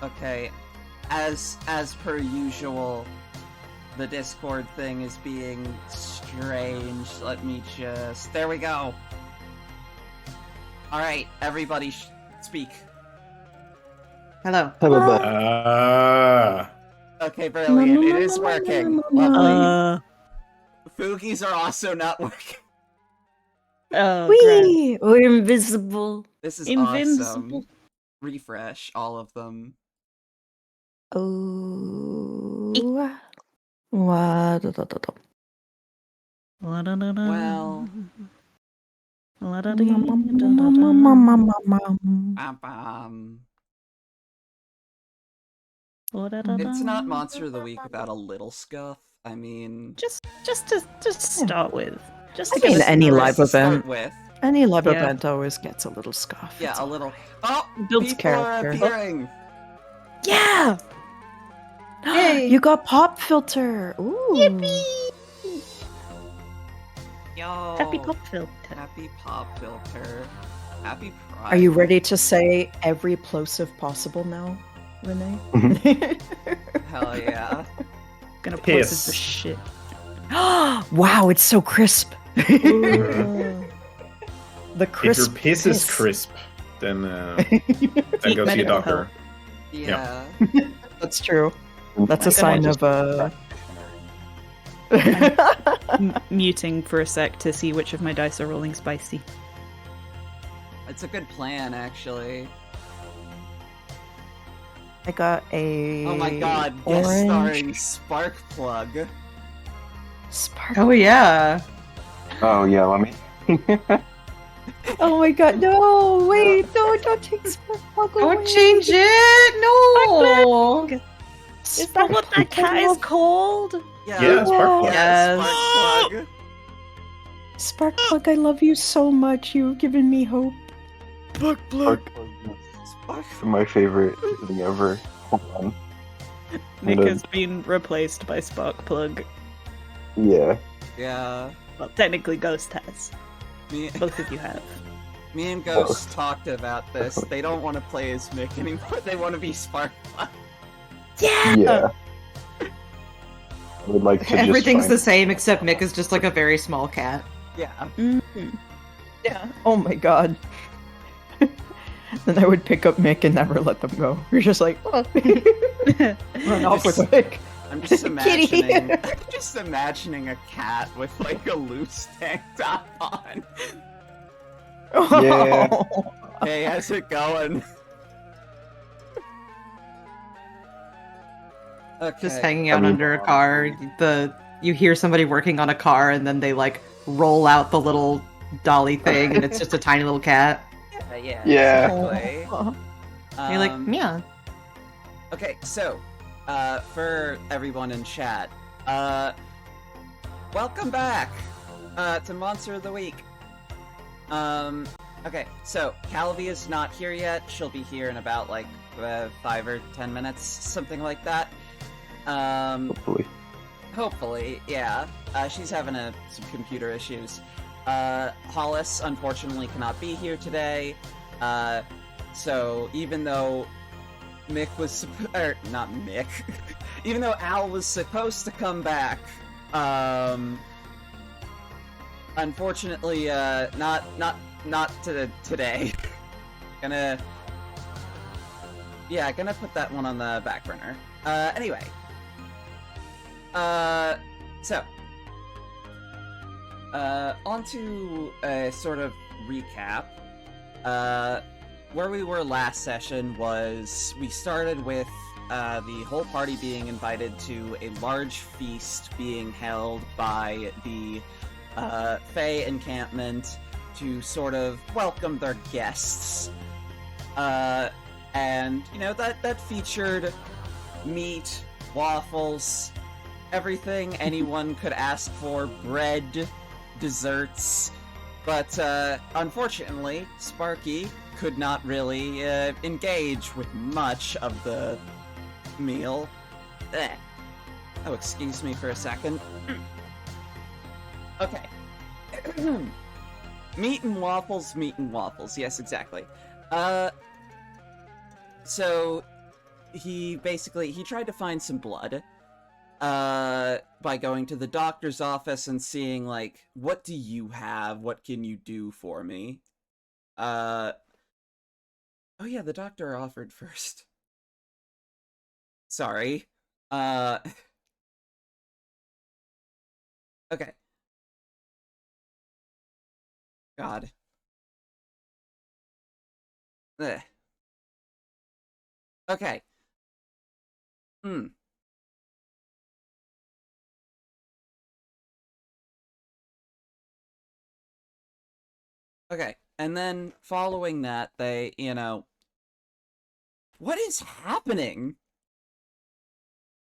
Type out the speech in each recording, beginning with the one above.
Okay, as per usual, the Discord thing is being strange. Let me just... There we go! Alright, everybody speak. Hello. Okay, brilliant. It is working. Lovely. Foogies are also not working. Oh, Whee! We're invisible. This is Invincible. awesome. Refresh all of them. Oh. Well... It's not Monster of the Week without a little scuff. I mean... Just to start with. Just I to mean, get any to live start event. with. Any live Yeah. event always gets a little scuff. Yeah, It's a little... Oh! builds People are character. appearing! Yeah! Yay! You got pop filter! Ooh. Yippee! Yo! Happy pop filter. Happy pop filter. Happy Pride. Are you ready to say every plosive possible now, Renee? Hell yeah. Gonna Piss. post this shit. Wow, it's so crisp. The If crisp. your piss is crisp, then go see a medical doctor. Yeah. That's true. That's a I'm sign gonna of Muting for a sec to see which of my dice are rolling spicy. It's a good plan, actually. I got a. Oh my god, guest starring Spark Plug. Spark. Oh yeah. Oh yeah, let me. Oh my god, no! Wait, no, don't take Spark Plug away. Don't change it! No! Is that what that cat is called? Yeah, Spark Plug. Yeah, Yes. Spark Plug. Spark Plug, I love you so much. You've given me hope. Spark Spark Plug is my favorite thing ever. Hold on. Mick No. has been replaced by Spark Plug. Yeah. Yeah. Well, technically Ghost has. Me, Both of you have. me and Ghost talked about this. They don't want to play as Mick anymore. They want to be Sparky. Yeah. I would like to Everything's the just same except Mick is just like a very small cat. Yeah. Yeah. Oh my god. Then I would pick up Mick and never let them go. We're just like, oh. Run off with Mick. I'm just Kitty. imagining a cat with like a loose tank top on. Yeah. Hey, how's it going? Okay. Just hanging out I mean- under a car. You hear somebody working on a car and then they like roll out the little dolly thing and it's just a tiny little cat. Yeah. Yeah. Exactly. And you're like, yeah. Okay, so, for everyone in chat, welcome back, to Monster of the Week. Okay, so, Calvi is not here yet. She'll be here in about, like, 5 or 10 minutes, something like that. Hopefully. Hopefully, yeah. She's having some computer issues. Hollis, unfortunately, cannot be here today. So even though Mick was not Mick, even though Al was supposed to come back, unfortunately, not today. Gonna put that one on the back burner. Anyway. So, on to a sort of recap. Where we were last session was we started with the whole party being invited to a large feast being held by the Fae encampment to sort of welcome their guests. And, you know, that featured meat, waffles, everything anyone could ask for, bread, desserts, but unfortunately, Sparky could not really engage with much of the meal. Oh, excuse me for a second. Okay. Meat and waffles, yes, exactly. So, he tried to find some blood, by going to the doctor's office and seeing, like, what do you have? What can you do for me? Oh yeah, the doctor offered first. Sorry. Okay. God. Ugh. Okay. Okay, and then following that, they, you know... What is happening?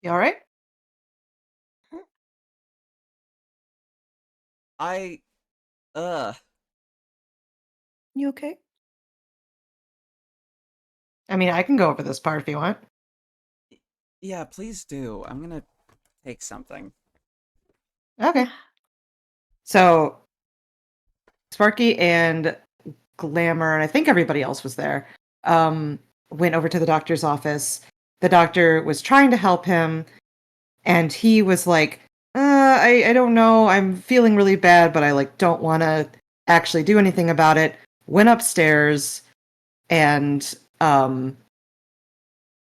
You alright? You okay? I mean, I can go over this part if you want. Yeah, please do. I'm gonna take something. Okay. So, Sparky and Glamour, and I think everybody else was there, went over to the doctor's office. The doctor was trying to help him, and he was like, I don't know, I'm feeling really bad, but I, like, don't want to actually do anything about it. Went upstairs, and,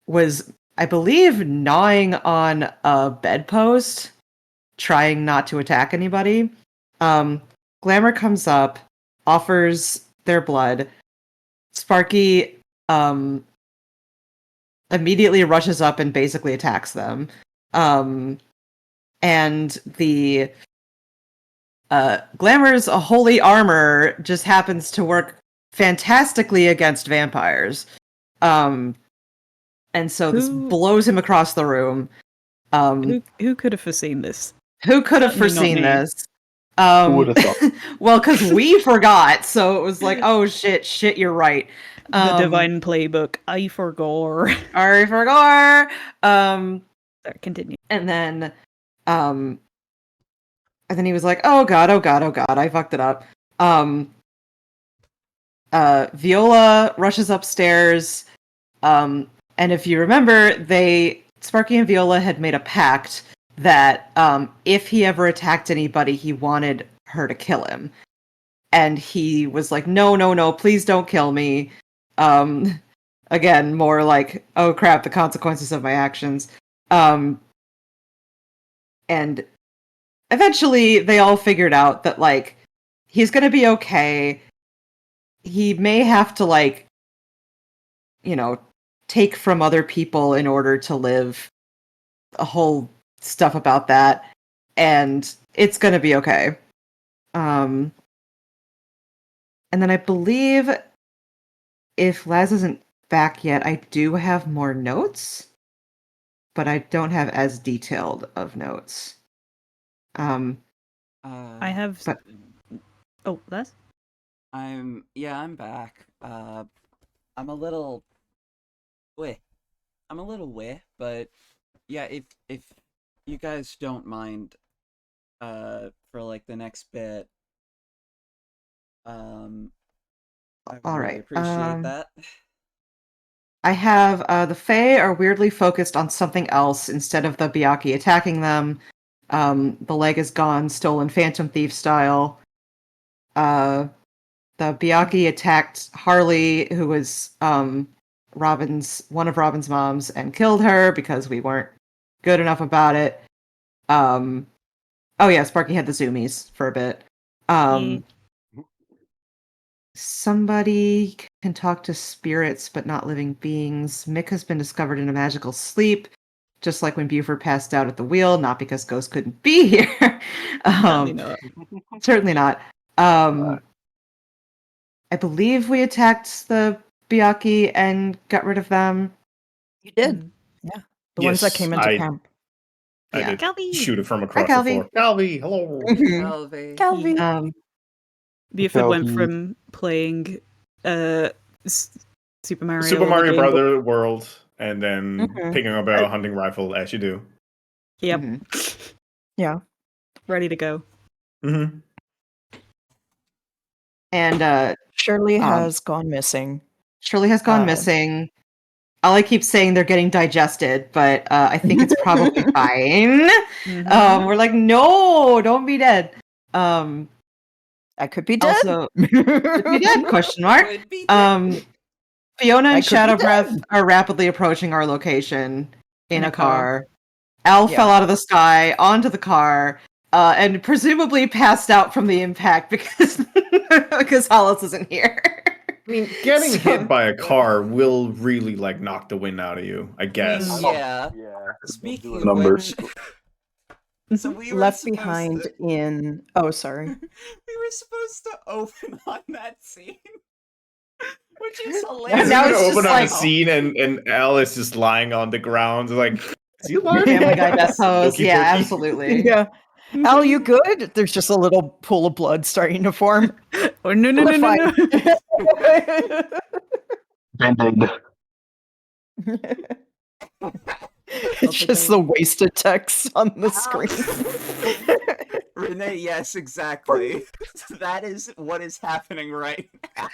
was, I believe, gnawing on a bedpost, trying not to attack anybody. Glamour comes up, offers their blood. Sparky immediately rushes up and basically attacks them. And the Glamour's holy armor just happens to work fantastically against vampires. And so this blows him across the room. Who could have foreseen this? Who could have Certainly not foreseen me. this? Who would have thought? Well, because we forgot, so it was like, oh shit, you're right. The Divine Playbook. I forgot. I forgot. Sorry, continue. And then he was like, oh god, I fucked it up. Viola rushes upstairs, and if you remember, Sparky and Viola had made a pact that if he ever attacked anybody, he wanted her to kill him. And he was like, no, no, no, please don't kill me. Again, more like, oh crap, the consequences of my actions. And eventually they all figured out that, like, he's gonna be okay. He may have to, like, take from other people in order to live. A whole stuff about that. And it's gonna be okay. And then I believe if Laz isn't back yet, I do have more notes, but I don't have as detailed of notes. I have. But- Oh, Les? I'm back. I'm a little weh. But yeah, if you guys don't mind, for like the next bit, I would All really right, appreciate that. I have the Fae are weirdly focused on something else instead of the Byakuya attacking them. The leg is gone, stolen Phantom Thief style. The Byakuya attacked Harley, who was one of Robin's moms, and killed her because we weren't good enough about it. Oh yeah, Sparky had the zoomies for a bit. Somebody can talk to spirits, but not living beings. Mick has been discovered in a magical sleep, just like when Buford passed out at the wheel, not because Ghost couldn't be here. Certainly not. Certainly not. I believe we attacked the Byakuya and got rid of them. You did. Yeah. The ones that came into camp. I Yeah. did Calvi! shoot it from Hi, across the Calvi. floor. Calvi, hello. Calvi. Calvi. Buford went Calvi. from playing Super Mario, Super the Mario Game Boy- Brother World, and then Mhm. picking up a hunting rifle as you do. Yep. Yeah. Ready to go. Mm-hmm. And Shirley has gone missing. Shirley has gone missing. All I keep saying they're getting digested, but I think it's probably fine. Mhm. We're like, no, don't be dead. I could be dead. Also, could be dead? Question mark. Would be Fiona I and could be Shadow dead. Breath are rapidly approaching our location in In a a car. car. Al Yeah. fell out of the sky onto the car, and presumably passed out from the impact because because Hollis isn't here. I mean, getting So- hit by a car will really like knock the wind out of you, I guess. Yeah. Yeah. Speaking of Numbers. which, so we were Left supposed behind to- in. Oh, sorry. we were supposed to open on that scene, which is I hilarious. was now gonna it's just open on like- the scene and Al is just lying on the ground, like, is he alive? Family Guy death pose. Okey Yeah, dokey. absolutely. Yeah. Al, you good? There's just a little pool of blood starting to form. Oh no no no no no! Band-Aid. It's just the wasted text on the screen. Renee, yes, exactly. That is what is happening right now.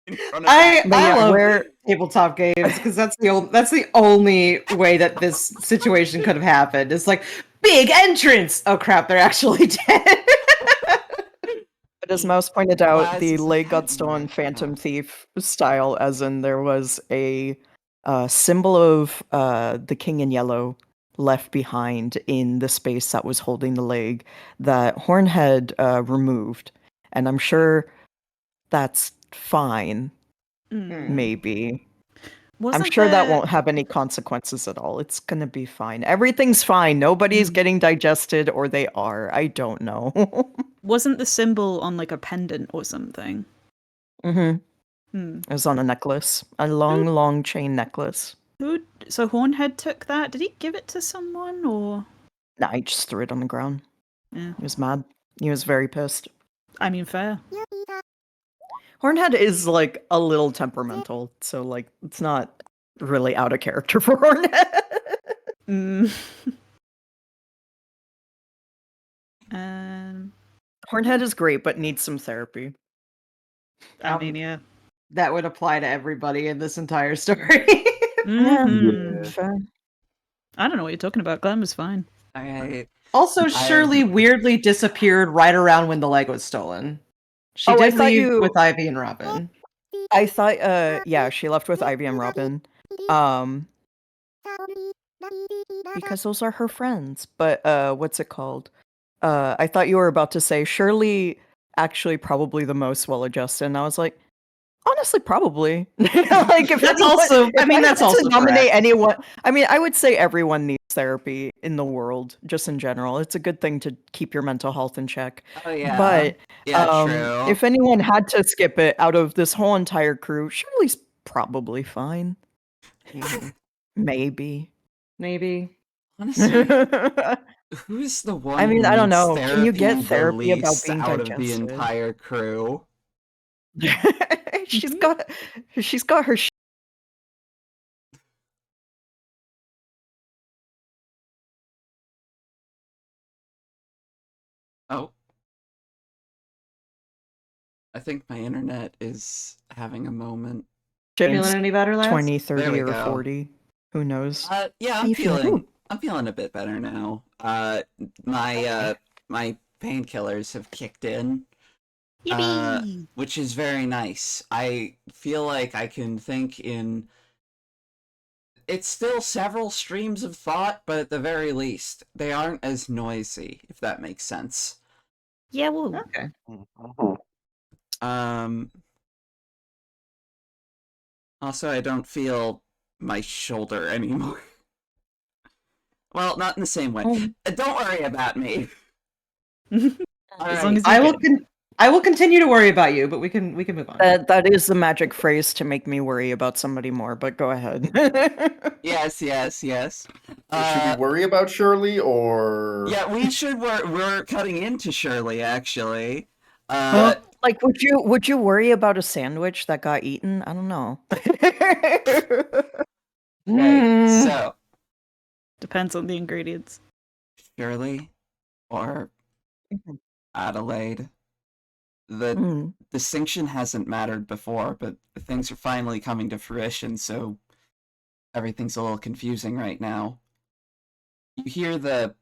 In front of I But yeah, love where- tabletop games because that's the only way that this situation could have happened. It's like big entrance. Oh crap, they're actually dead. But as Mouse pointed out, Laz the is leg got happening stolen right Phantom now. Thief style, as in there was a symbol of the King in Yellow left behind in the space that was holding the leg that Horn had removed. And I'm sure that's fine, maybe. I'm sure that won't have any consequences at all. It's gonna be fine. Everything's fine. Nobody's getting digested, or they are. I don't know. Wasn't the symbol on like a pendant or something? Mm-hmm. It was on a necklace. A long, long chain necklace. So Hornhead took that? Did he give it to someone or? Nah, he just threw it on the ground. Yeah. He was mad. He was very pissed. I mean, fair. Hornhead is like a little temperamental, so like it's not really out of character for Hornhead. Um. Hornhead is great, but needs some therapy. I mean, yeah. That would apply to everybody in this entire story. Mhm. Yeah. Fair. I don't know what you're talking about. Glam is fine. Also, Shirley weirdly disappeared right around when the leg was stolen. She Oh, I did thought leave you- with Ivy and Robin. I thought, yeah, she left with Ivy and Robin. Because those are her friends. But, what's it called? I thought you were about to say Shirley actually probably the most well-adjusted, and I was like, honestly, probably. Like, if That's anyone- also- if I mean, had that's to also nominate correct. anyone. I mean, I would say everyone needs therapy in the world, just in general. It's a good thing to keep your mental health in check. Oh yeah. But true. if anyone had to skip it out of this whole entire crew, Shirley's probably fine. Maybe. Maybe. Honestly, I who's the one? mean, who I don't needs know. Can you get the therapy about least being out of the digested? entire crew? she's got her Oh. I think my internet is having a moment. Feeling any better, lads? 20, There 30, we or go. 40. Who knows? Yeah, How I'm you feeling? feeling I'm feeling a bit better now. My painkillers have kicked in. Yippee! Which is very nice. I feel like I can think in... It's still several streams of thought, but at the very least, they aren't as noisy, if that makes sense. Yeah, well, Okay. Also, I don't feel my shoulder anymore. Well, not in the same way. Don't worry about me. as long as I you will. get... I will continue to worry about you, but we can move on. That is the magic phrase to make me worry about somebody more, but go ahead. Yes. Should we worry about Shirley, or... Yeah, we should. We're cutting into Shirley, actually. Like, would you worry about a sandwich that got eaten? I don't know. Right, so Depends on the ingredients. Shirley or Adelaide. The Mm. distinction hasn't mattered before, but things are finally coming to fruition, so everything's a little confusing right now. You hear the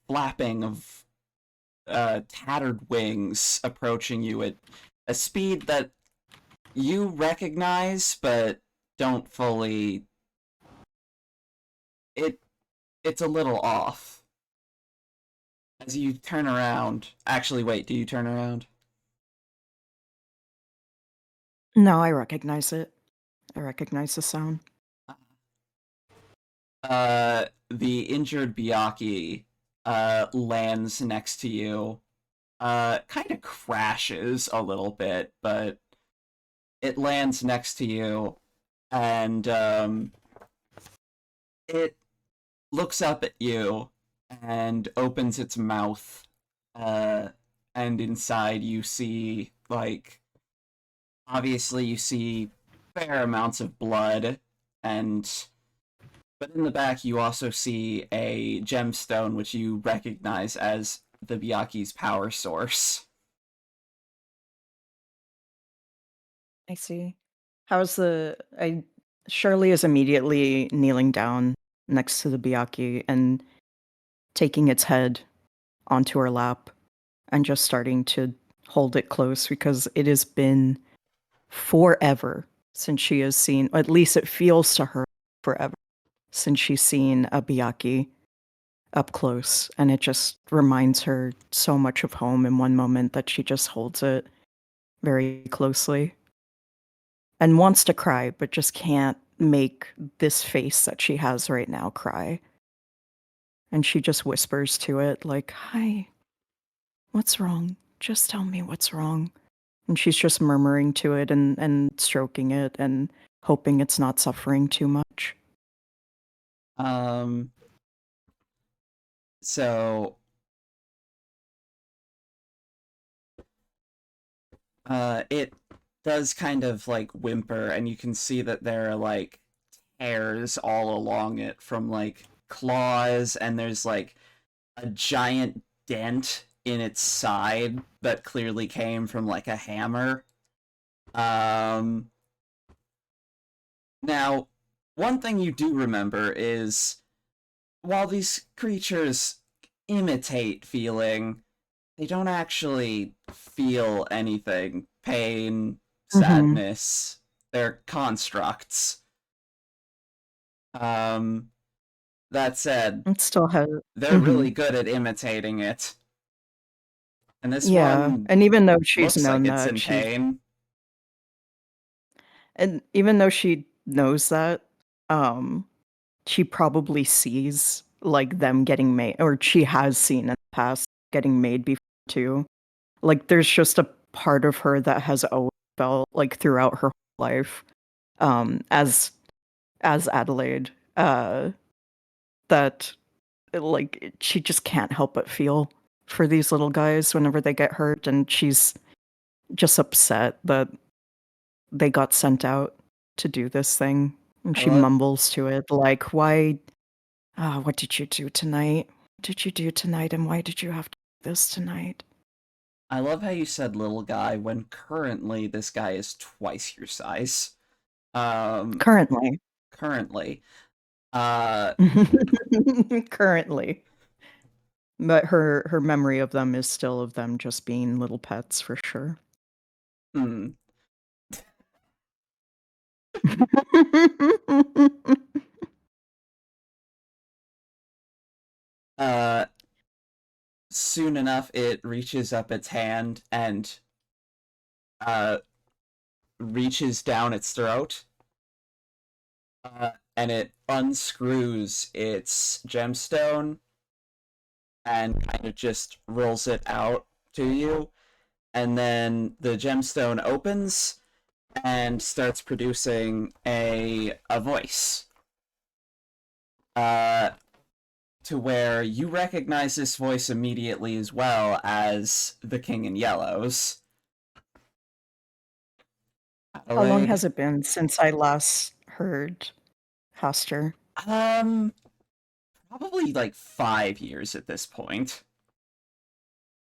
flapping of tattered wings approaching you at a speed that you recognize, but don't fully... It's a little off. As you turn around... Actually, wait, do you turn around? No, I recognize it. I recognize the sound. The injured Byakuya lands next to you. Kind of crashes a little bit, but it lands next to you, and it looks up at you and opens its mouth, and inside you see, like, obviously you see fair amounts of blood, but in the back you also see a gemstone which you recognize as the Byakuya's power source. I see. Shirley is immediately kneeling down next to the Byakuya and taking its head onto her lap and just starting to hold it close, because it has been forever since she has seen, or at least it feels to her forever, since she's seen a Byakuya up close, and it just reminds her so much of home in one moment that she just holds it very closely and wants to cry, but just can't make this face that she has right now cry. And she just whispers to it, like, "Hi, what's wrong? Just tell me what's wrong." And she's just murmuring to it and stroking it and hoping it's not suffering too much. So it does kind of like whimper, and you can see that there are like tears all along it from like claws, and there's like a giant dent in its side that clearly came from like a hammer. Um, Now, one thing you do remember is while these creatures imitate feeling, they don't actually feel anything. Pain, sadness, they're constructs. That said, It still has. they're really good at imitating it. And this Yeah, one and even though she's looks like known it's that, in pain. and even though she knows that, she probably sees like them getting made, or she has seen in the past getting made before too. Like there's just a part of her that has always felt like throughout her whole life, as Adelaide, that like she just can't help but feel for these little guys whenever they get hurt, and she's just upset that they got sent out to do this thing. And I she love mumbles to it like, "Why? What did you do tonight? What did you do tonight? And why did you have to do this tonight?" how you said little guy when currently this guy is twice your size. Currently. Currently. Currently. But her memory of them is still of them just being little pets for sure. Hmm. Soon enough it reaches up its hand and reaches down its throat. And it unscrews its gemstone and kind of just rolls it out to you. And then the gemstone opens and starts producing a voice. To where you recognize this voice immediately as well as the King in Yellows. How long Adelaide? has it been since I last heard Haster? Probably like 5 years at this point.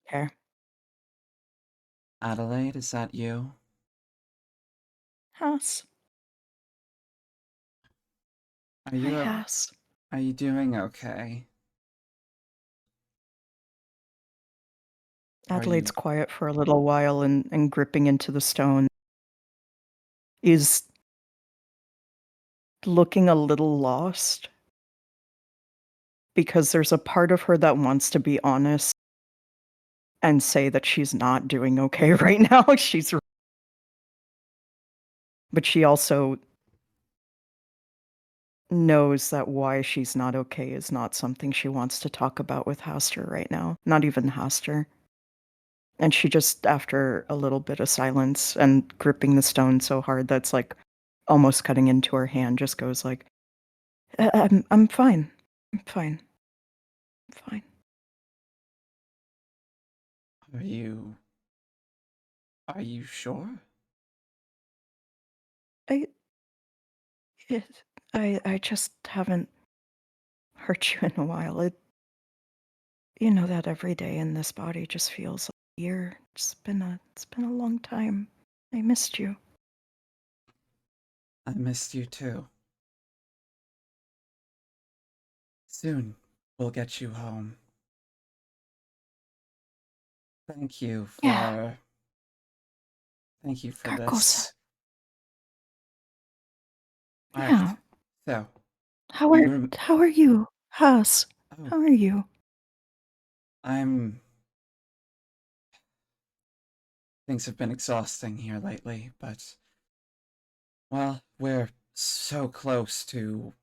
Okay. Adelaide, is that you? Has. Are you Has. Are you doing okay? Adelaide's quiet for a little while and gripping into the stone. Is looking a little lost. Because there's a part of her that wants to be honest and say that she's not doing okay right now. But she also knows that why she's not okay is not something she wants to talk about with Haster right now. Not even Haster. And she just, after a little bit of silence and gripping the stone so hard that's like almost cutting into her hand, just goes like, I'm fine. I'm fine. I'm fine. Are you sure? I just haven't hurt you in a while. You know that every day in this body just feels like a year. It's been a long time. I missed you. I missed you too. Soon we'll get you home. Thank you for Yeah. Thank you for Carcosa. this. Yeah. So, How are you? Haas? Oh. How are you? Things have been exhausting here lately, but well, we're so close to,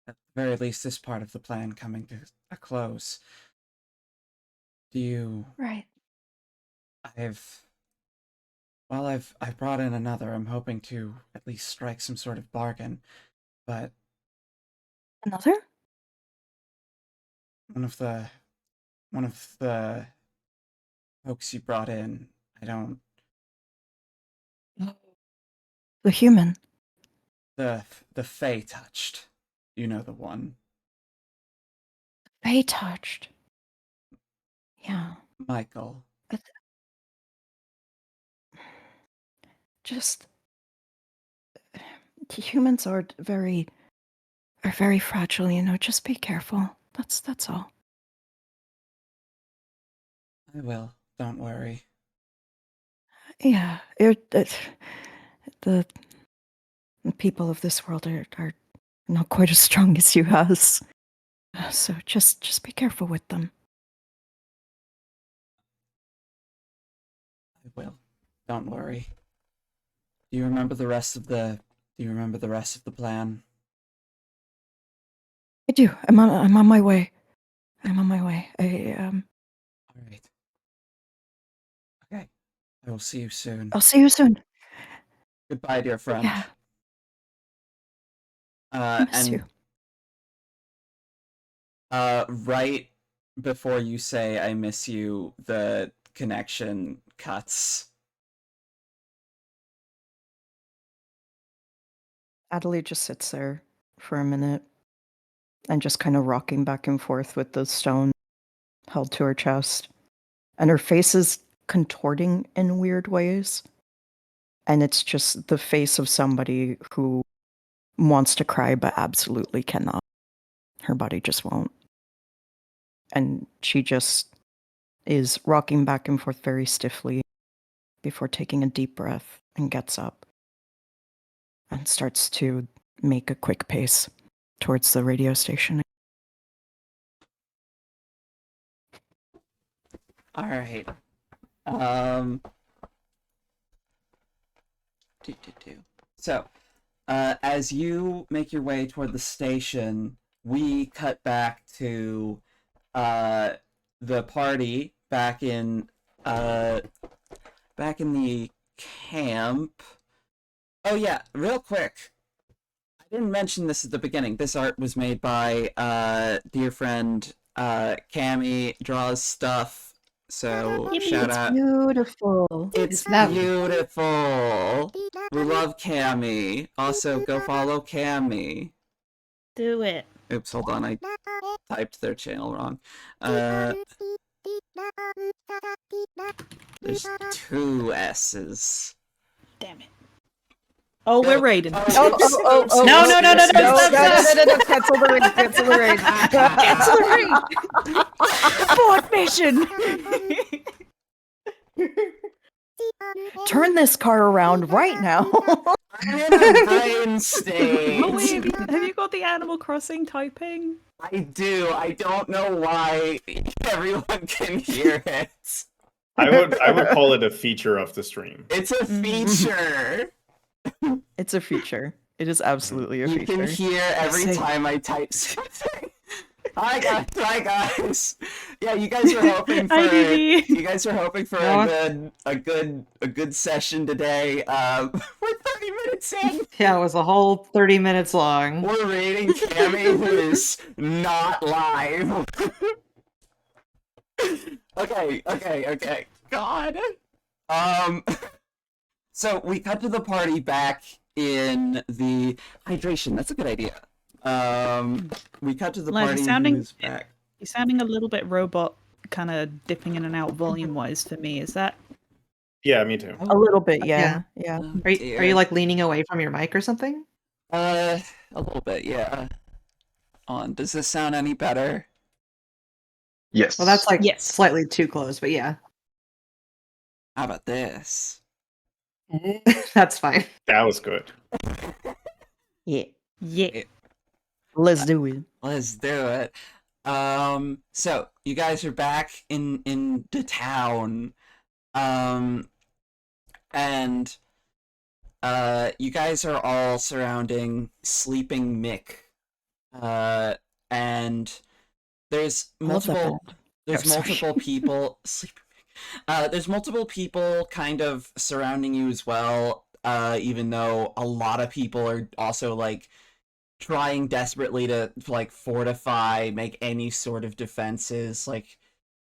at the very least, this part of the plan coming to a close. Right. I've brought in another. I'm hoping to at least strike some sort of bargain, but Another? one of the folks you brought in, I don't. The human. The Fae touched. You know the one. Fae touched. Yeah. Michael. Just humans are very fragile, you know. Just be careful. That's all. I will. Don't worry. Yeah, the people of this world are not quite as strong as you has. So just be careful with them. I will. Don't worry. Do you remember the rest of the plan? I do. I'm on my way. I'm on my way. All right. Okay. I will see you soon. I'll see you soon. Goodbye, dear friend. Yeah. I miss you. Right before you say I miss you, the connection cuts. Adelaide just sits there for a minute and just kind of rocking back and forth with the stone held to her chest. And her face is contorting in weird ways. And it's just the face of somebody who wants to cry but absolutely cannot. Her body just won't. And she just is rocking back and forth very stiffly before taking a deep breath and gets up and starts to make a quick pace towards the radio station. All right. So, as you make your way toward the station, we cut back to the party back in the camp. Oh yeah, real quick. I didn't mention this at the beginning. This art was made by dear friend Camie draws stuff. So shout out. Beautiful. It's lovely. beautiful. We love Camie. Also, go follow Camie. Do it. Oops, hold on. I typed their channel wrong. There's 2 S's. Damn it. Oh, we're raiding. Oh, No, no, no, no, no, No, no, cancel the raid, cancel the raid. Cancel the raid. Abort mission. Turn this car around right now. I'm in a brain state. Oh, wait, have you got the Animal Crossing typing? I do. I don't know why everyone can hear it. I would call it a feature of the stream. It's a feature. It's a feature. It is absolutely a You feature. can hear every Say- time I type something. Hi guys. Yeah, you guys were hoping for IDD. you guys were hoping for No. a good session today. We're 30 minutes in. Yeah, it was a whole 30 minutes long. We're rating Camie, who is not live. Okay. God. So we cut to the party back in the hydration. That's a good idea. We cut to the Liza, party. sounding- Back. You're sounding a little bit robot, kind of dipping in and out volume-wise for me. Is that? Yeah, me too. A little bit, yeah. Oh, Are dear. you like leaning away from your mic or something? A little bit, yeah. Does this sound any better? Yes. Well, that's like Yes. slightly too close, but yeah, How about this? that's fine. That was good. Yeah. Yeah. Let's do it. Let's do it. So you guys are back in the town. And you guys are all surrounding sleeping Mick. And there's I love that multiple band. there's Oh, sorry. multiple people sleeping Mick. There's multiple people kind of surrounding you as well. Even though a lot of people are also like trying desperately to like fortify, make any sort of defenses, like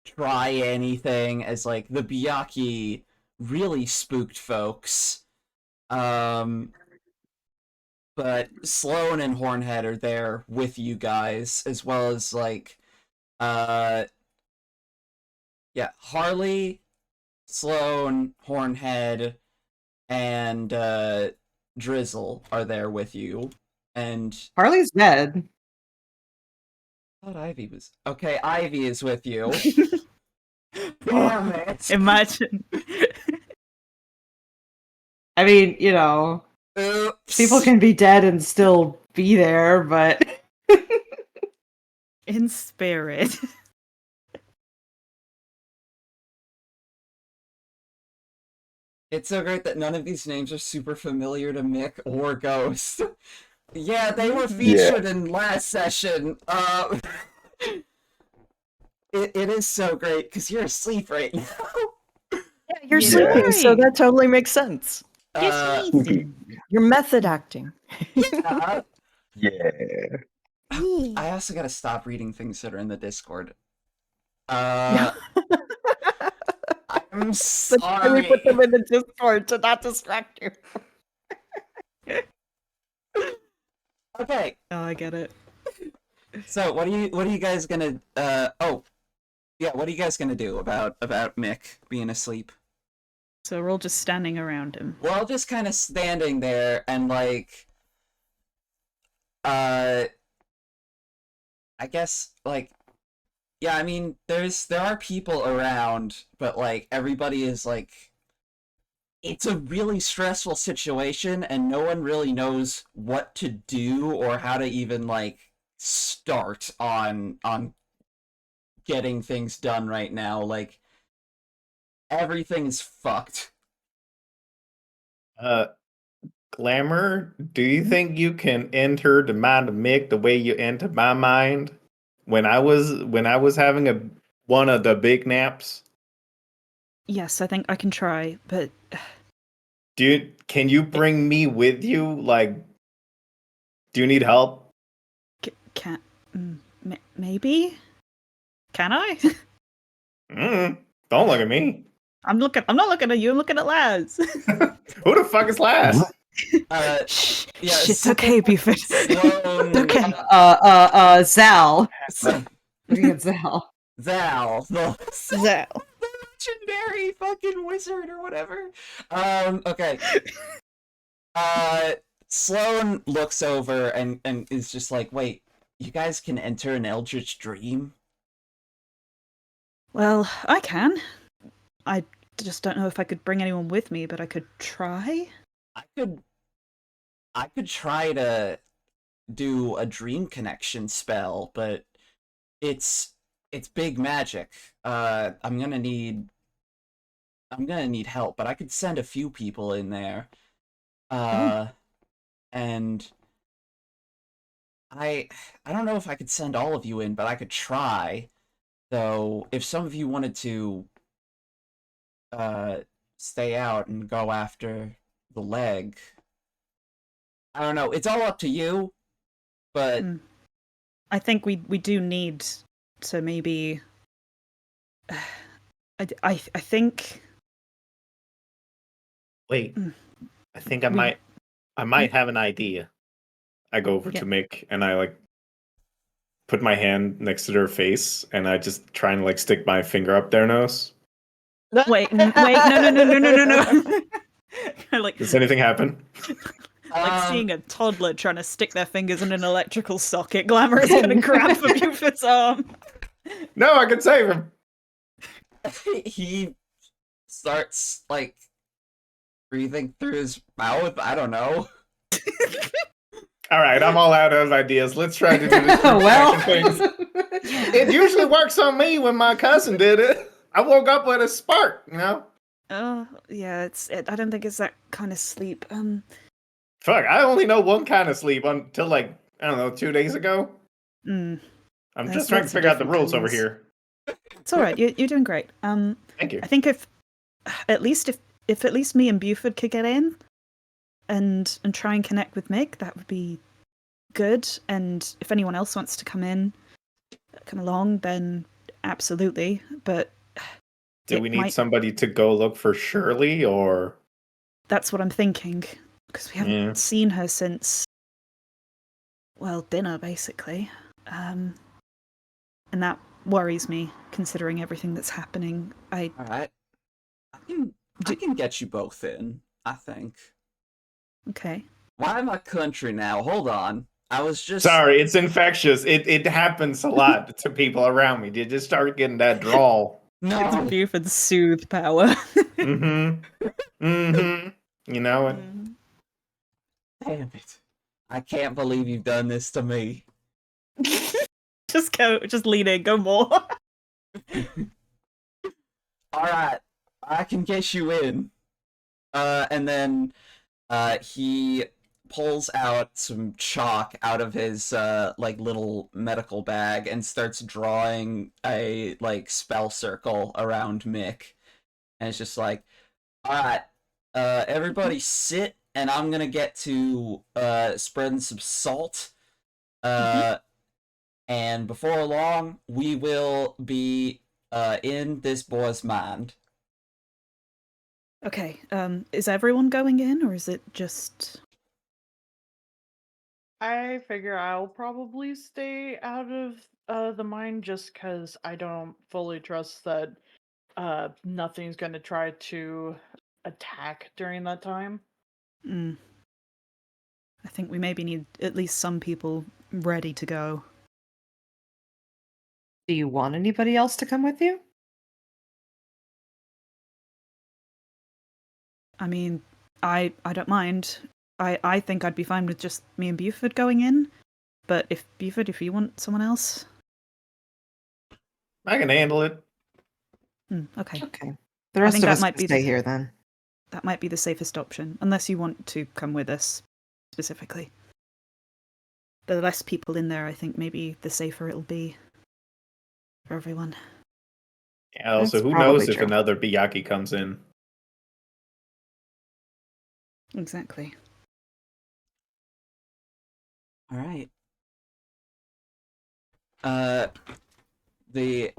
try anything, as like the Byakuya really spooked folks. But Sloan and Hornhead are there with you guys, as well as like Harley, Sloan, Hornhead, and Drizzle are there with you, and Harley's dead. I thought Ivy was okay. Ivy is with you. Damn it! Imagine. I mean, Oops. people can be dead and still be there, but In spirit. It's so great that none of these names are super familiar to Mick or Ghost. Yeah, they were featured in last session. It is so great because you're asleep right now. Yeah, you're Yeah. sleeping, so that totally makes sense. Uh, You're method acting. uh, Yeah. I also gotta stop reading things that are in the Discord. Yeah. I'm That's why we sorry. put them in the Discord to not distract you. Okay, Oh, I get it. so what are you guys gonna what are you guys gonna do about Mick being asleep? So we're all just standing around him. We're all just kind of standing there and like I guess like yeah, I mean there are people around, but like everybody is like it's a really stressful situation and no one really knows what to do or how to even like start on getting things done right now. Like everything is fucked. Glamour, do you think you can enter the mind of Mick the way you entered my mind when I was having one of the big naps? Yes, I think I can try, but Can you bring me with you? Like, do you need help? can't. Maybe? Can I? Don't look at me. I'm not looking at you. I'm looking at Laz. Who the fuck is last? Shh, Yeah, it's okay, Bufford. Sloan, Okay. Zal. Zal, Looking at Zal. the Zal. legendary fucking wizard or whatever. Okay. Sloan looks over and is just like, wait, you guys can enter an eldritch dream? Well, I can. I just don't know if I could bring anyone with me, but I could try. I could try to do a dream connection spell, but it's big magic. I'm gonna need help, but I could send a few people in there. And I don't know if I could send all of you in, but I could try. Though if some of you wanted to stay out and go after the leg, I don't know. It's all up to you. But I think we do need to maybe. I think. Wait, I think I might have an idea. I go over to Mick and I like put my hand next to their face and I just try and like stick my finger up their nose. Wait, no. Like, Does anything happen? like seeing a toddler trying to stick their fingers in an electrical socket. Glamour is going to grab for Buford's arm. No, I can save him. he starts like breathing through his mouth. I don't know. All right, I'm all out of ideas. Let's try to do this. Well. Things. It usually works on me when my cousin did it. I woke up with a spark, you know? Yeah, I don't think it's that kind of sleep. Fuck, I only know one kind of sleep until like, I don't know, 2 days ago. There's just trying to lots of figure out the different rules over kinds. here. It's all right. You're doing great. Thank you. I think if at least me and Buford could get in and try and connect with Mick, that would be good. And if anyone else wants to come along, then absolutely. But do we need somebody to go look for Shirley, or? That's what I'm thinking, because we haven't seen her since, well, dinner basically, and that worries me considering everything that's happening. All right, I can get you both in. I think. Okay. Why am I country now? Hold on. I was just... Sorry, it's infectious. It happens a lot to people around me. You just start getting that drawl. No! It's Buford's soothe power. Mm-hmm. Mm-hmm. You know it. Damn it. I can't believe you've done this to me. Just lean in, go more. Alright, I can get you in. And then he pulls out some chalk out of his like little medical bag and starts drawing a like spell circle around Mick. And it's just like, alright, everybody sit, and I'm gonna get to spreading some salt. And before long, we will be in this boy's mind. Okay, is everyone going in, or is it just... I figure I'll probably stay out of the mine just because I don't fully trust that nothing's going to try to attack during that time. I think we maybe need at least some people ready to go. Do you want anybody else to come with you? I mean, I don't mind. I think I'd be fine with just me and Buford going in. But if Buford, if you want someone else... I can handle it. Okay. Okay. The rest think of that us might can be stay the- here then. That might be the safest option, unless you want to come with us, specifically. The less people in there, I think maybe the safer it'll be for everyone. Yeah, also, That's who probably knows if true. another Biyaki comes in? Exactly. Alright.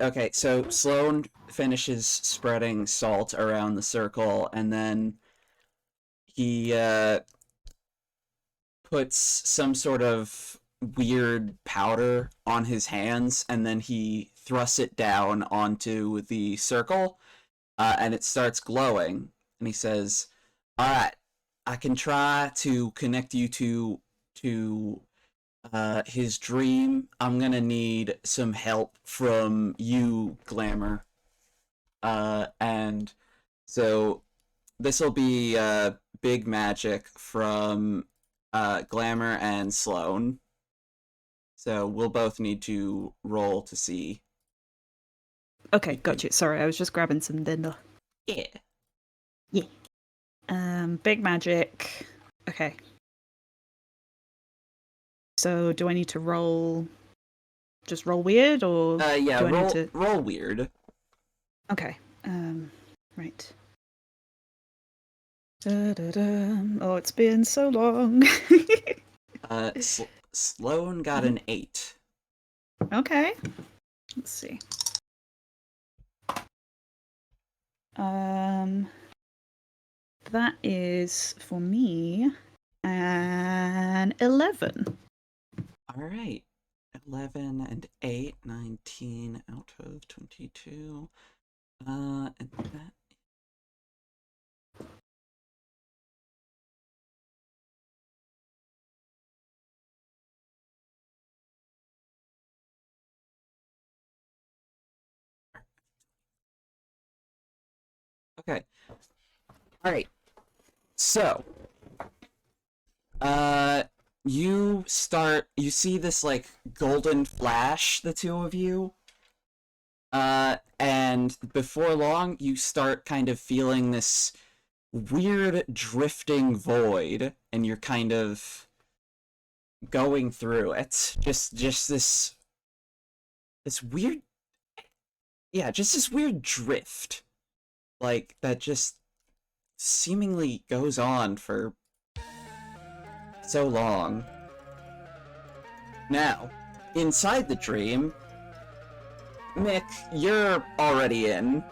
Okay, so Sloane finishes spreading salt around the circle, and then he puts some sort of weird powder on his hands, and then he thrusts it down onto the circle, and it starts glowing. And he says, "Alright, I can try to connect you to his dream. I'm gonna need some help from you, Glamour." And so this will be big magic from Glamour and Sloane. So we'll both need to roll to see. Okay, gotcha. Sorry, I was just grabbing some dinner. Yeah. Big magic. Okay. So, do I need to roll... Just roll weird, or Yeah, do I roll, need to... roll weird. Okay. Right. Oh, it's been so long. Sloane got an 8. Okay. Let's see. That is, for me, an 11. Alright. 11 and 8, 19 out of 22. And that... Okay. Alright. So, you see this, like, golden flash, the two of you, and before long, you start kind of feeling this weird drifting void, and you're kind of going through it. Just this weird, yeah, just this weird drift, like, that just seemingly goes on for so long. Now, inside the dream, Mick, you're already in,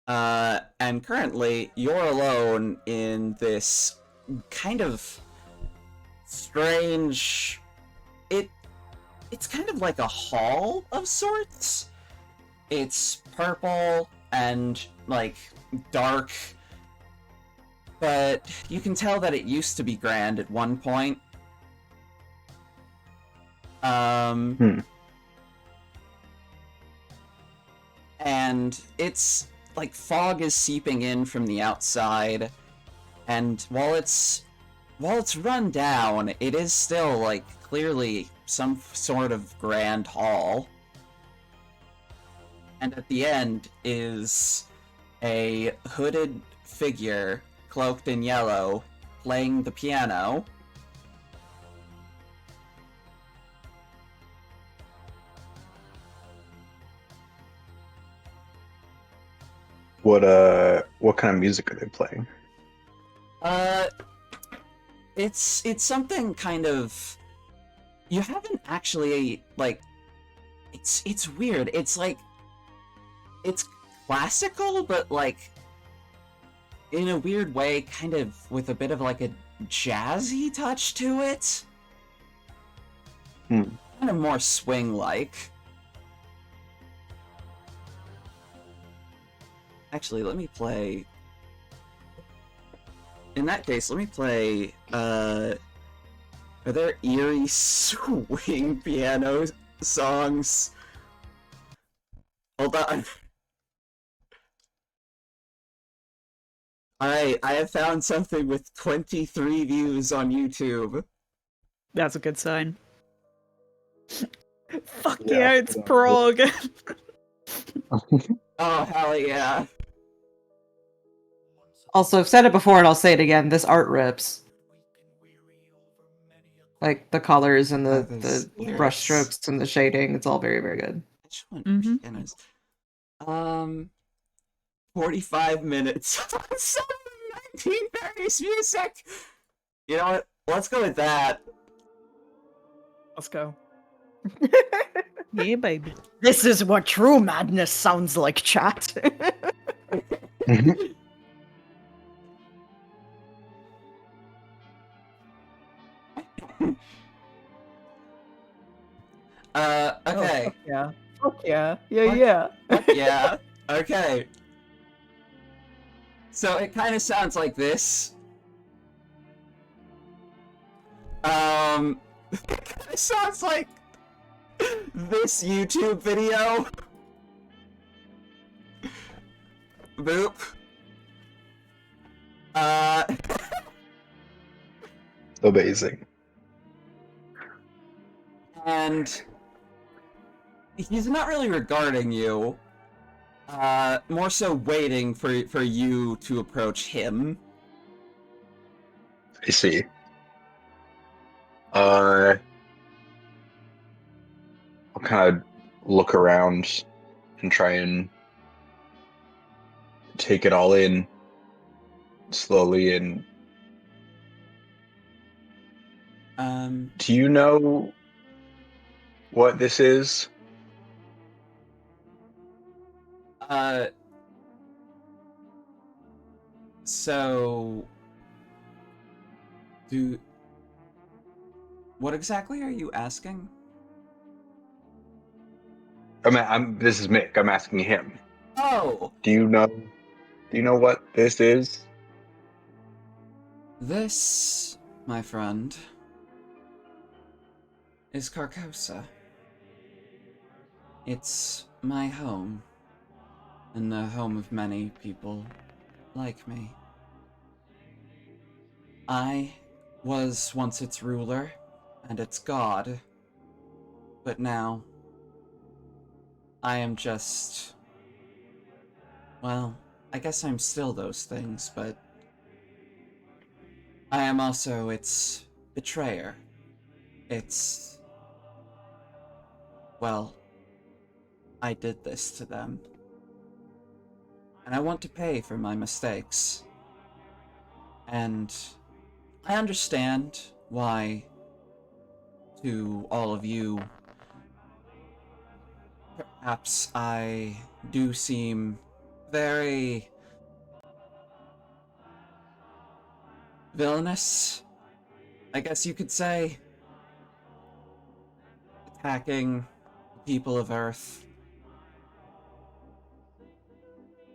and currently you're alone in this kind of strange... It's kind of like a hall of sorts. It's purple and, like, dark, but you can tell that it used to be grand at one point. And it's like fog is seeping in from the outside, and while it's run down, it is still like clearly some sort of grand hall. And at the end is a hooded figure cloaked in yellow playing the piano. What kind of music are they playing? It's something kind of, you haven't actually, like, it's weird. It's like, it's classical, but like in a weird way, kind of with a bit of like a jazzy touch to it. Kind of more swing-like. Actually, let me play... In that case, let me play, are there eerie swing piano songs? Hold on. Alright, I have found something with 23 views on YouTube. That's a good sign. Fuck yeah, it's Prague! Oh, hell yeah. Also, I've said it before and I'll say it again. This art rips. Like the colors and the brush strokes and the shading. It's all very, very good. Which one? 45 minutes on some 19 various music. You know what? Let's go with that. Let's go. Yeah, baby. This is what true madness sounds like, chat. Okay. Oh, yeah. Fuck yeah. Yeah. Yeah. Okay. So it kind of sounds like this. It kind of sounds like this YouTube video. Boop. Amazing. And he's not really regarding you. More so waiting for you to approach him. I see. I'll kind of look around and try and take it all in slowly. And do you know what this is? So what exactly are you asking? This is Mick. I'm asking him. Oh! Do you know what this is? This, my friend, is Carcosa. It's my home, and the home of many people like me. I was once its ruler and its god, but now I am just... well, I guess I'm still those things, but I am also its betrayer. It's... well, I did this to them. And I want to pay for my mistakes. And I understand why, to all of you, perhaps I do seem very villainous, I guess you could say. Attacking people of Earth.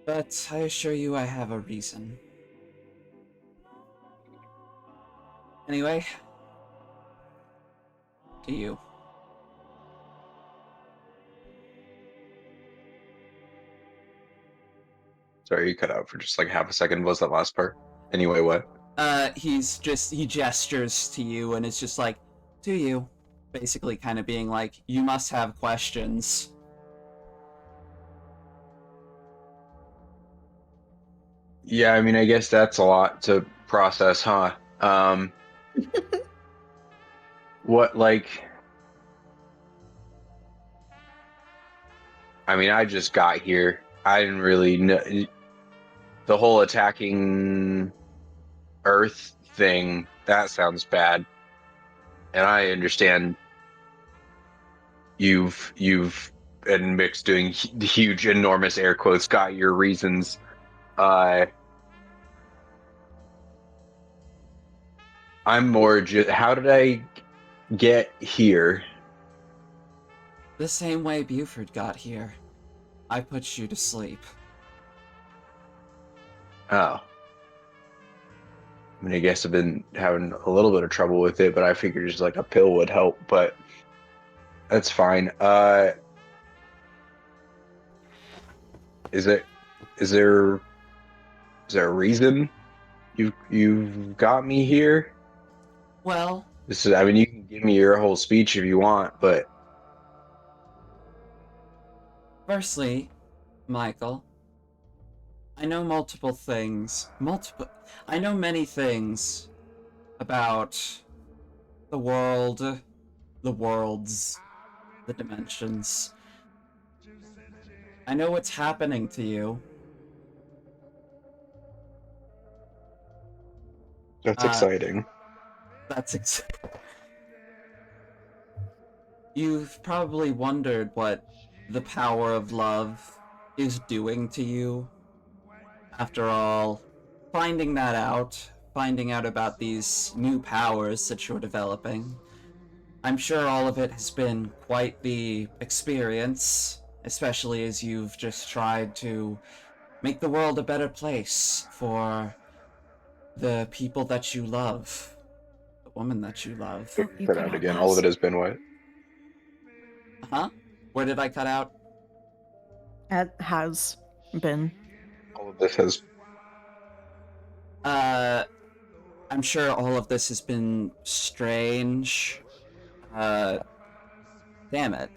But I assure you I have a reason. Anyway, to you. Sorry, you cut out for just like half a second. What was that last part? Anyway, what? He gestures to you and it's just like, to you. Basically kind of being like, you must have questions. Yeah, I mean, I guess that's a lot to process, huh? What, like... I mean, I just got here. I didn't really know... The whole attacking Earth thing, that sounds bad. And I understand you've and Mick's doing huge, enormous air quotes, got your reasons. I'm more just, how did I get here? The same way Bufford got here. I put you to sleep. Oh. I mean, I guess I've been having a little bit of trouble with it, but I figured just like a pill would help, but that's fine. Is there a reason you've got me here? Well, This is, I mean, you can give me your whole speech if you want, but firstly, Michael, I know I know many things about the world, the worlds, the dimensions. I know what's happening to you. that's exciting. You've probably wondered what the power of love is doing to you. After all, finding out about these new powers that you're developing, I'm sure all of it has been quite the experience, especially as you've just tried to make the world a better place for the people that you love, the woman that you love. You Cut cut out out again. All of last. it has been what? Huh? Where did I cut out? It has been. All of this has. I'm sure all of this has been strange. Damn it.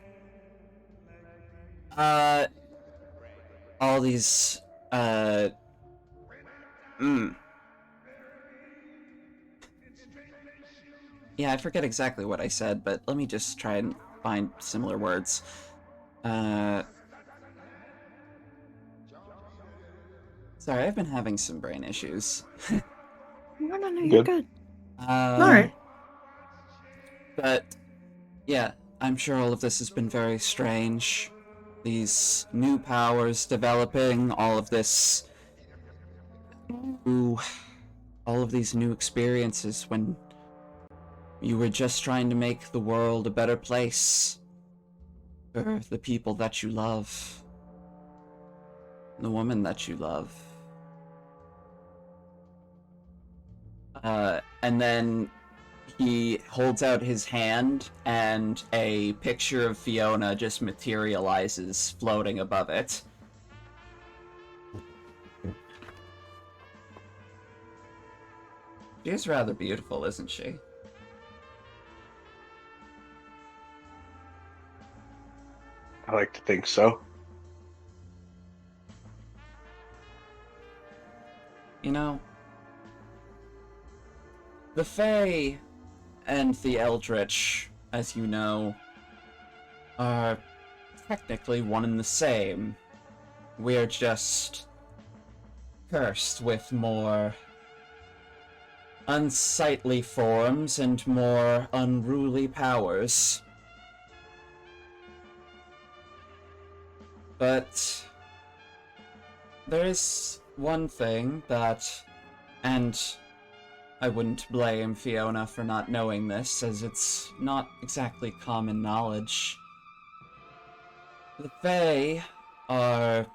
All these, Yeah, I forget exactly what I said, but let me just try and find similar words. Sorry, I've been having some brain issues. No, you're Good. good. Alright. But, yeah, I'm sure all of this has been very strange. These new powers developing, all of these new experiences when you were just trying to make the world a better place for the people that you love, the woman that you love. And then he holds out his hand, and a picture of Fiona just materializes, floating above it. She is rather beautiful, isn't she? I like to think so. You know, the Fae and the Eldritch, as you know, are technically one and the same. We're just cursed with more unsightly forms and more unruly powers. But there is one thing that, and I wouldn't blame Fiona for not knowing this, as it's not exactly common knowledge. The Fae are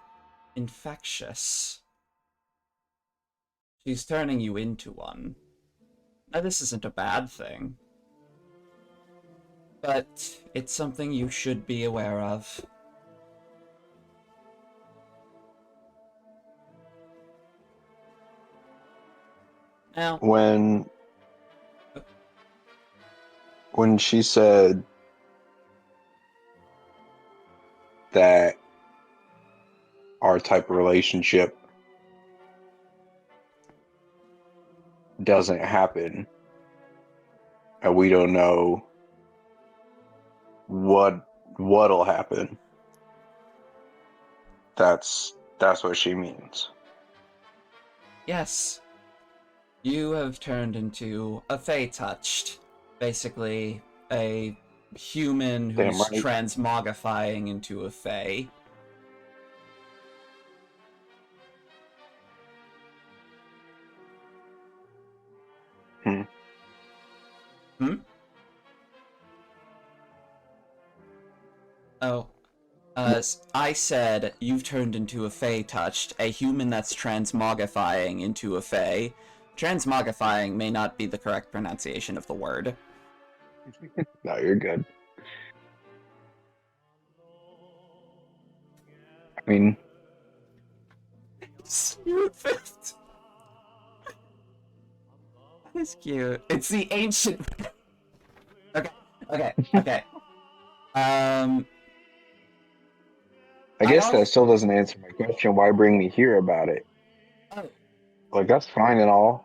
infectious. She's turning you into one. This isn't a bad thing. But it's something you should be aware of. Now, When she said that our type of relationship doesn't happen, and we don't know what'll happen. That's what she means. yes, you have turned into a Fey touched. Basically, a human Damn who's right. transmogrifying into a Fey. Oh, I said you've turned into a Fey touched, a human that's transmogrifying into a Fey. Transmogrifying may not be the correct pronunciation of the word. No, you're good. I mean, Cute. That's cute. It's the ancient. Okay. I guess also- that still doesn't answer my question. Why bring me here about it? Oh, Like, that's fine and all.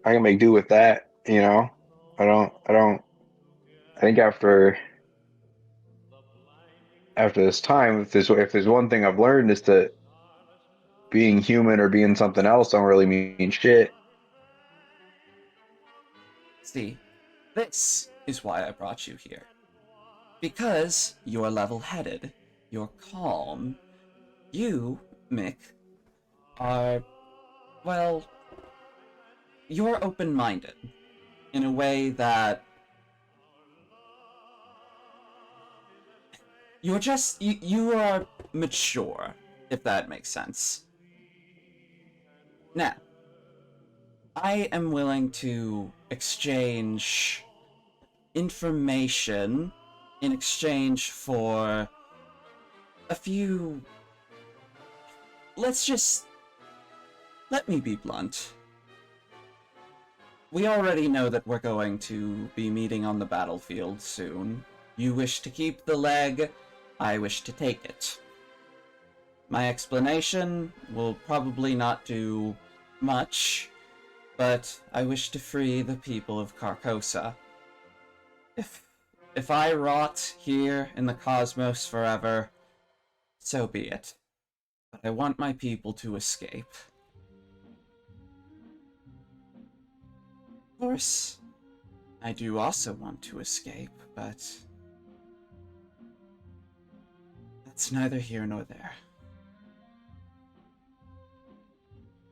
I can make do with that, you know? I think after this time, if there's one thing I've learned, is that being human or being something else don't really mean shit. see, this is why I brought you here. Because you're level-headed, you're calm. You, Mick, are, well, you're open-minded in a way that you are mature, if that makes sense. Now, I am willing to exchange information in exchange for a few... Let me be blunt. We already know that we're going to be meeting on the battlefield soon. You wish to keep the leg, I wish to take it. My explanation will probably not do much, but I wish to free the people of Carcosa. If I rot here in the cosmos forever, so be it. But I want my people to escape. Of course, I do also want to escape, but that's neither here nor there.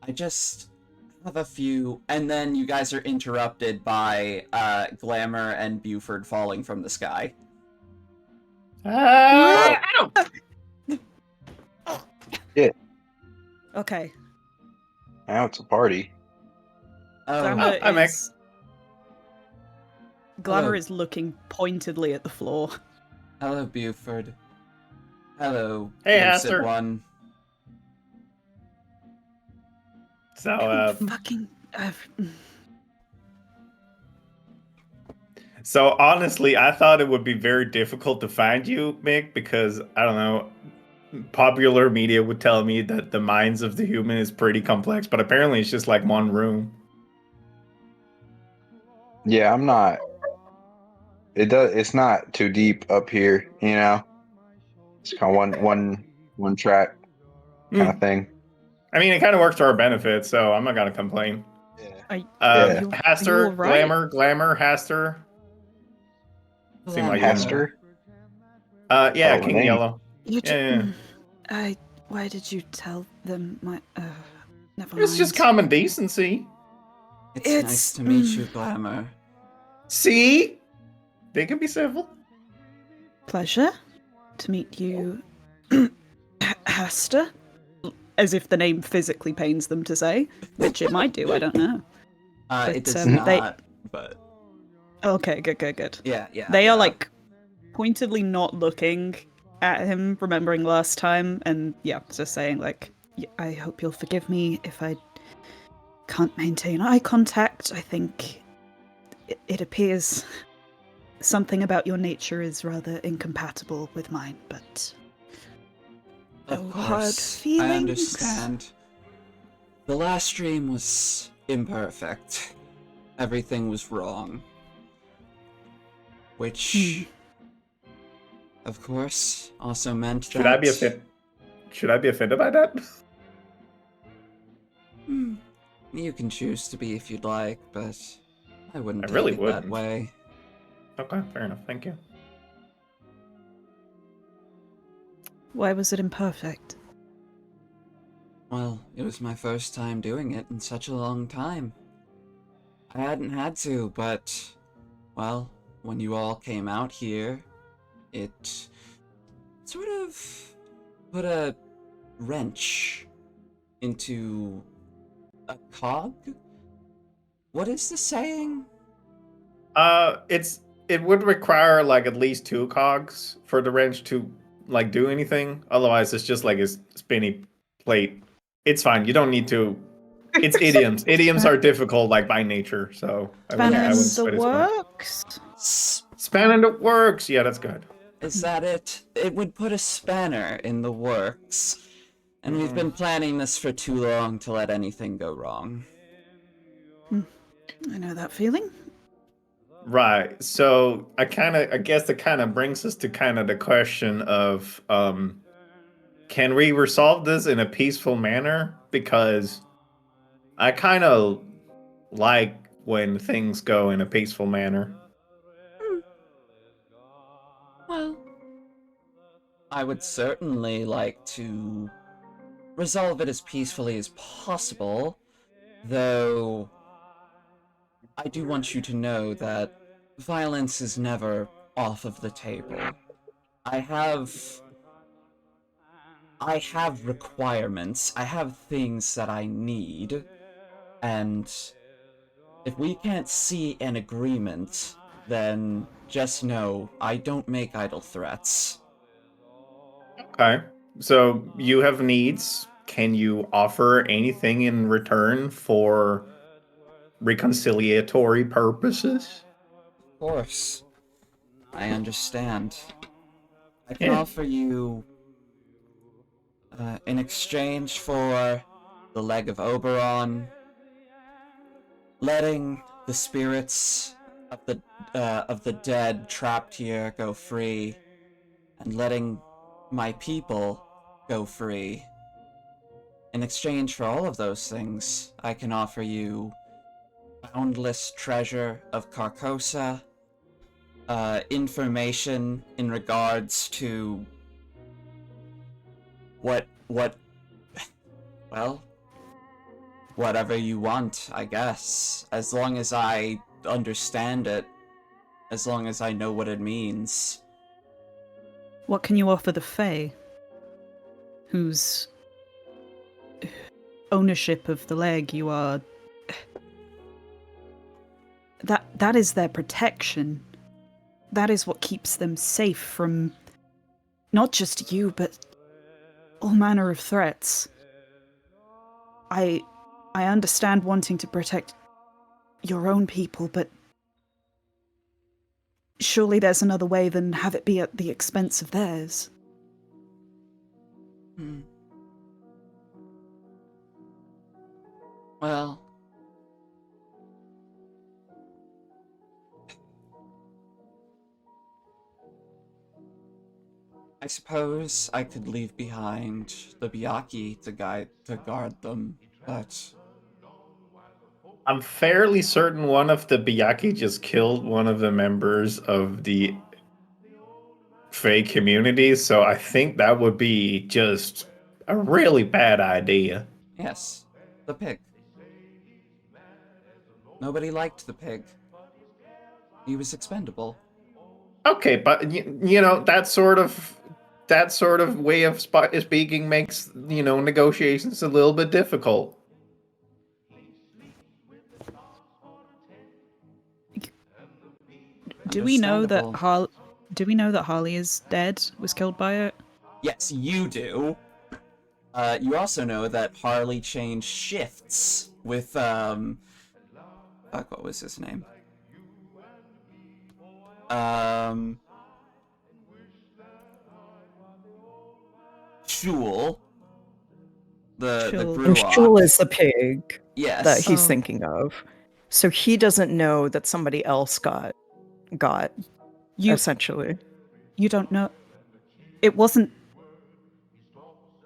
I just have a few, and then you guys are interrupted by Glamour and Bufford falling from the sky. Okay. Now it's a party. Glamour hi, Mick. is... Glamour Hello. is looking pointedly at the floor. Hello, Bufford. Hello, Hey, Lucid Aster. One. So, Fucking... so honestly, I thought it would be very difficult to find you, Mick, because I don't know. Popular media would tell me that the minds of the human is pretty complex, but apparently it's just like one room. Yeah, I'm not. It's not too deep up here, you know. It's kind of one track kind of thing. I mean, it kind of works to our benefit, so I'm not gonna complain. Are Yeah. you Haster, all right? Glamour, Haster. Seem like Hester. yeah, Oh, King name. Yellow. You Yeah. Why did you tell them my... never It's mind. just common decency. It's nice to meet you, Glamour. See? They can be civil. Pleasure to meet you, Hester. As if the name physically pains them to say, which it might do, I don't know. But, It does they- not, but Okay, good. yeah. They are like pointedly not looking at him, remembering last time, and just saying like, I hope you'll forgive me if I can't maintain eye contact. I think it appears something about your nature is rather incompatible with mine, but Of no hard course, feelings. I understand. The last stream was imperfect. Everything was wrong. Which, of course, also meant Should that... I be offended by that? You can choose to be if you'd like, but I wouldn't I take really it that wouldn't. way. Okay, fair enough. Thank you. Why was it imperfect? Well, it was my first time doing it in such a long time. I hadn't had to, but, well, when you all came out here, it sort of put a wrench into a cog? What is the saying? It would require like at least 2 cogs for the wrench to like do anything. Otherwise, it's just like a spinny plate. It's fine. You don't need to. It's idioms. Idioms are difficult, like by nature. So I Spanner in wouldn't the sweat his phone. works. Span in the works. Yeah, that's good. Is that it? It would put a spanner in the works. And we've been planning this for too long to let anything go wrong. I know that feeling. Right. So I guess that kind of brings us to kind of the question of can we resolve this in a peaceful manner? Because I kind of like when things go in a peaceful manner. Well, I would certainly like to resolve it as peacefully as possible, though I do want you to know that violence is never off of the table. I have requirements, I have things that I need, and if we can't see an agreement, then just know I don't make idle threats. Okay. So you have needs. Can you offer anything in return for reconciliatory purposes? Of course, I understand. I can Yeah. offer you, in exchange for the leg of Oberon, letting the spirits of the dead trapped here go free, and letting my people go free. In exchange for all of those things, I can offer you boundless treasure of Carcosa, information in regards to well, whatever you want, I guess. As long as I understand it, as long as I know what it means. What can you offer the Fae, whose ownership of the leg you are... That is their protection. That is what keeps them safe from not just you, but all manner of threats. I understand wanting to protect your own people, but surely there's another way than have it be at the expense of theirs. Well, I suppose I could leave behind the Byakuya to guard them, but I'm fairly certain one of the Byakuya just killed one of the members of the Fae community, so I think that would be just a really bad idea. yes, the pig. Nobody liked the pig. He was expendable. Okay, but you know that sort of way of speaking makes negotiations a little bit difficult. Do we know that Understandable. Harley is dead? Was killed by it? Yes, you do. You also know that Harley changed shifts with, fuck, what was his name? Shul, the Shul. And Shul Gruok. is the pig that Yes. he's Oh. thinking of. So he doesn't know that somebody else got You essentially. you don't know. It wasn't.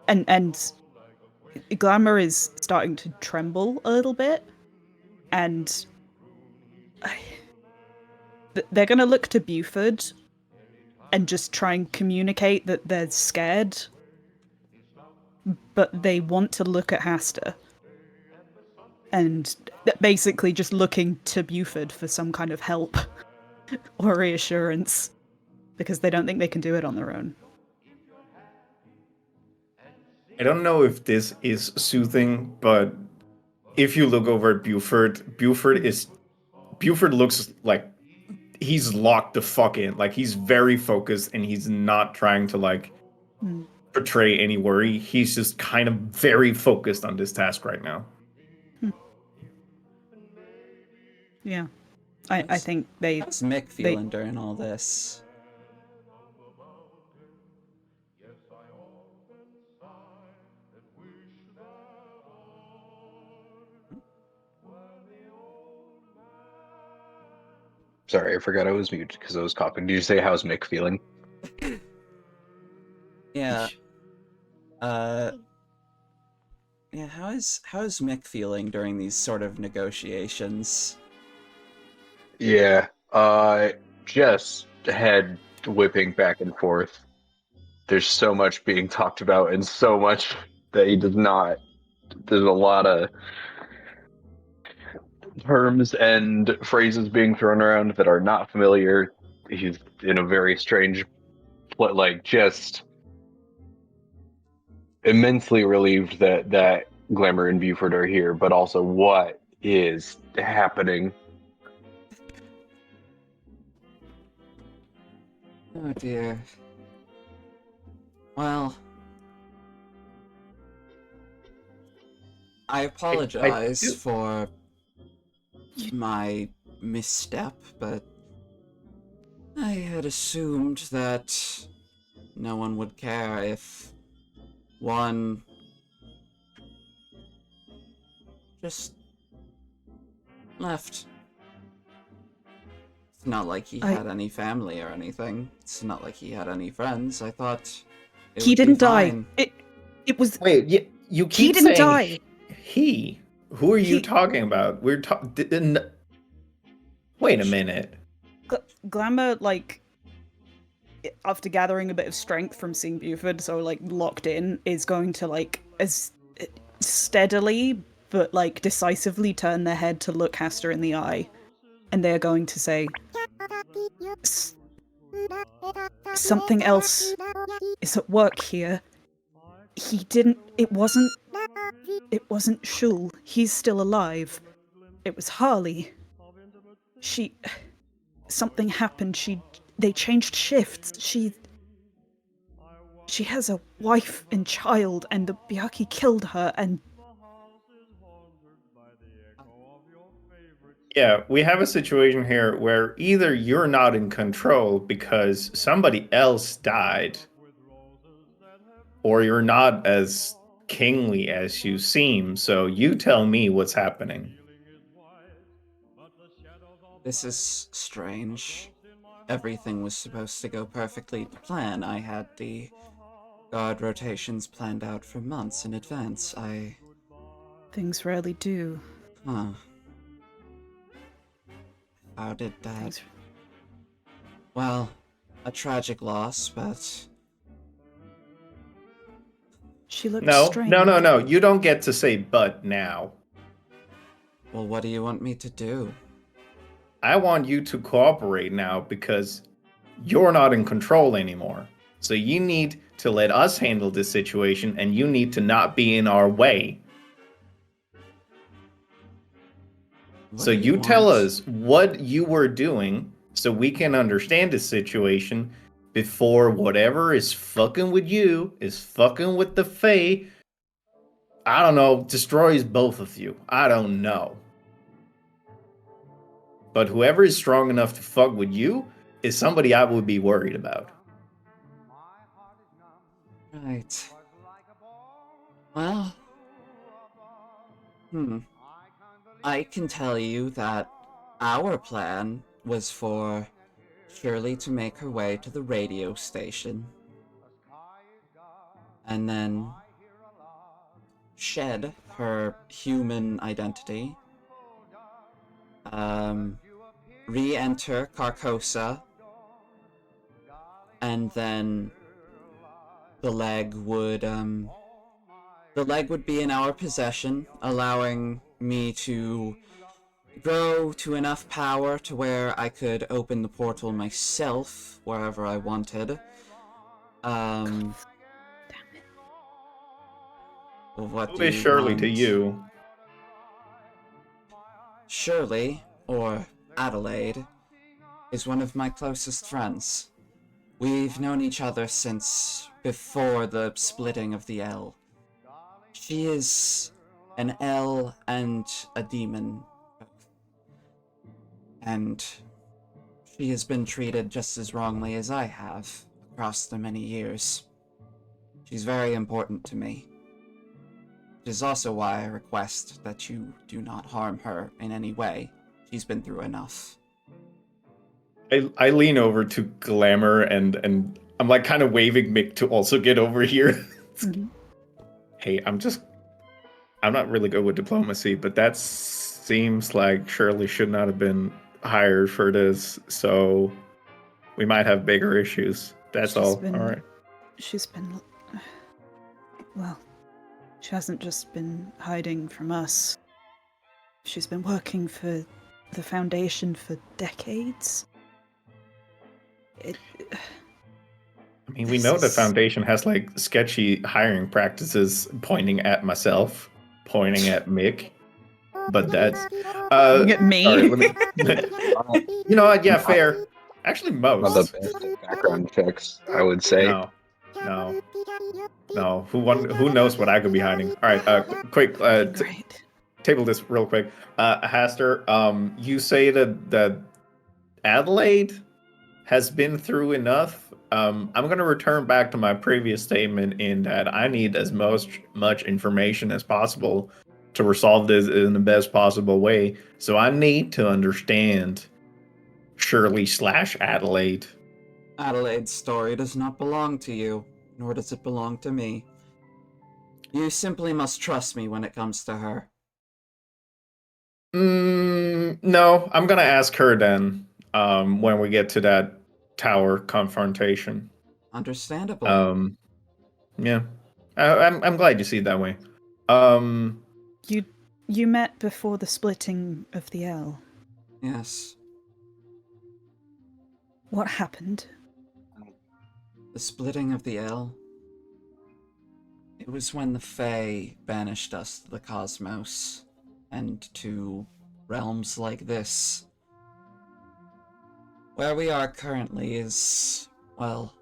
And Glamour is starting to tremble a little bit, and they're gonna look to Buford and just try and communicate that they're scared, but they want to look at Hasta. And basically just looking to Buford for some kind of help or reassurance, because they don't think they can do it on their own. I don't know if this is soothing, but if you look over at Buford looks like he's locked the fuck in. Like he's very focused and he's not trying to like portray any worry. He's just kind of very focused on this task right now. Yeah. I think they... How's Mick feeling during all this? Sorry, I forgot I was muted because I was coughing. Did you say how's Mick feeling? Yeah. Yeah, how's Mick feeling during these sort of negotiations? Yeah, just head whipping back and forth. There's so much being talked about and so much that he does not. There's a lot of terms and phrases being thrown around that are not familiar. He's in a very strange, like, just immensely relieved that Glamour and Buford are here, but also what is happening. Oh dear. Well, I apologize for my misstep, but I had assumed that no one would care if one just left. It's not like he had any family or anything. It's not like he had any friends. I thought He didn't die. It was... Wait, you keep He didn't saying die. he. Who are you talking about? We're talking... Wait a minute. Glamour, like, after gathering a bit of strength from seeing Buford, so, like, locked in, is going to, like, as steadily, but, like, decisively turn their head to look Hasta in the eye. And they're going to say, something else is at work here. He didn't... It wasn't Shul. He's still alive. It was Harley. Something happened. They changed shifts. She has a wife and child, and the Byaki killed her, and... Yeah, we have a situation here where either you're not in control because somebody else died, or you're not as kingly as you seem, so you tell me what's happening. This is strange. Everything was supposed to go perfectly to plan. I had the guard rotations planned out for months in advance. Things rarely do. Huh. How did that... Well, a tragic loss, but... She looks No, strange. no. You don't get to say but now. Well, what do you want me to do? I want you to cooperate now because you're not in control anymore. So you need to let us handle this situation and you need to not be in our way. So you tell us what you were doing so we can understand the situation before whatever is fucking with you is fucking with the Fae. I don't know, destroys both of you. I don't know. But whoever is strong enough to fuck with you is somebody I would be worried about. Right. Well, I can tell you that our plan was for Shirley to make her way to the radio station and then shed her human identity, re-enter Carcosa, and then the leg would be in our possession, allowing me to grow to enough power to where I could open the portal myself wherever I wanted. What Who do is you Shirley want? to you? Shirley, or Adelaide, is one of my closest friends. We've known each other since before the splitting of the L. She is an L and a demon. And she has been treated just as wrongly as I have across the many years. She's very important to me. It is also why I request that you do not harm her in any way. She's been through enough. I lean over to Glamour and I'm like kind of waving Mick to also get over here. Hey, I'm not really good with diplomacy, but that seems like Shirley should not have been hired for this, so we might have bigger issues. That's all. All right. She's been... Well, she hasn't just been hiding from us. She's been working for the Foundation for decades. I mean, we know the Foundation has like sketchy hiring practices, pointing at myself, pointing at Mick, but that's at me. Sorry, let me, you know what? Yeah, fair. Actually, One of most. the best background checks, I would say. No. Who knows what I could be hiding? All right, quick. Great. Table this real quick. Haster, you say that Adelaide has been through enough. I'm going to return back to my previous statement in that I need as much information as possible to resolve this in the best possible way. So I need to understand Shirley / Adelaide. Adelaide's story does not belong to you, nor does it belong to me. You simply must trust me when it comes to her. No, I'm going to ask her then when we get to that tower confrontation. Understandable. Yeah. I'm glad you see it that way. You met before the splitting of the L. Yes. What happened? The splitting of the L? It was when the Fae banished us to the cosmos, and to realms like this. Where we are currently is, well,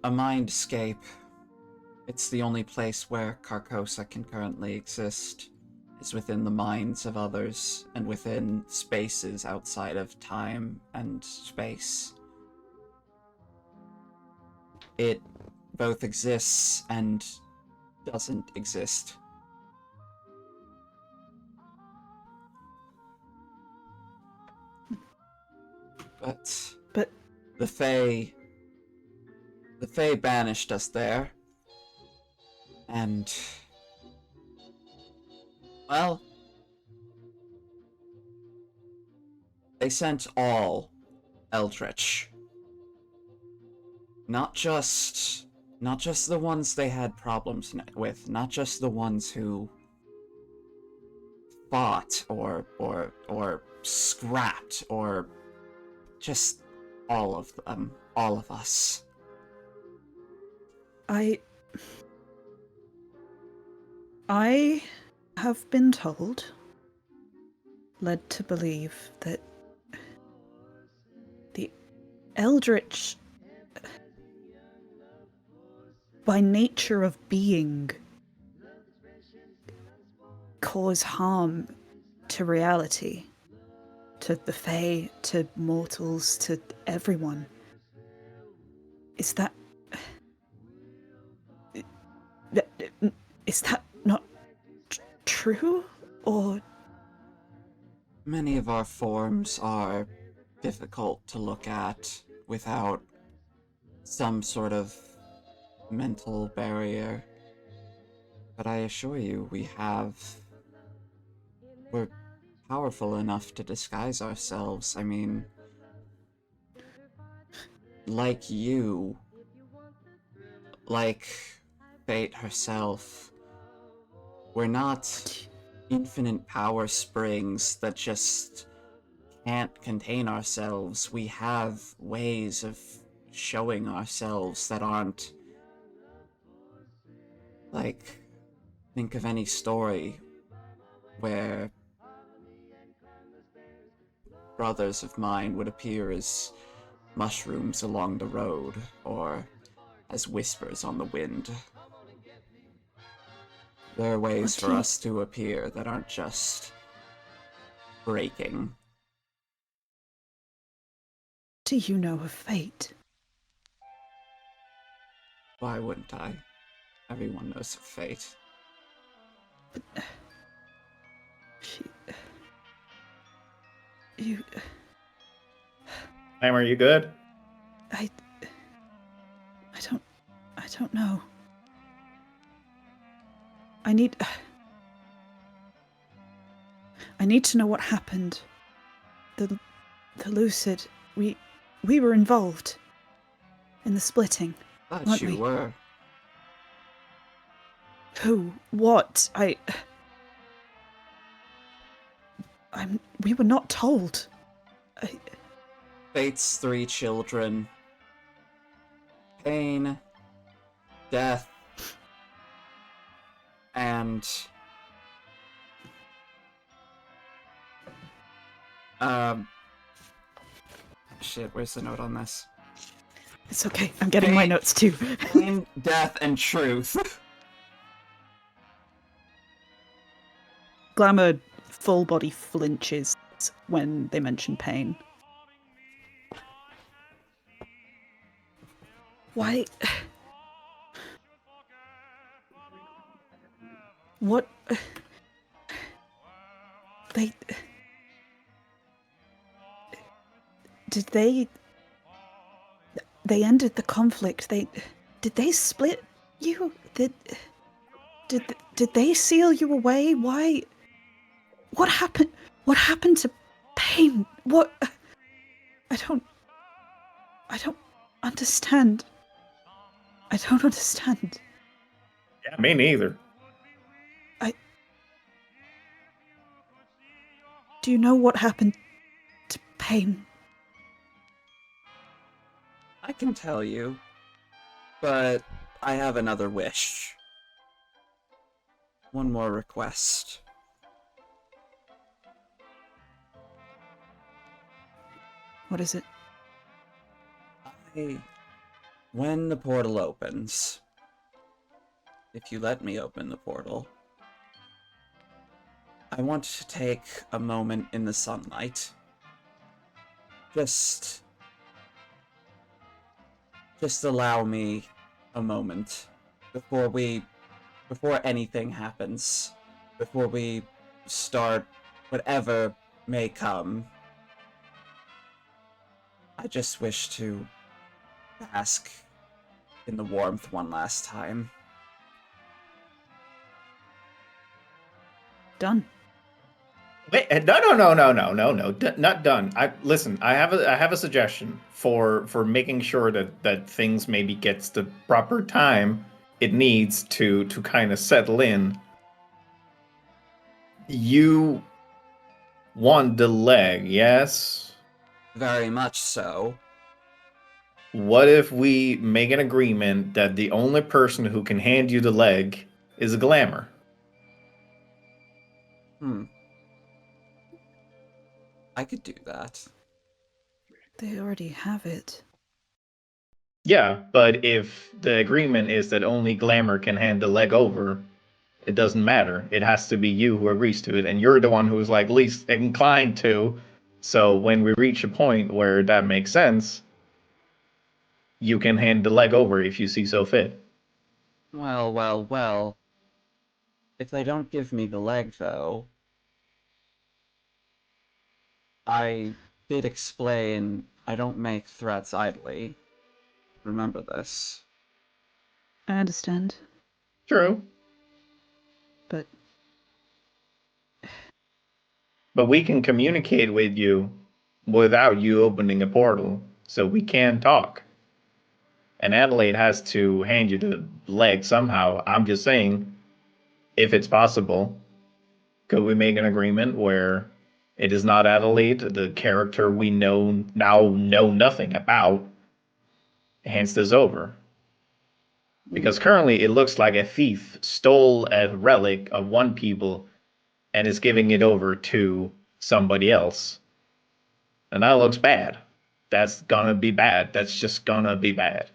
a mindscape. It's the only place where Carcosa can currently exist, is within the minds of others, and within spaces outside of time and space. It both exists and doesn't exist. But the Fae banished us there, and well, they sent all Eldritch. Not just the ones they had problems with, not just the ones who fought or scrapped, or just all of them, all of us. I have been told, led to believe that Eldritch, by nature of being, cause harm to reality, to the Fae, to mortals, to everyone. Is that not true? Or Many of our forms are difficult to look at without some sort of mental barrier. But I assure you, we're powerful enough to disguise ourselves. I mean, like you, like Fate herself, we're not infinite power springs that just can't contain ourselves. We have ways of showing ourselves that aren't like, think of any story where brothers of mine would appear as mushrooms along the road or as whispers on the wind. There are ways for us to appear that aren't just breaking. do you know of Fate? Why wouldn't I? Everyone knows of Fate. Sam, are you good? I don't know. I need to know what happened. The lucid. We were involved in the splitting. But you were. Who? What? We were not told. Fate's 3 children. Pain, death, and shit, where's the note on this? It's okay, I'm getting my notes too. Pain, death, and truth. Glamour full body flinches when they mention pain. Why? What? They ended the conflict. Did they split you? Did they seal you away? Why? What happened? What happened to pain? What? I don't understand. I don't understand. Yeah, me neither. Do you know what happened to pain? I can tell you, but I have another wish. One more request. What is it? When the portal opens, if you let me open the portal, I want to take a moment in the sunlight. Just allow me a moment before anything happens, before we start whatever may come. I just wish to bask in the warmth one last time. Done. Wait, no, not done. Listen. I have a suggestion for making sure that things maybe gets the proper time it needs to kind of settle in. You want the leg, yes? Very much so. What if we make an agreement that the only person who can hand you the leg is a Glamour? I could do that. They already have it. Yeah, but if the agreement is that only Glamour can hand the leg over, it doesn't matter. It has to be you who agrees to it, and you're the one who's like least inclined to. So when we reach a point where that makes sense, you can hand the leg over if you see so fit. Well, well, well. If they don't give me the leg, though, I did explain I don't make threats idly. Remember this. I understand, True. but But we can communicate with you without you opening a portal, so we can talk. And Adelaide has to hand you the leg somehow. I'm just saying, if it's possible, could we make an agreement where it is not Adelaide, the character we now know nothing about, hands this over? Because currently it looks like a thief stole a relic of one people and is giving it over to somebody else. And that looks bad. That's gonna be bad. That's just gonna be bad.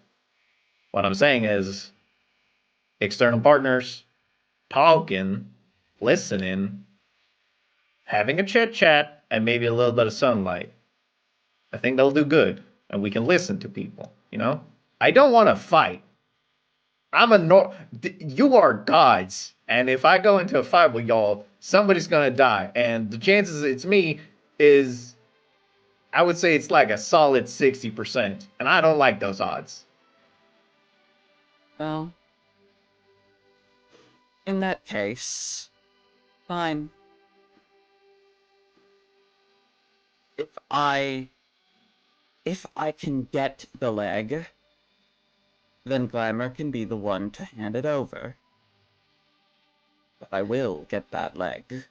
What I'm saying is, external partners, talking, listening, having a chit chat, and maybe a little bit of sunlight. I think they'll do good, and we can listen to people, you know? I don't want to fight. You are gods, and if I go into a fight with y'all, somebody's gonna die, and the chances it's me is, I would say it's like a solid 60%, and I don't like those odds. Well, in that case, fine. If I can get the leg, then Glamour can be the one to hand it over. But I will get that leg.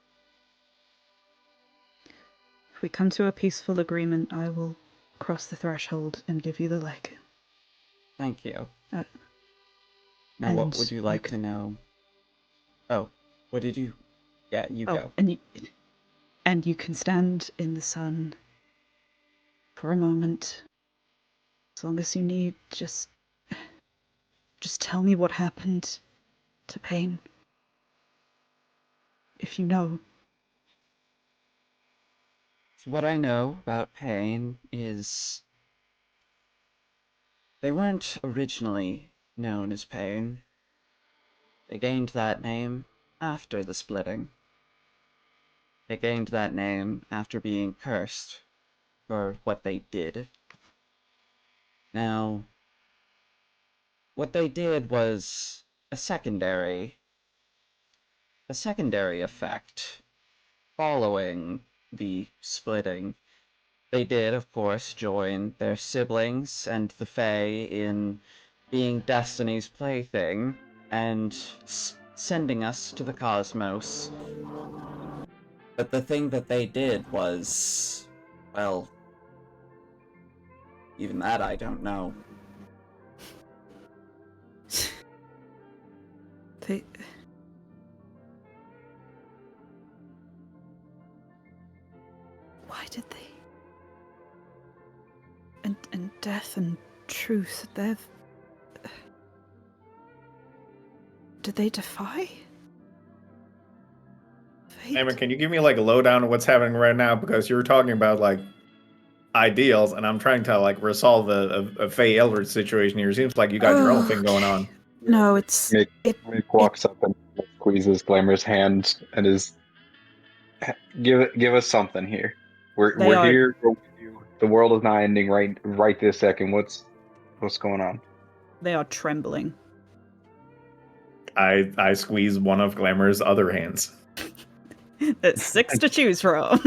if we come to a peaceful agreement, I will cross the threshold and give you the leg. Thank you. Uh, Now, what and would you you like can- to know? Oh, what did you... Yeah, you go. And you can stand in the sun for a moment, as long as you need. Just tell me what happened to Pain, if you know. What I know about Pain is... They weren't originally known as Pain. They gained that name after the splitting. They gained that name after being cursed for what they did. Now, what they did was a secondary effect following the splitting. They did, of course, join their siblings and the Fae in being Destiny's plaything and sending us to the cosmos. But the thing that they did was, well, even that I don't know. They... Why did they? And death and truth, they've... Did they defy? Fate? Emma, can you give me like a lowdown of what's happening right now? Because you're talking about like ideals, and I'm trying to like resolve a Faye Eldritch situation here. Seems like you got your own thing going on. No, it's... Mick walks up and squeezes Glamour's hand and is give us something here. We're here. We're with you. The world is not ending right this second. What's going on? They are trembling. I squeeze one of Glamour's other hands. There's 6 to choose from.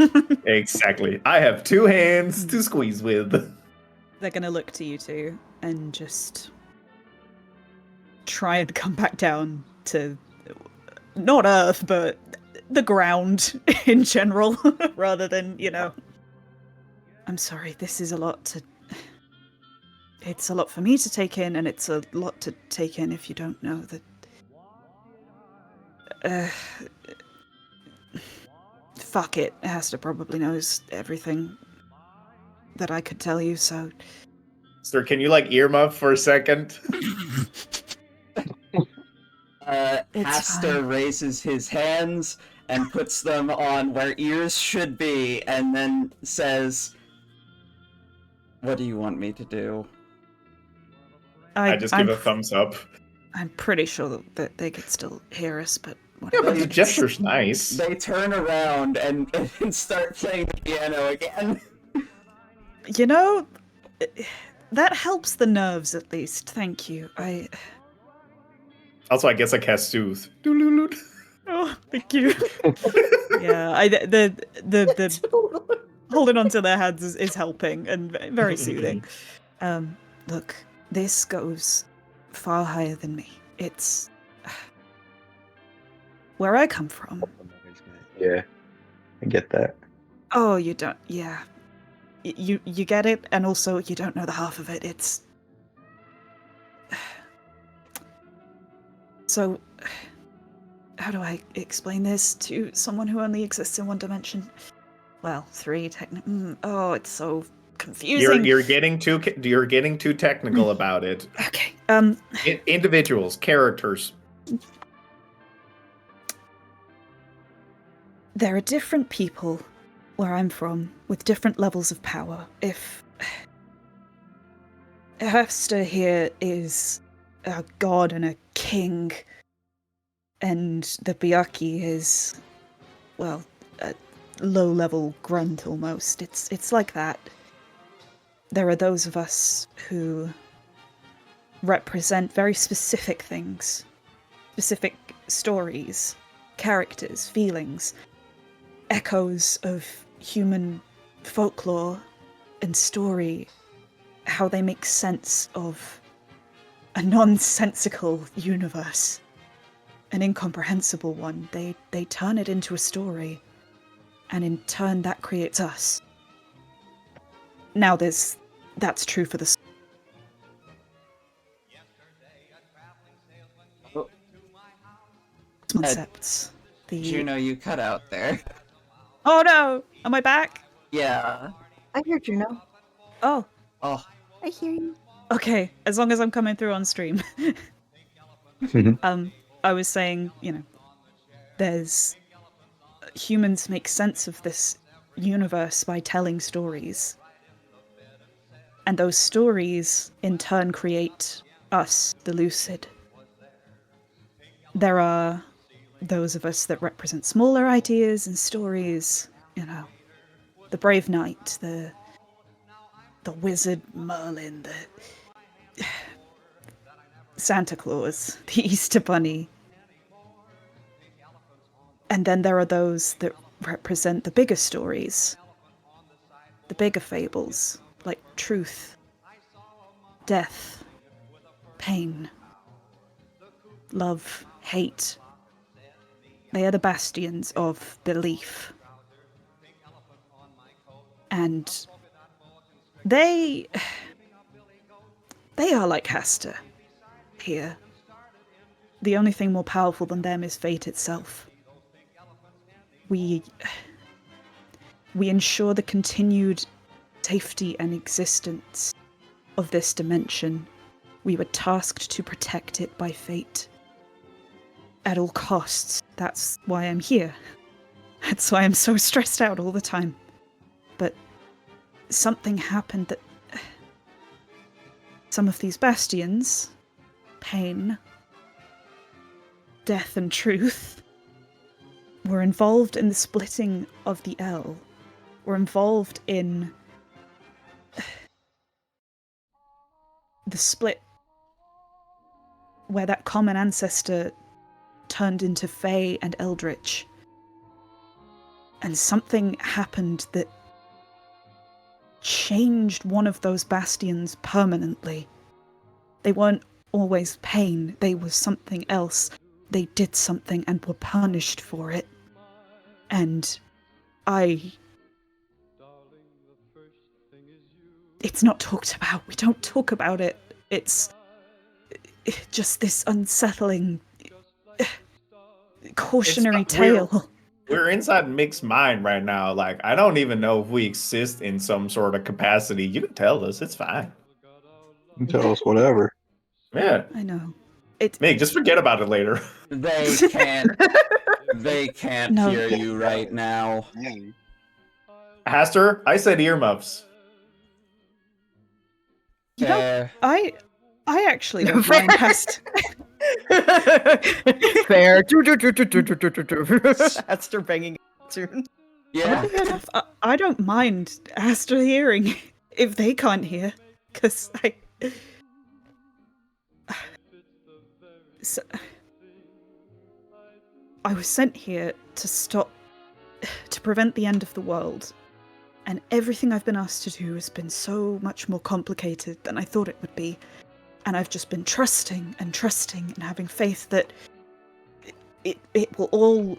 Exactly. I have 2 hands to squeeze with. They're gonna look to you two and just try and come back down to not Earth, but the ground in general, rather than, you know. I'm sorry, this is a lot to... It's a lot for me to take in, and it's a lot to take in if you don't know that... fuck it, Hasta probably knows everything. that I could tell you, so... Sir, can you earmuff for a second? It's Aster fine. raises his hands and puts them on where ears should be, and then says, "What do you want me to do?" I just give a thumbs up. I'm pretty sure that they could still hear us, but Yeah, whatever. but the gesture's nice. They turn around and start playing the piano again. You know, that helps the nerves at least. Thank you. Also, I guess I cast Soothe. Oh, thank you. Yeah, the holding onto their hands is helping and very soothing. Look, this goes far higher than me. It's where I come from. Yeah, I get that. Oh, you don't. Yeah, you get it, and also you don't know the half of it. It's so. How do I explain this to someone who only exists in one dimension? Well, 3 technically. Oh, it's so confusing. You're getting too technical about it. Okay. Individuals, characters. There are different people where I'm from with different levels of power. If Hester here is a god and a king, and the Byakhee is, well, a low-level grunt almost. It's like that. There are those of us who represent very specific things, specific stories, characters, feelings, echoes of human folklore and story, how they make sense of a nonsensical universe. An incomprehensible one. They turn it into a story, and in turn that creates us. Now that's true for the concepts. Juno, you cut out there. Oh no! Am I back? Yeah. I hear Juno. Oh. Oh. I hear you. Okay, as long as I'm coming through on stream. I was saying, there's humans make sense of this universe by telling stories. And those stories, in turn, create us, the lucid. There are those of us that represent smaller ideas and stories, the brave knight, the wizard Merlin, the Santa Claus, the Easter Bunny. And then there are those that represent the bigger stories, the bigger fables, like truth, death, pain, love, hate. They are the bastions of belief. And they are like Hester here. The only thing more powerful than them is fate itself. We ensure the continued safety and existence of this dimension. We were tasked to protect it by fate. At all costs. That's why I'm here. That's why I'm so stressed out all the time. But something happened that some of these bastions, pain, death and truth, were involved in the splitting of the L, were involved in the split where that common ancestor turned into Fae and Eldritch. And something happened that changed one of those bastions permanently. They weren't always pain, they were something else. They did something and were punished for it. And it's not talked about. We don't talk about it. It's just this unsettling, cautionary tale. We're inside Mick's mind right now. Like, I don't even know if we exist in some sort of capacity. You can tell us. It's fine. You can tell us whatever. Yeah. I know. It. Mick, just forget about it later. They can't. They can't No. hear you right now. Haster, I said earmuffs. You know, Uh, I actually don't mind Hester. Fair. Hester banging tune. yeah. I don't mind Astra hearing if they can't hear, because So, I was sent here to prevent the end of the world, and everything I've been asked to do has been so much more complicated than I thought it would be, and I've just been trusting and having faith that it will all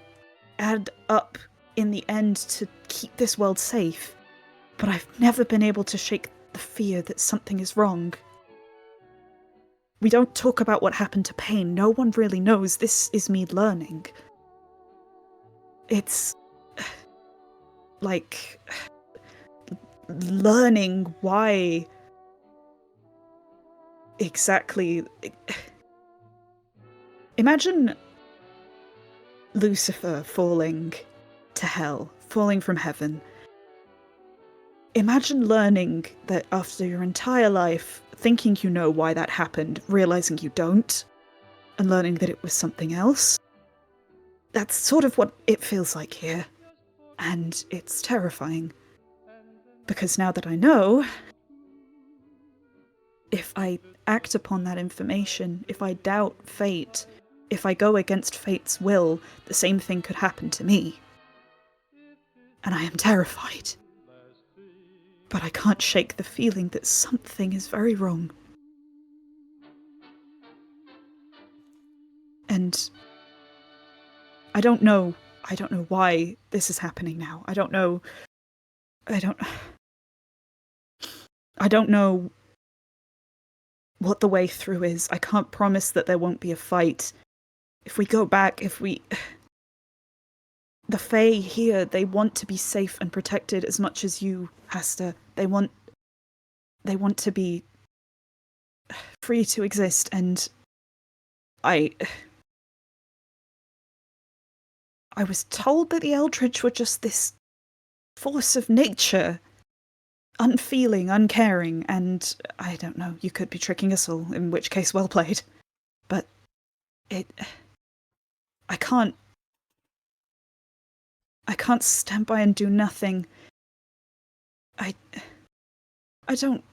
add up in the end to keep this world safe, but I've never been able to shake the fear that something is wrong. We don't talk about what happened to Pain. No one really knows. This is me learning. It's like learning why exactly. Imagine Lucifer falling to hell, falling from heaven. Imagine learning that after your entire life, thinking you know why that happened, realizing you don't, and learning that it was something else. That's sort of what it feels like here. And it's terrifying. Because now that I know, if I act upon that information, if I doubt fate, if I go against fate's will, the same thing could happen to me. And I am terrified. But I can't shake the feeling that something is very wrong. And I don't know why this is happening now. I don't know what the way through is. I can't promise that there won't be a fight. If we go back, the Fae here, they want to be safe and protected as much as you, Hester. They want to be free to exist, and I was told that the Eldritch were just this force of nature, unfeeling, uncaring, and I don't know, you could be tricking us all, in which case, well played. But I can't stand by and do nothing. I don't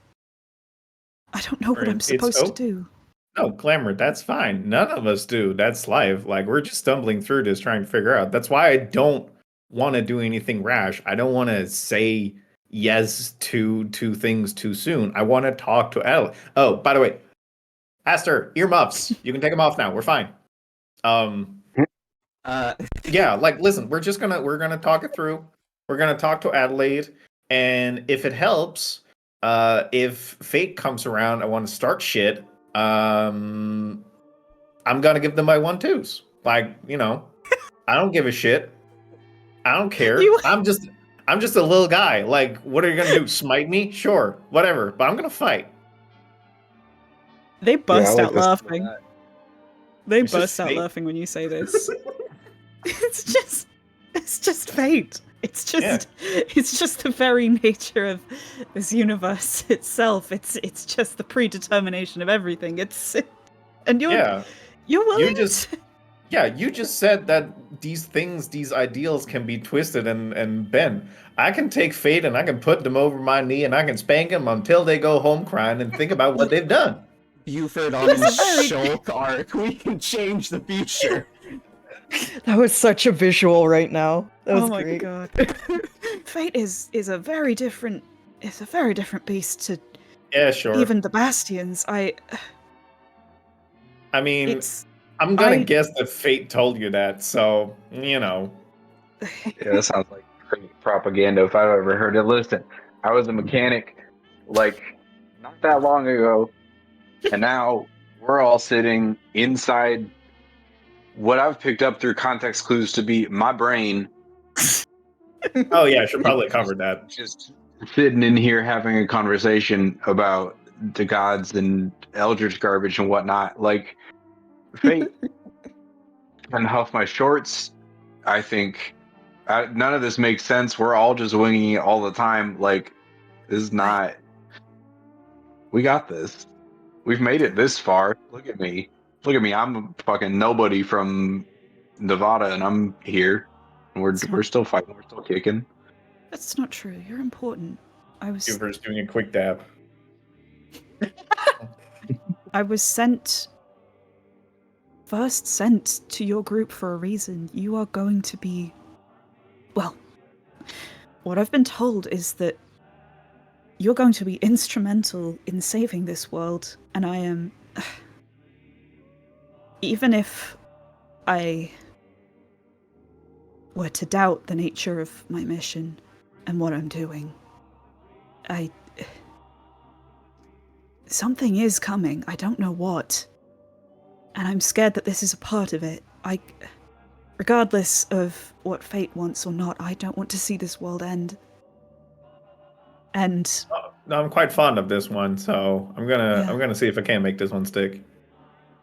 know what I'm supposed to do. No, Glamour, that's fine. None of us do. That's life. Like, we're just stumbling through this trying to figure out. That's why I don't want to do anything rash. I don't want to say yes to things too soon. I want to talk to Adelaide. Oh, by the way, Aster, earmuffs. You can take them off now. We're fine. Yeah, like, listen, we're gonna talk it through. We're gonna talk to Adelaide, and if it helps, if fate comes around, I want to start shit. I'm gonna give them my 1-2s. Like, you know, I don't give a shit. I don't care. I'm just a little guy. Like, what are you gonna do? Smite me? Sure, whatever. But I'm gonna fight. They burst like out this. laughing. They It's burst just out fate. laughing when you say this. It's just fate. It's just the very nature of this universe itself. It's just the predetermination of everything. And you're willing. You just said that these things, these ideals can be twisted and bent. I can take fate and I can put them over my knee and I can spank them until they go home crying and think about what they've done. Buford on the Shulk arc. We can change the future. That was such a visual right now. That was Oh my great. god. Fate is a very different beast to Sure. even the Bastions. I mean, I'm gonna guess that fate told you that, so, you know. Yeah, that sounds like great propaganda if I've ever heard it. Listen, I was a mechanic like not that long ago, and now we're all sitting inside what I've picked up through context clues to be my brain Oh yeah, I should probably cover that. Just sitting in here having a conversation about the gods and eldritch garbage and whatnot. Like, fate and huff my shorts. I think none of this makes sense. We're all just winging it all the time. Like, this is not. We got this. We've made it this far. Look at me. Look at me. I'm a fucking nobody from Nevada, and I'm here. And we're still fighting. We're still kicking. That's not true. You're important. Giver's doing a quick dab. I was first sent to your group for a reason. You are going to be... Well, what I've been told is that you're going to be instrumental in saving this world, and I am... Even if I were to doubt the nature of my mission and what I'm doing, something is coming. I don't know what. And I'm scared that this is a part of it. Regardless of what fate wants or not, I don't want to see this world end. And No, I'm quite fond of this one, so I'm gonna see if I can make this one stick.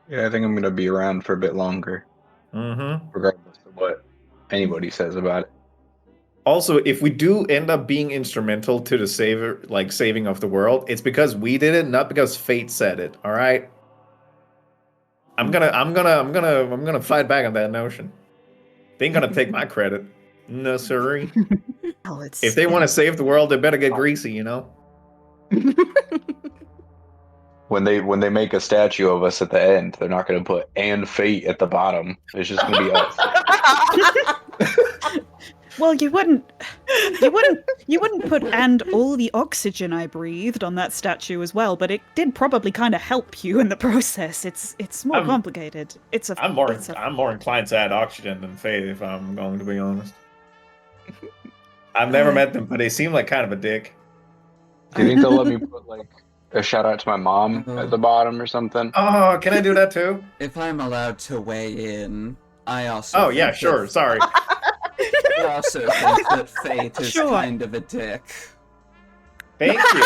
Yeah, I think I'm gonna be around for a bit longer. Mm-hmm. Regardless of what anybody says about it. Also, if we do end up being instrumental to the saving of the world, it's because we did it, not because fate said it. All right. I'm gonna fight back on that notion. They ain't gonna take my credit. No, sirree. If they want to save the world, they better get greasy, you know. When they make a statue of us at the end, they're not going to put "and fate" at the bottom. It's just going to be us. Well, you wouldn't put "and all the oxygen I breathed" on that statue as well, but it did probably kind of help you in the process. It's more complicated. I'm more inclined to add oxygen than fate, if I'm going to be honest. I've never met them, but they seem like kind of a dick. Do you think they'll let me put like a shout out to my mom at the bottom or something? Oh, can I do that too? If I'm allowed to weigh in, I also. Oh yeah, sure. Sorry. I also think that fate is kind of a dick. Thank you.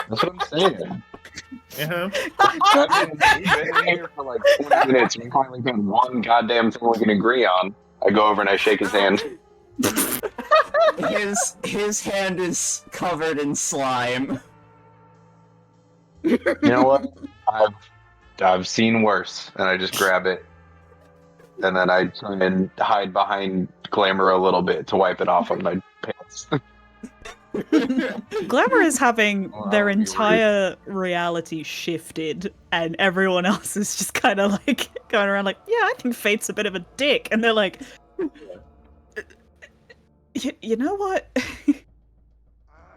That's what I'm saying. Uh-huh. I've been here for like 20 minutes. We finally got one goddamn thing we can agree on. I go over and I shake his hand. His hand is covered in slime. You know what? I've seen worse, and I just grab it, and then I try and hide behind Glamour a little bit to wipe it off on my pants. Glamour is having their entire reality shifted, and everyone else is just kind of like going around like, yeah, I think Fate's a bit of a dick, and they're like, you know what?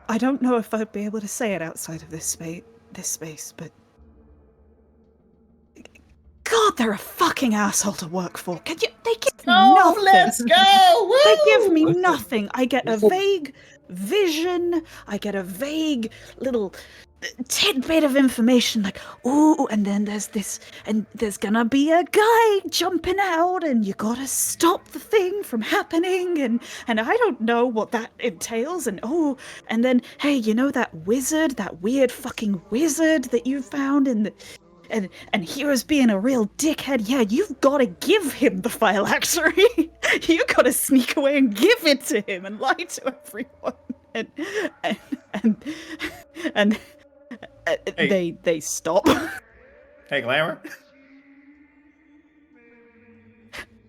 I don't know if I'd be able to say it outside of this space, but God, they're a fucking asshole to work for. They give me nothing. Let's go! Woo! They give me nothing. I get a vague vision. I get a vague little tidbit of information like, ooh, and then there's this, and there's gonna be a guy jumping out, and you gotta stop the thing from happening, and I don't know what that entails, and and then, hey, you know that wizard, that weird fucking wizard that you found in the... And Hero's being a real dickhead. Yeah, you've got to give him the phylactery. You got to sneak away and give it to him and lie to everyone. And Hey. they stop. Hey, Glamour.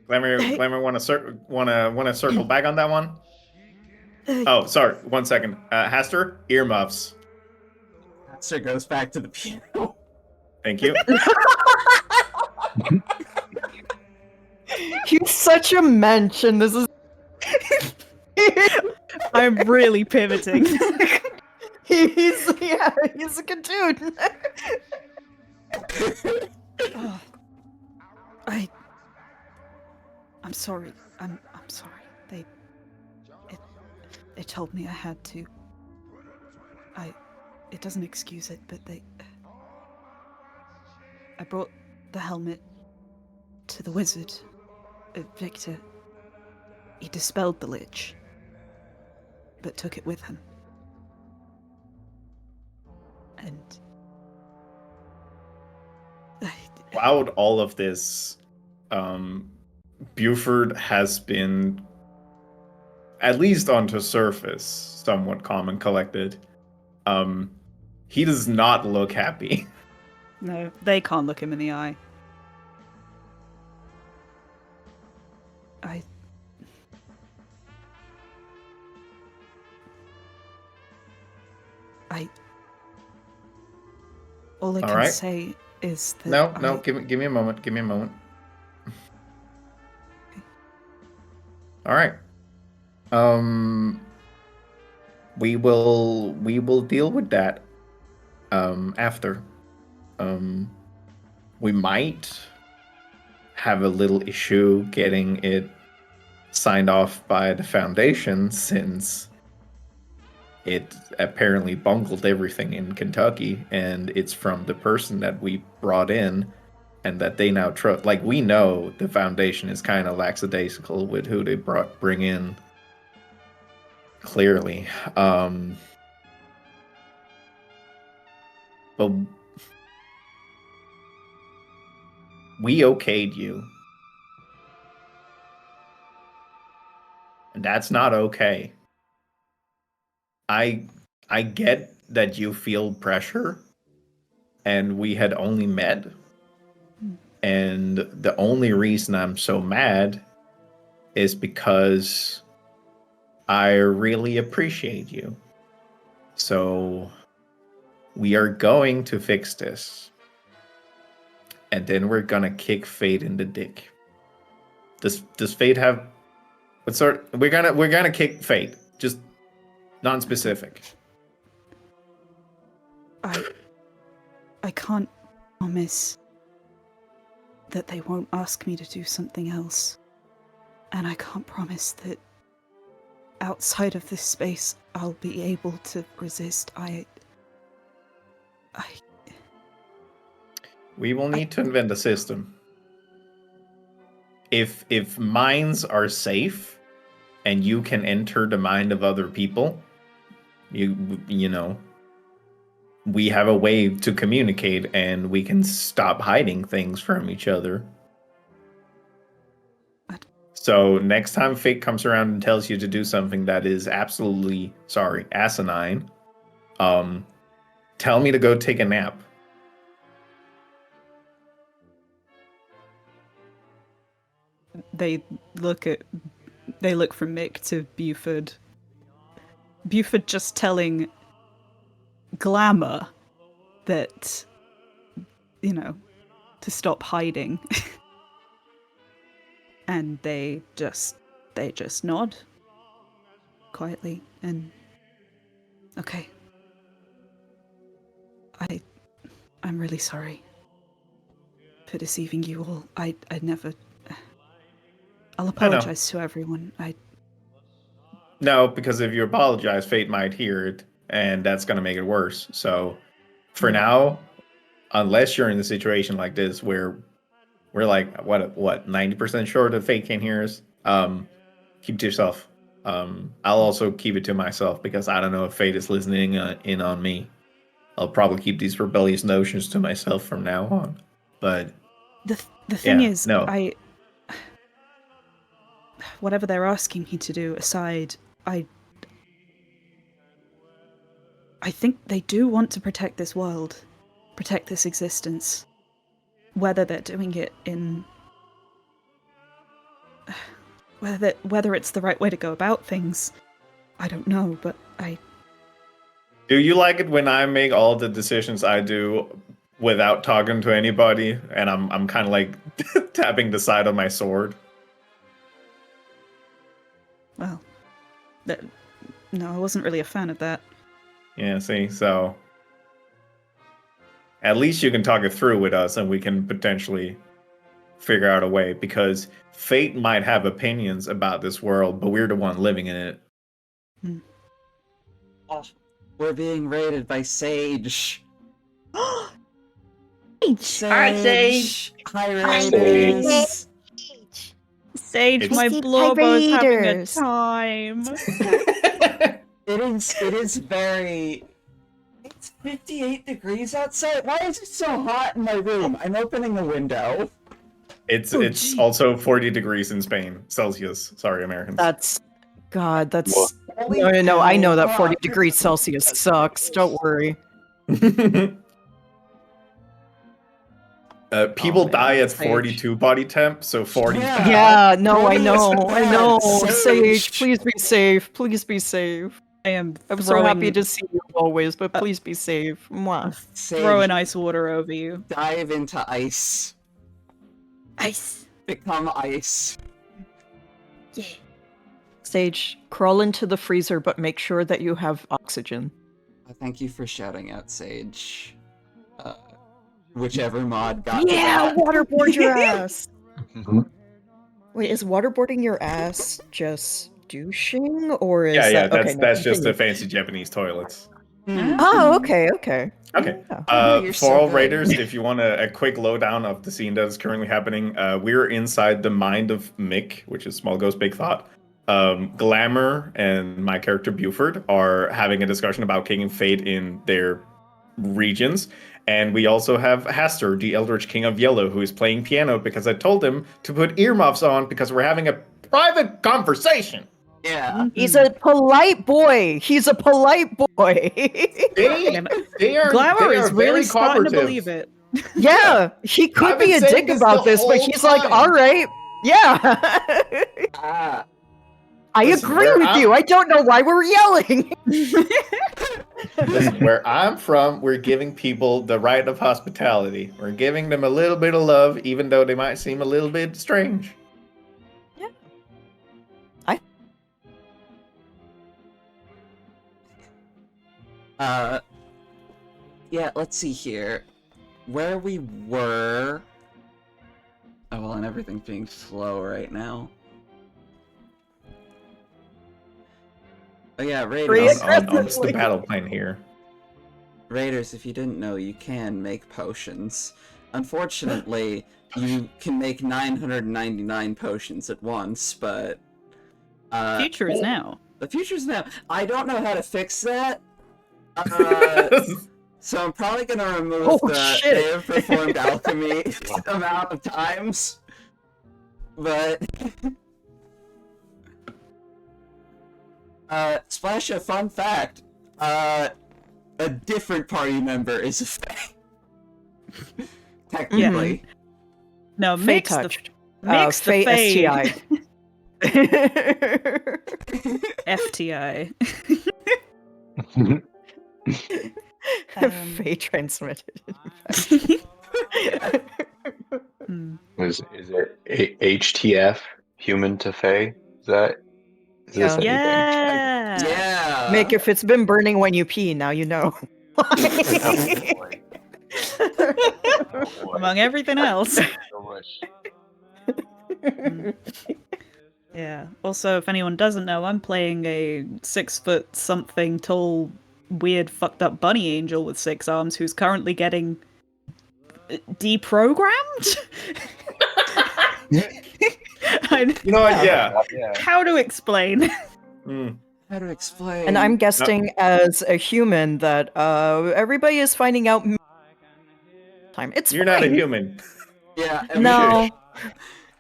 Glamour, want to circle back on that one? Oh, sorry. 1 second. Haster, earmuffs. Haster goes back to the piano. Thank you. He's such a mensch, and this is. I'm really pivoting. He's a good dude. I'm sorry. I'm sorry. They told me I had to. It doesn't excuse it, but I brought the helmet to the wizard, Victor, He dispelled the lich, but took it with him. And throughout all of this, Bufford has been, at least onto surface, somewhat calm and collected. He does not look happy. no, they can't look him in the eye. All I can say is that No, give me a moment. Give me a moment. All right. We will deal with that after. We might have a little issue getting it signed off by the Foundation, since it apparently bungled everything in Kentucky, and it's from the person that we brought in, and that they now trust. Like, we know the Foundation is kind of lackadaisical with who they bring in. Clearly, but we okayed you, and that's not okay. I get that you feel pressure, and we had only met, and the only reason I'm so mad is because I really appreciate you. So we are going to fix this, and then we're gonna kick Fate in the dick. Does Fate have what sort? We're gonna kick Fate, just non-specific. I can't promise that they won't ask me to do something else, and I can't promise that outside of this space I'll be able to resist. We will need to invent a system. If minds are safe and you can enter the mind of other people, you know, we have a way to communicate, and we can stop hiding things from each other. So next time Fate comes around and tells you to do something that is absolutely, asinine, tell me to go take a nap. They look from Mick to Bufford. Bufford just telling Glamour that, to stop hiding. And they just nod quietly and okay. I'm really sorry for deceiving you all. I'd never. I'll apologize to everyone. No, because if you apologize, Fate might hear it, and that's going to make it worse. So, for now, unless you're in a situation like this where we're like, what, 90% sure that Fate can't hear us, keep it to yourself. I'll also keep it to myself, because I don't know if Fate is listening in on me. I'll probably keep these rebellious notions to myself from now on. But the thing is, no. Whatever they're asking me to do aside, I think they do want to protect this world, protect this existence. Whether they're doing it in whether it's the right way to go about things, I don't know, but Do you like it when I make all the decisions I do without talking to anybody, and I'm kind of like tapping the side of my sword? Well, no, I wasn't really a fan of that. Yeah, see, so at least you can talk it through with us, and we can potentially figure out a way, because Fate might have opinions about this world, but we're the one living in it. Oh, we're being raided by Sage. Sage! Sage! Hi, raiders! Sage, It's- my Hi, blowbow's having a raiders. time. It is very... It's 58 degrees outside. Why is it so hot in my room? I'm opening the window. It's Oh, it's gee. also 40 degrees in Spain, Celsius. Sorry, Americans. That's God. That's Holy no. I know that cow. 40 degrees Celsius sucks. Don't worry. People man, die at Sage. 42 body temp, so 40. Yeah. Yeah. No. I 40 is know. I bad. know. Sage. Sage, please be safe. Please be safe. I am I'm so happy throwing, to see you always, but please be safe. Mwah. Sage, throwing ice water over you. dive into ice. Ice. Become ice. Yeah. Sage, crawl into the freezer, but make sure that you have oxygen. Thank you for shouting out, Sage. Whichever mod got Yeah, that. waterboard your ass. Wait, is waterboarding your ass just douching, or is Yeah, that that's okay? No, that's just continue. the fancy Japanese toilets. Oh, okay. Okay. Yeah. You're For so all good. raiders, if you want a quick lowdown of the scene that is currently happening, we're inside the mind of Mick, which is SmallGhostBigThot. Glamour and my character Bufford are having a discussion about King and Fate in their regions. And we also have Hastur, the Eldritch King of Yellow, who is playing piano because I told him to put earmuffs on because we're having a private conversation. Yeah. He's a polite boy. He's a polite boy. They are Glamour they is are really very starting to cooperative. believe it. Yeah, he could I've be been a saying dick this about the this, but whole he's like, time. all right, yeah. I Listen, agree where with I'm- you. I don't know why we're yelling. Listen, where I'm from, we're giving people the right of hospitality. We're giving them a little bit of love, even though they might seem a little bit strange. Yeah, let's see here. Where we were... Oh, well, and everything's being slow right now. Oh yeah, Raiders. On the battle plan here. Raiders, if you didn't know, you can make potions. Unfortunately, you can make 999 potions at once, but... Future is now. The future's now. I don't know how to fix that. So I'm probably gonna remove Oh, the shit. they have performed alchemy amount of times. But Splash, a fun fact. A different party member is a Fae. Technically. No, Fae mix touched. the mix the Fae Fae. STI. FTI. Fae transmitted. Is it HTF, human to Fae? Is this Yeah. anything? Yeah. Yeah. Mick, if it's been burning when you pee, now you know. Among everything else. So much. Yeah. Also, if anyone doesn't know, I'm playing a 6-foot something tall, weird, fucked up bunny angel with 6 arms who's currently getting deprogrammed. You know what? Yeah. How to explain? How to explain? And I'm guessing as a human that everybody is finding out time. It's You're not a fine. human. Yeah. No.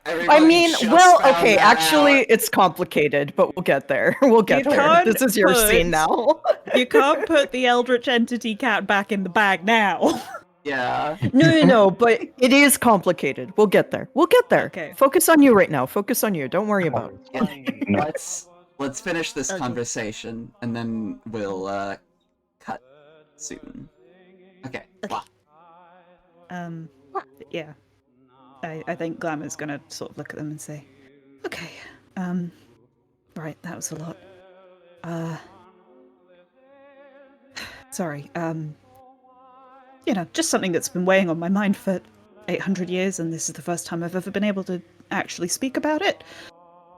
I Everybody mean, just well, found okay, that actually, out. it's complicated, but we'll get there. We'll get You there. can't This is your put- scene now. You can't put the Eldritch Entity cat back in the bag now. Yeah. No, but it is complicated. We'll get there. We'll get there. Okay. Focus on you right now. Focus on you. Don't worry about it. Let's finish this Okay. conversation and then we'll cut soon. Okay. Blah. Yeah. I think Glamour's gonna sort of look at them and say, okay, right, that was a lot. Sorry, just something that's been weighing on my mind for 800 years, and this is the first time I've ever been able to actually speak about it.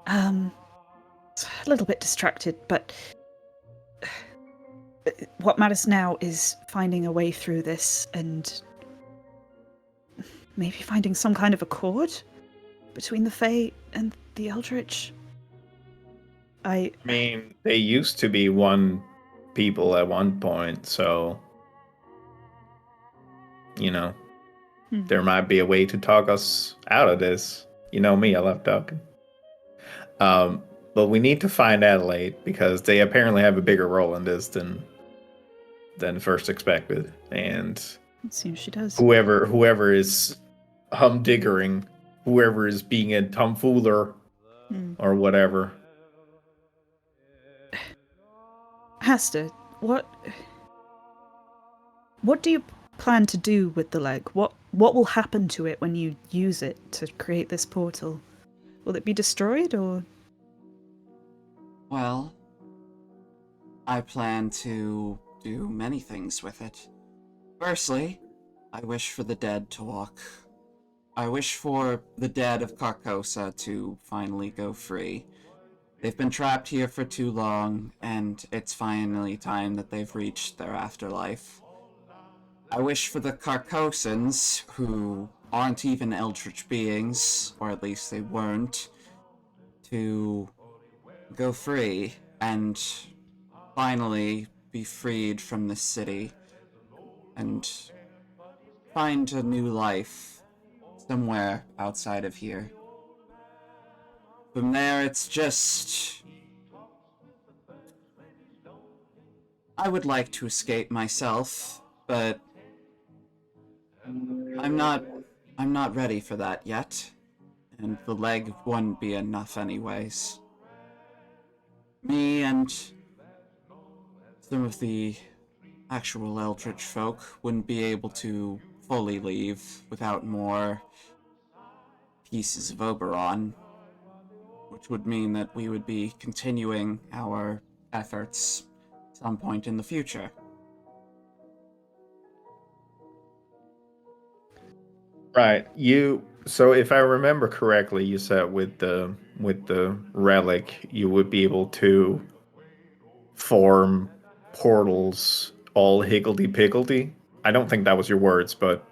A little bit distracted, but what matters now is finding a way through this and maybe finding some kind of accord. between the Fae and the Eldritch. I mean, they used to be one people at one point, so you know, there might be a way to talk us out of this. You know me, I love talking. But we need to find Adelaide because they apparently have a bigger role in this than first expected, and It seems she does. whoever is humdiggering, whoever is being a tomfooler or whatever. Hester, what do you plan to do with the leg? What will happen to it when you use it to create this portal? Will it be destroyed, or? Well, I plan to do many things with it. Firstly, I wish for the dead to walk. I wish for the dead of Carcosa to finally go free. They've been trapped here for too long, and it's finally time that they've reached their afterlife. I wish for the Carcosans, who aren't even eldritch beings, or at least they weren't, to go free and finally be freed from this city and find a new life somewhere outside of here. From there, it's just... I would like to escape myself, but I'm not ready for that yet, and the leg wouldn't be enough anyways. Me and some of the actual Eldritch folk wouldn't be able to fully leave without more pieces of Oberon, which would mean that we would be continuing our efforts at some point in the future. Right. So if I remember correctly, you said with the relic, you would be able to form portals all higgledy-piggledy. I don't think that was your words, but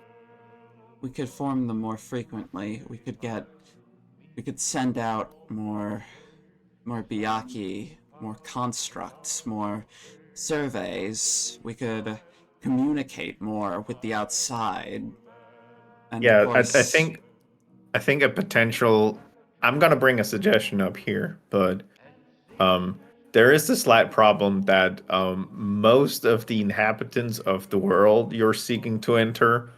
We could form them more frequently. We could send out more Byaku, more constructs, more surveys. We could communicate more with the outside. And yeah, of course, I think a potential. I'm gonna bring a suggestion up here, but there is the slight problem that most of the inhabitants of the world you're seeking to enter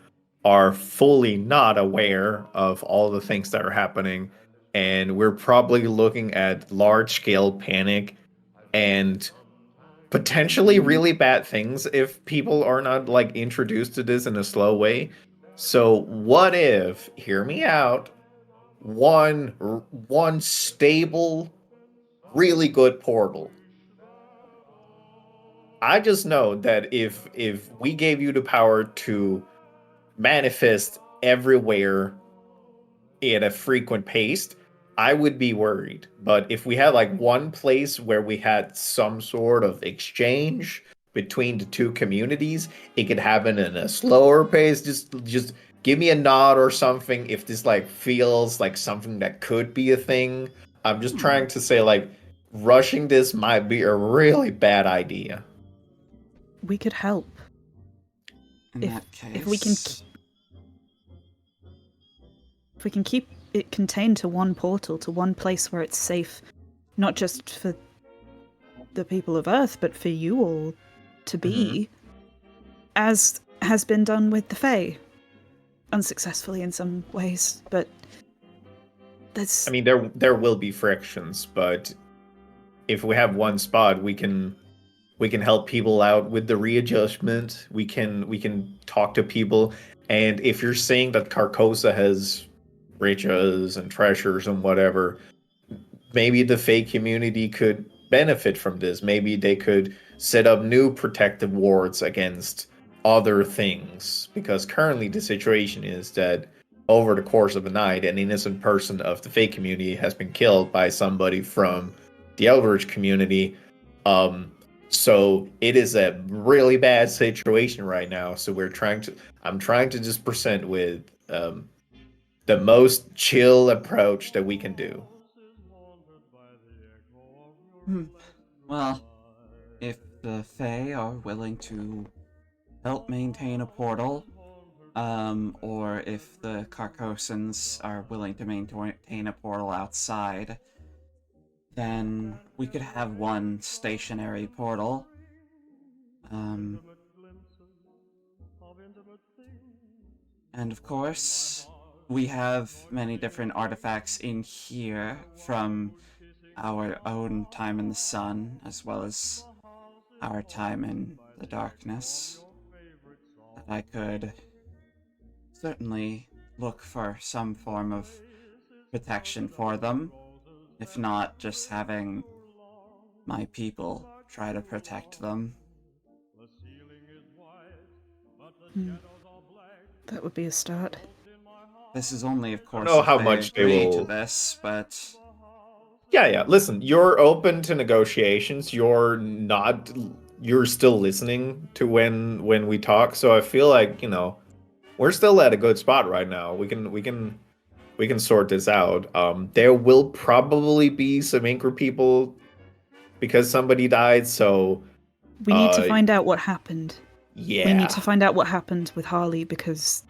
are fully not aware of all the things that are happening, and we're probably looking at large-scale panic and potentially really bad things if people are not like introduced to this in a slow way. So what if, hear me out, one stable, really good portal. I just know that if we gave you the power to manifest everywhere at a frequent pace, I would be worried. But if we had like one place where we had some sort of exchange between the two communities, it could happen in a slower pace. Just give me a nod or something if this like feels like something that could be a thing. I'm just trying to say like rushing this might be a really bad idea. We could help. in that case, If we can keep it contained to one portal, to one place where it's safe, not just for the people of Earth, but for you all to be, as has been done with the Fae. Unsuccessfully in some ways, but that's... I mean, there will be frictions, but if we have one spot, we can help people out with the readjustment. We can talk to people, and if you're saying that Carcosa has riches and treasures and whatever, maybe the Fae community could benefit from this. Maybe they could set up new protective wards against other things, because currently the situation is that over the course of the night, an innocent person of the Fae community has been killed by somebody from the Eldritch community. So it is a really bad situation right now. So I'm trying to just present with the the most chill approach that we can do. Well, if the Fae are willing to help maintain a portal, or if the Carcossans are willing to maintain a portal outside, then we could have one stationary portal. And of course, we have many different artifacts in here from our own time in the sun, as well as our time in the darkness, that I could certainly look for some form of protection for them, if not just having my people try to protect them. That would be a start. This is only, of I course, don't know if how they much they agree to will. this, but Yeah. Listen, you're open to negotiations. You're still listening to when we talk. So I feel like, we're still at a good spot right now. We can sort this out. There will probably be some Anchor people because somebody died. So We need to find out what happened. yeah, We need to find out what happened with Harley, because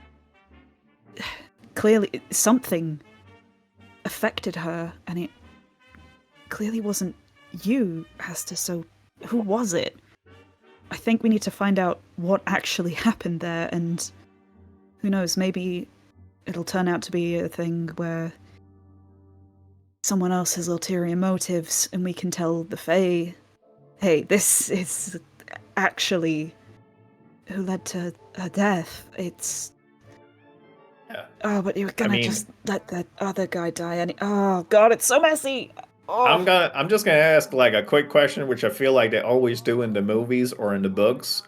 clearly something affected her, and it clearly wasn't you, Hester. So who was it? I think we need to find out what actually happened there, and who knows, maybe it'll turn out to be a thing where someone else has ulterior motives, and we can tell the Fae, hey, this is actually who led to her death. It's... Yeah. Oh, but you're gonna just let that other guy die, and oh god, it's so messy! Oh. I'm just gonna ask like a quick question, which I feel like they always do in the movies or in the books.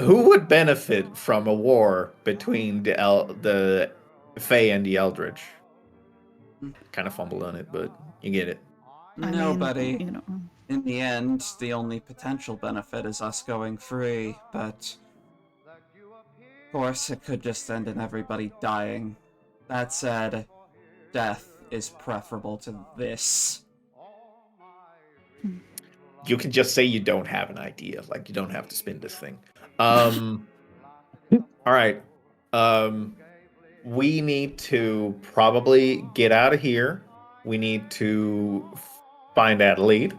Who would benefit from a war between the Fae and the Eldritch? Kind of fumbled on it, but you get it. Nobody. In the end, the only potential benefit is us going free, but of course it could just end in everybody dying. That said, death is preferable to this. You can just say you don't have an idea. Like, you don't have to spin this thing. All right. We need to probably get out of here. We need to find Adelaide.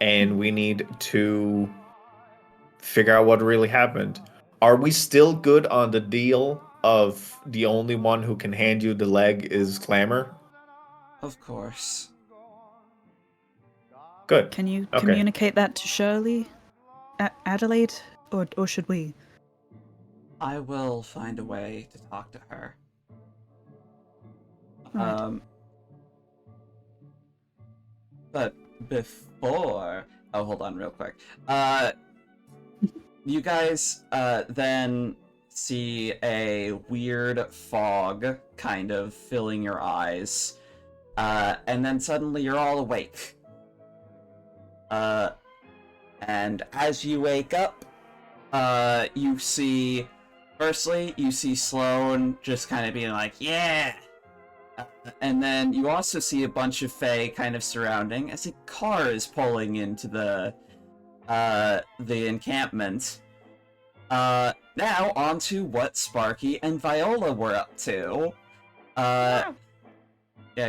And we need to figure out what really happened. Are we still good on the deal of the only one who can hand you the leg is Glamour? Of course. Good. Can you Okay. communicate that to Shirley? Adelaide? Or should we? I will find a way to talk to her. Right. But before... Oh, hold on real quick. You guys then see a weird fog kind of filling your eyes. And then suddenly you're all awake. And as you wake up, you see... Firstly, you see Sloane just kind of being like, yeah! And then you also see a bunch of Fae kind of surrounding as a car is pulling into the encampment. Now onto what Sparky and Viola were up to. Yeah,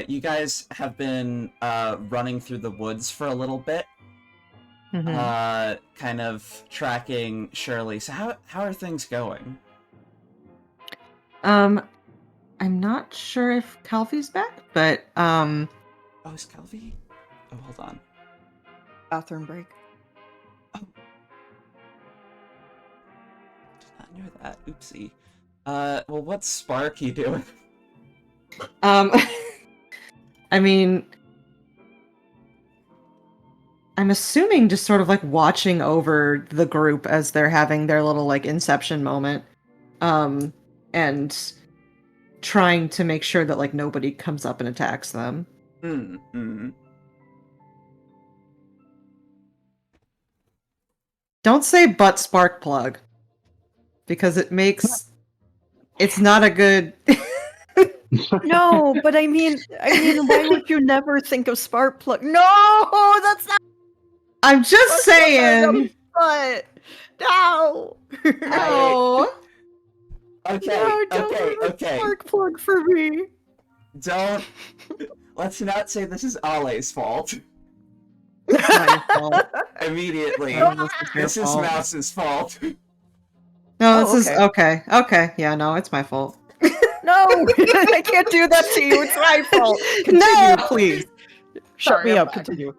you guys have been running through the woods for a little bit. Kind of tracking Shirley. So how are things going? I'm not sure if Calvi's back, but Oh, is Calvi? Oh, hold on. Bathroom break. Oh. Did not know that. Oopsie. Well, what's Sparky doing? I mean, I'm assuming just sort of like watching over the group as they're having their little like inception moment. And trying to make sure that like nobody comes up and attacks them. Don't say butt spark plug, because it makes it's not a good No, but I mean, why would you never think of spark plug? No, that's not. I'm just saying. But no, No. Okay, no, don't okay, ruin okay. spark plug for me. Don't. Let's not say this is Ale's fault It's not your fault. immediately. None of this is your This is fault. Mouse's fault. No, Oh, this is okay. okay. Okay, yeah, no, it's my fault. No, I can't do that to you. It's my fault. Continue, No! please. Shut Sorry, me I'm up. back. Continue.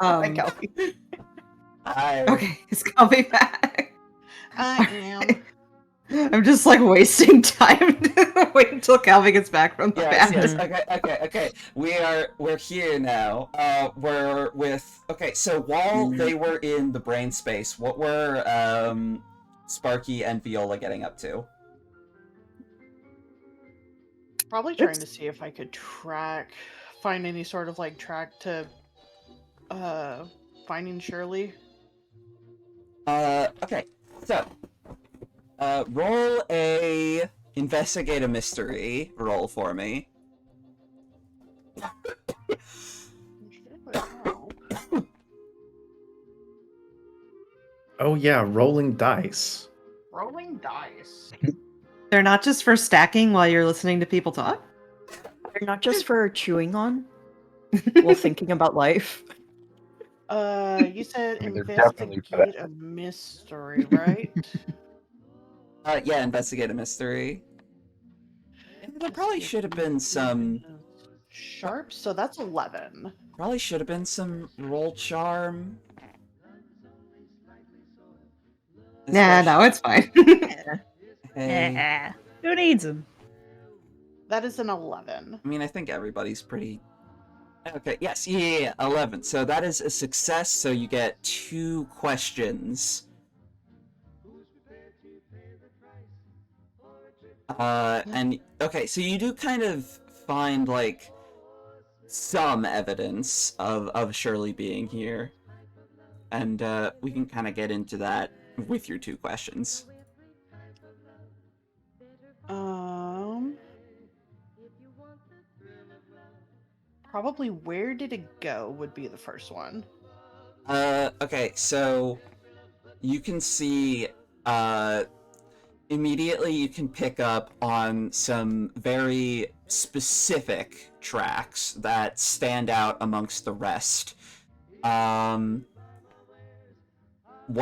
Um, Calvie. Okay, it's coming back. I am. I'm just like wasting time to wait until Calvin gets back from the Yes, bathroom. yes. Okay. We're here now. We're with. Okay, so while they were in the brain space, what were Sparky and Viola getting up to? Probably trying to see if I could find any sort of like track to finding Shirley. Okay. So, roll a investigate a mystery roll for me. Oh yeah, rolling dice. Rolling dice. They're not just for stacking while you're listening to people talk? They're not just for chewing on while thinking about life. You said They're definitely for investigate a mystery, right? Yeah, investigate a mystery. There probably should have been some. Sharp, so that's 11. Probably should have been some roll charm. Nah, no, it's fine. Hey. Who needs them? That is an 11. I mean, I think everybody's pretty. Okay, yes, yeah, 11. So that is a success, so you get 2 questions. And, okay, so you do kind of find, like, some evidence of Shirley being here. And, we can kind of get into that with your 2 questions. Probably where did it go would be the first one. Okay, so you can see, immediately you can pick up on some very specific tracks that stand out amongst the rest. One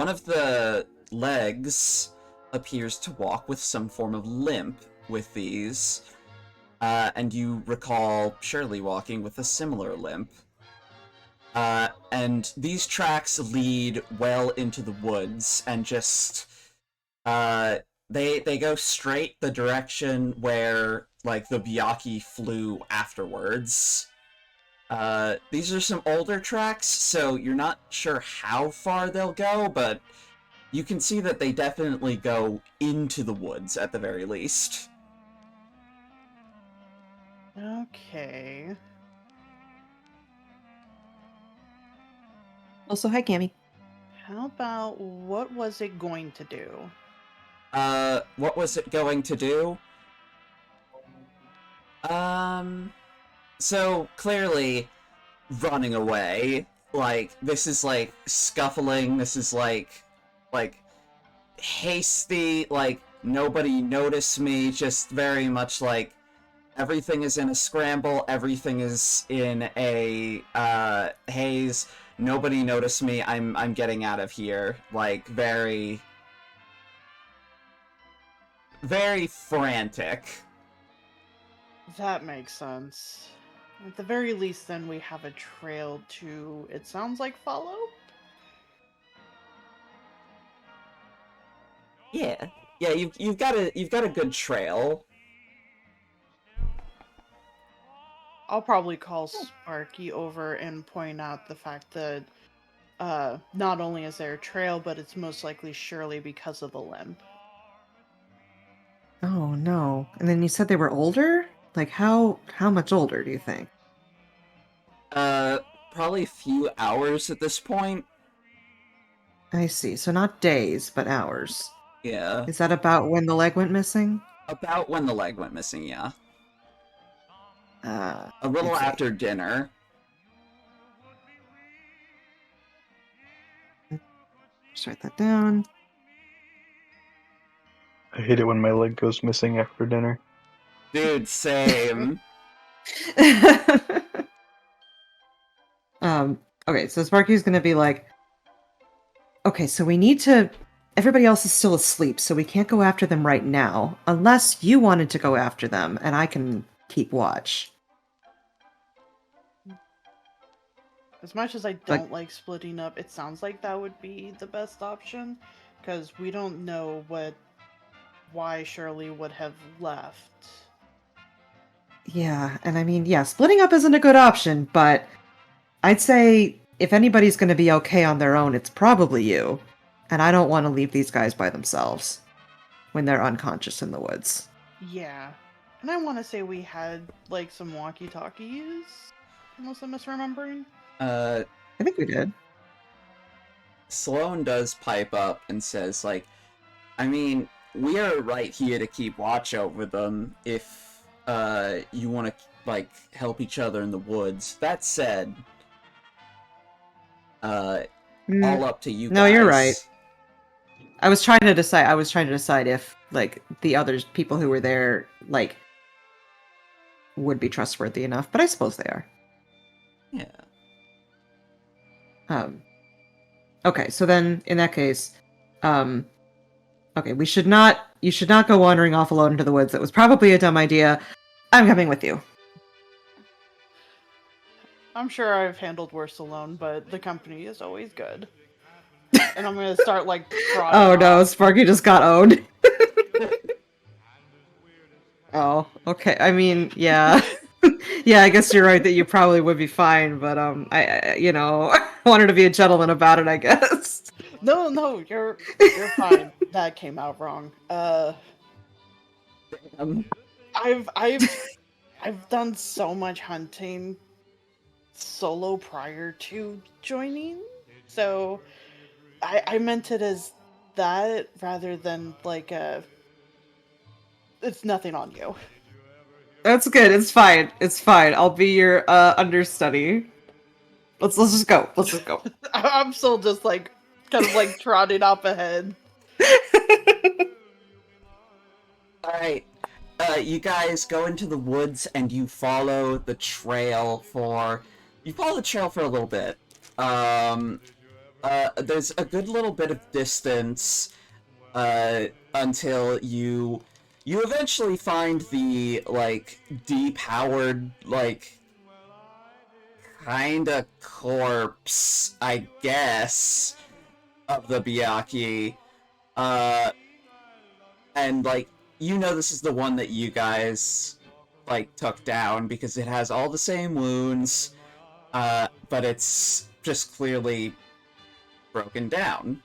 of the legs appears to walk with some form of limp with these, and you recall Shirley walking with a similar limp. And these tracks lead well into the woods, and just, they go straight the direction where, like, the Byakhee flew afterwards. These are some older tracks, so you're not sure how far they'll go, but you can see that they definitely go into the woods, at the very least. Okay. Also, hi, Camie. How about what was it going to do? What was it going to do? So clearly running away. Like, this is like scuffling, this is like hasty, like nobody noticed me, just very much like everything is in a scramble, everything is in a haze. Nobody noticed me. I'm getting out of here. Like, very frantic. That makes sense. At the very least, then we have a trail to, it sounds like, follow? Yeah. Yeah, you've got a good trail. I'll probably call Sparky over and point out the fact that not only is there a trail, but it's most likely Shirley because of the limp. Oh no! And then you said they were older. Like how much older do you think? Probably a few hours at this point. I see. So not days, but hours. Yeah. Is that about when the leg went missing? About when the leg went missing, yeah. A little Okay. after dinner. Just write that down. I hate it when my leg goes missing after dinner. Dude, same. Okay, so Sparky's gonna be like, okay, so we need to. Everybody else is still asleep, so we can't go after them right now, unless you wanted to go after them, and I can keep watch. As much as I don't like splitting up, it sounds like that would be the best option, because we don't know why Shirley would have left. Yeah, and I mean, yeah, splitting up isn't a good option, but I'd say if anybody's gonna be okay on their own, it's probably you. And I don't want to leave these guys by themselves when they're unconscious in the woods. Yeah. And I want to say we had, like, some walkie-talkies, unless I'm misremembering. I think we did. Sloane does pipe up and says, like, I mean, we are right here to keep watch over them if you want to, like, help each other in the woods. That said, all up to you guys. No, you're right. I was trying to decide if, like, the other people who were there, like, would be trustworthy enough, but I suppose they are. Yeah. Okay, so then, in that case, okay, you should not go wandering off alone into the woods. That was probably a dumb idea. I'm coming with you. I'm sure I've handled worse alone, but the company is always good. And I'm gonna start, like, trotting Oh no, off. Sparky just got owned. Oh, okay. I mean, yeah. Yeah, I guess you're right that you probably would be fine, but I wanted to be a gentleman about it, I guess. No, you're fine. That came out wrong. I've done so much hunting solo prior to joining, so I meant it as that rather than like it's nothing on you. That's good. It's fine. It's fine. I'll be your understudy. Let's just go. Let's just go. I'm still just like kind of like trotting up ahead. Alright. You guys go into the woods and you follow the trail for a little bit. There's a good little bit of distance until you eventually find the, like, depowered, like, kinda corpse, I guess, of the Byakuya. And, like, you know this is the one that you guys, like, took down because it has all the same wounds, but it's just clearly broken down.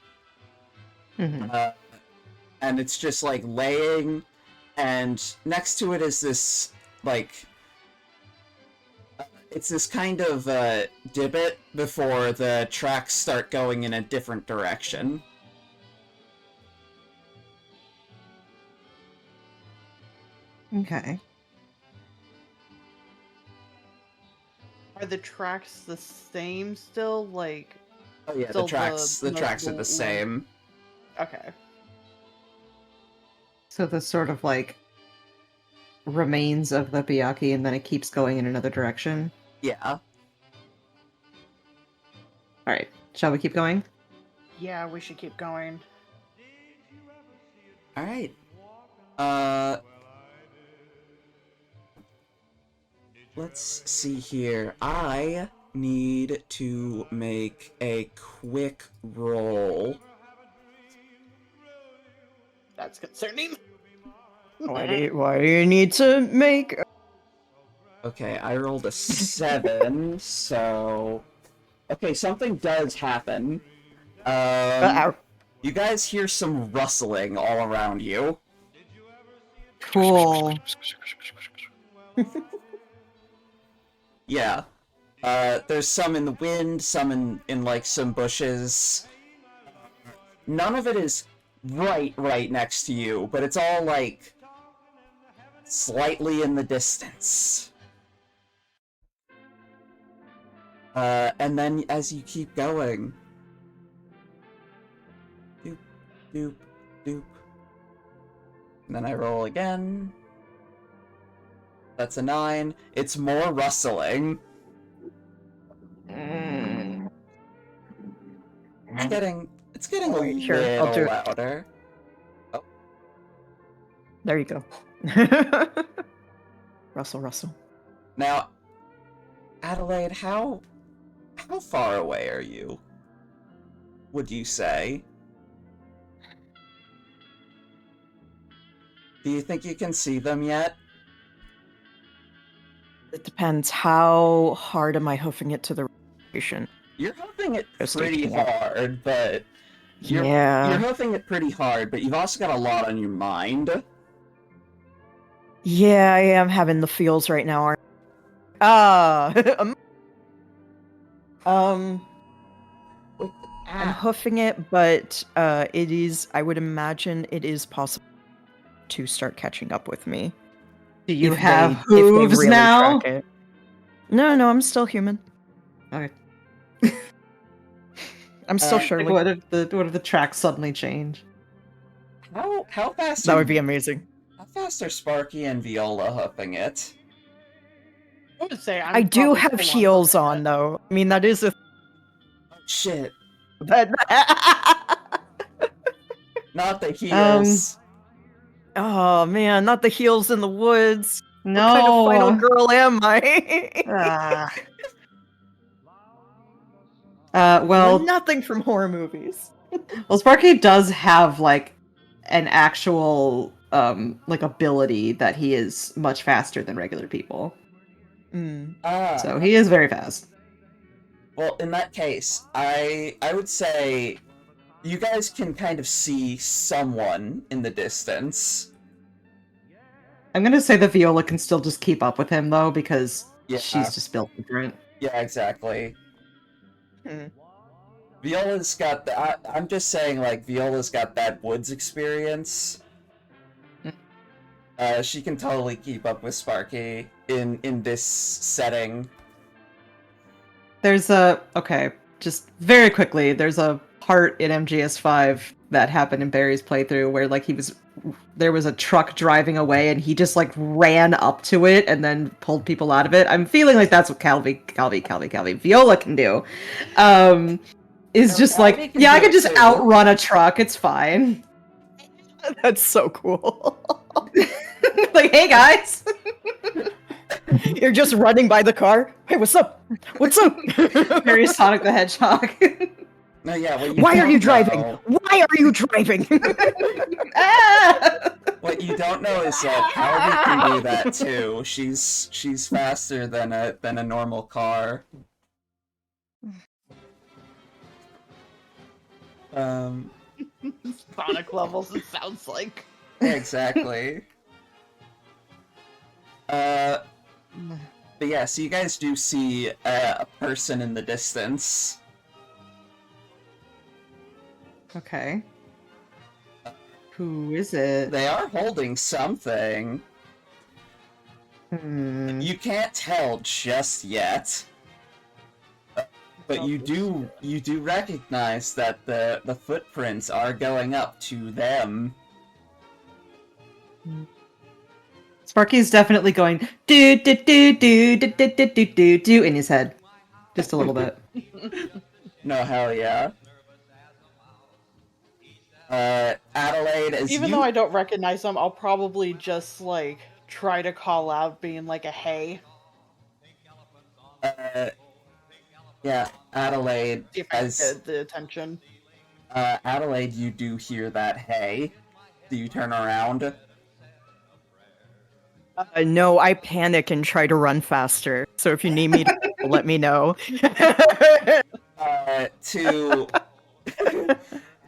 Mm-hmm. And it's just, like, laying, and next to it is this, like, it's this kind of divot before the tracks start going in a different direction. Okay. Are the tracks the same still? Like, Oh yeah, still the tracks are the one? same. Okay. So the sort of like remains of the Byakuya, and then it keeps going in another direction. Yeah. All right. Shall we keep going? Yeah, we should keep going. All right. Let's see here. I need to make a quick roll. That's concerning. Why do you need to make? Okay, I rolled a 7, so... Okay, something does happen. You guys hear some rustling all around you. Cool. Yeah. There's some in the wind, some in like, some bushes. None of it is right next to you, but it's all, like, slightly in the distance. And then as you keep going, doop, doop, doop. And then I roll again. That's a 9. It's more rustling. It's getting a Here, I'll do little it. louder. There you go. Russell. Now, Adelaide, how far away are you? Would you say? Do you think you can see them yet? It depends. How hard am I hoofing it to the station? You're hoofing it Just pretty looking at- hard, but you're hoofing it pretty hard, but you've also got a lot on your mind. Yeah, I am having the feels right now. I'm hoofing it, but it is. I would imagine it is possible to start catching up with me. Do you if have they hooves really now? track it. No, I'm still human. Okay. I'm still Like, Shirley. what if the tracks suddenly change? How fast? That would be amazing. How fast are Sparky and Viola hoofing it? I would say I do have heels on, though. I mean, that is a Shit. But Not the heels. oh man, not the heels in the woods. No. What kind of final girl am I? Well, nothing from horror movies. well, Sparky does have like an actual like ability that he is much faster than regular people. So he is very fast. Well, in that case, I would say you guys can kind of see someone in the distance. I'm gonna say that Viola can still just keep up with him though, because Yeah. she's just built different. Yeah, exactly. Viola's got I'm just saying, like, Viola's got that woods experience. She can totally keep up with Sparky in this setting. There's just very quickly, there's a part in MGS5 that happened in Barry's playthrough where like there was a truck driving away and he just like ran up to it and then pulled people out of it. I'm feeling like that's what Calvi Viola can do. Is just like, yeah, I can just outrun a truck, it's fine. That's so cool. Like, hey guys! You're just running by the car. Hey, what's up? What's up? Very Sonic the Hedgehog. No, yeah. Why are you driving? Why are you driving? What you don't know is that Calvi can do that too. She's faster than a normal car. Sonic levels, it sounds like. Exactly. But yeah, so you guys do see a person in the distance. Okay. Who is it? They are holding something. You can't tell just yet. But you do recognize that the footprints are going up to them. Sparky's definitely going do do do do do do do do do do in his head, just a little bit. No, hell yeah. Adelaide, Even though I don't recognize them, I'll probably just like try to call out, being like a hey. Yeah, Adelaide. See if I get the attention. Adelaide, you do hear that hey. Do you turn around? No, I panic and try to run faster. So if you need me to let me know.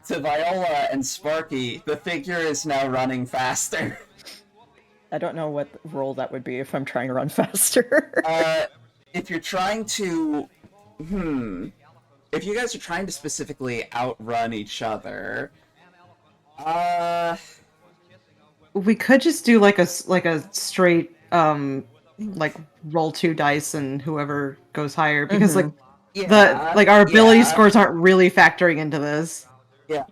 To Viola and Sparky, the figure is now running faster. I don't know what role that would be if I'm trying to run faster. If you're trying to... If you guys are trying to specifically outrun each other... We could just do like a straight like roll 2 dice and whoever goes higher, because like Like our ability scores aren't really factoring into this. Yeah,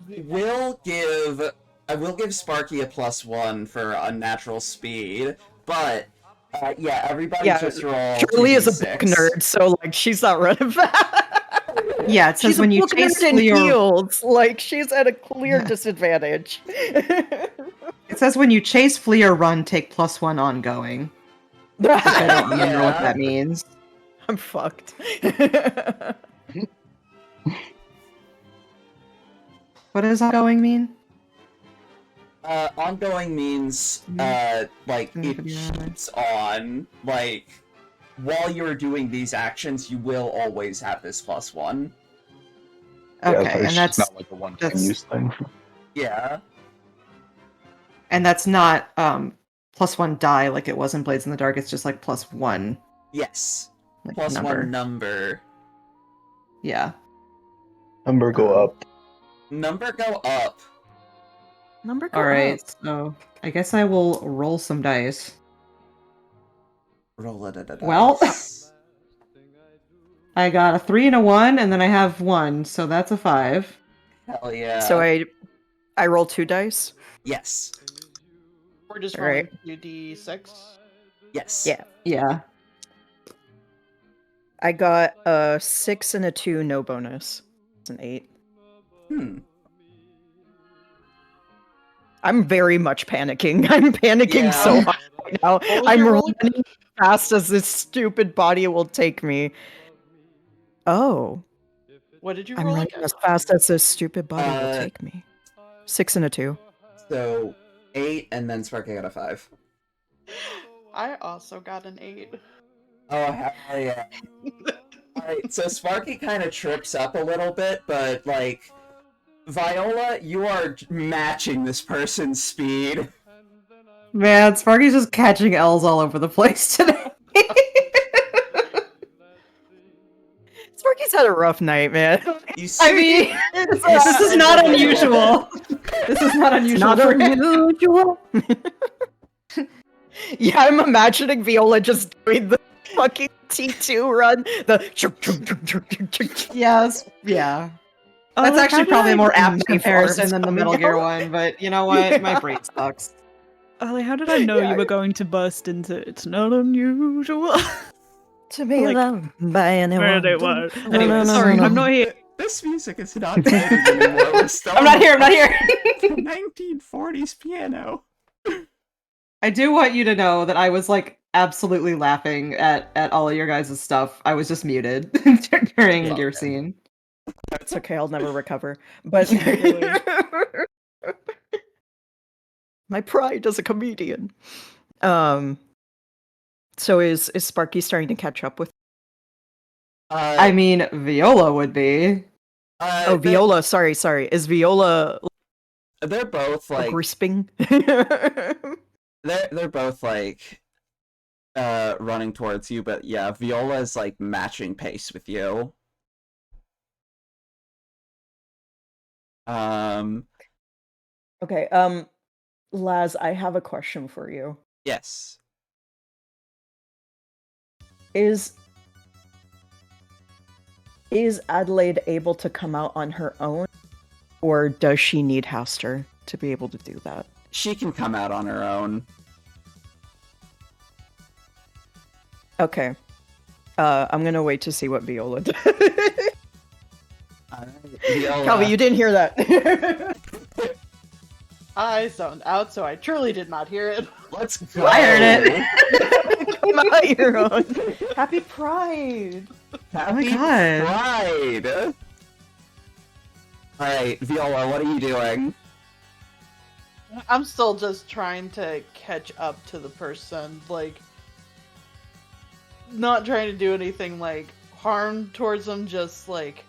I will give Sparky a +1 for unnatural speed, but everybody just roll. Shirley is a 2d6. book nerd, so like she's not running fast. Yeah, it says she's when a you book chase nerd in Leo, heels, like she's at a clear disadvantage. it says when you chase, flee, or run, take +1 ongoing. Which I don't remember what that means. I'm fucked. What does ongoing mean? Ongoing means like it keeps on. Like while you're doing these actions, you will always have this +1. Okay, and that's not like a one-time use thing. Yeah. And that's not +1 die like it was in Blades in the Dark. It's just like +1. Yes. Like +1 number. Yeah. Number go up. Number go up. Number go Alright, up. so I guess I will roll some dice. Roll it. Well, I got a 3 and a 1, and then I have 1, so that's a 5. Hell yeah. So I roll 2 dice. Yes. We're just All rolling right. 2d6. Yes. Yeah. I got a 6 and a 2, no bonus. It's an 8. I'm very much panicking. I'm panicking so hard right now. I'm running as fast as this stupid body will take me. Oh. What did you I'm roll running again? as fast as this stupid body will take me. 6 and a 2. So 8, and then Sparky got a 5. I also got an 8. Oh, hell yeah. Alright, so Sparky kind of trips up a little bit, but, like, Viola, you are matching this person's speed. Man, Sparky's just catching L's all over the place today. Sparky's had a rough night, man. I mean, this is not unusual. This is not unusual. Not for him. unusual. Yeah, I'm imagining Viola just doing the fucking T2 run. Yes, yeah. Oh, That's like, actually how did probably I a more apt make comparison arms than the coming Metal Gear out? one, but you know what? My brain sucks. Ollie, how did I know you were going to burst into "It's not unusual"? To be loved by anyone. Anyway, sorry, I'm not here. This music is not fitting anymore. We're still I'm not here. I'm not here. 1940s piano. I do want you to know that I was like absolutely laughing at all of your guys' stuff. I was just muted during your scene. It's okay, I'll never recover. But my pride as a comedian. So is Sparky starting to catch up with? I mean, Viola would be. Viola. Sorry. Is Viola? They're both like crisping. they're both like running towards you, but yeah, Viola is like matching pace with you. Okay. Laz, I have a question for you. Yes. Is Adelaide able to come out on her own, or does she need Haster to be able to do that? She can come out on her own. Okay. I'm gonna wait to see what Viola does. Viola. Calvi, you didn't hear that. I zoned out, so I truly did not hear it. Let's go. I heard it. Come out your own. Happy Pride! Happy God. Pride! Alright, Viola, what are you doing? I'm still just trying to catch up to the person, like, not trying to do anything, like, harm towards them, just, like,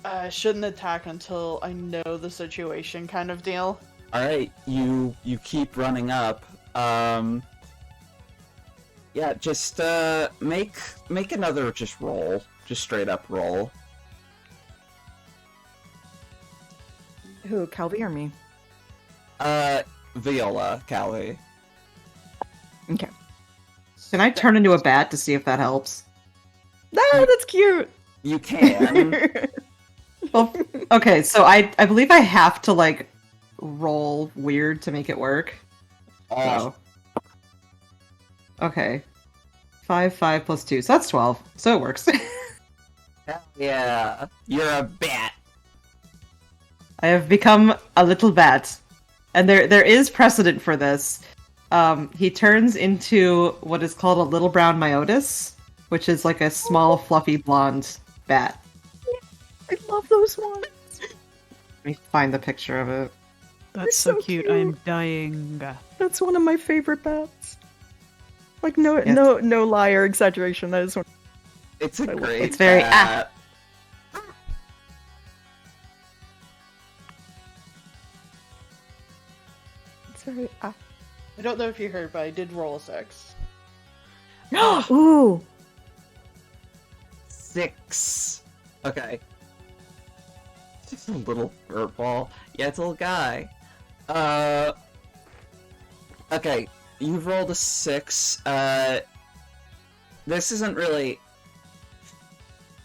I shouldn't attack until I know the situation kind of deal. Alright, you keep running up. Yeah, just, make another just roll. Just straight up roll. Who, Calvi or me? Viola, Calvi. Okay. Can I turn into a bat to see if that helps? No, that's cute. You can. Well, okay, so I believe I have to like roll weird to make it work. Oh. Okay. 5, 5 plus 2, so that's 12. So it works. Hell yeah. You're a bat. I have become a little bat. And there is precedent for this. He turns into what is called a little brown myotis, which is like a small, fluffy blonde bat. I love those ones. Let me find the picture of it. That's so so cute. cute. I'm dying. That's one of my favorite bats. Like no Yes. no lie or exaggeration. That is one. It's a great It's very bat. It's very I don't know if you heard, but I did roll a 6. Ooh. 6. Okay. It's just a little fur ball. Yeah, it's a little guy. Okay, you've rolled a 6. This isn't really...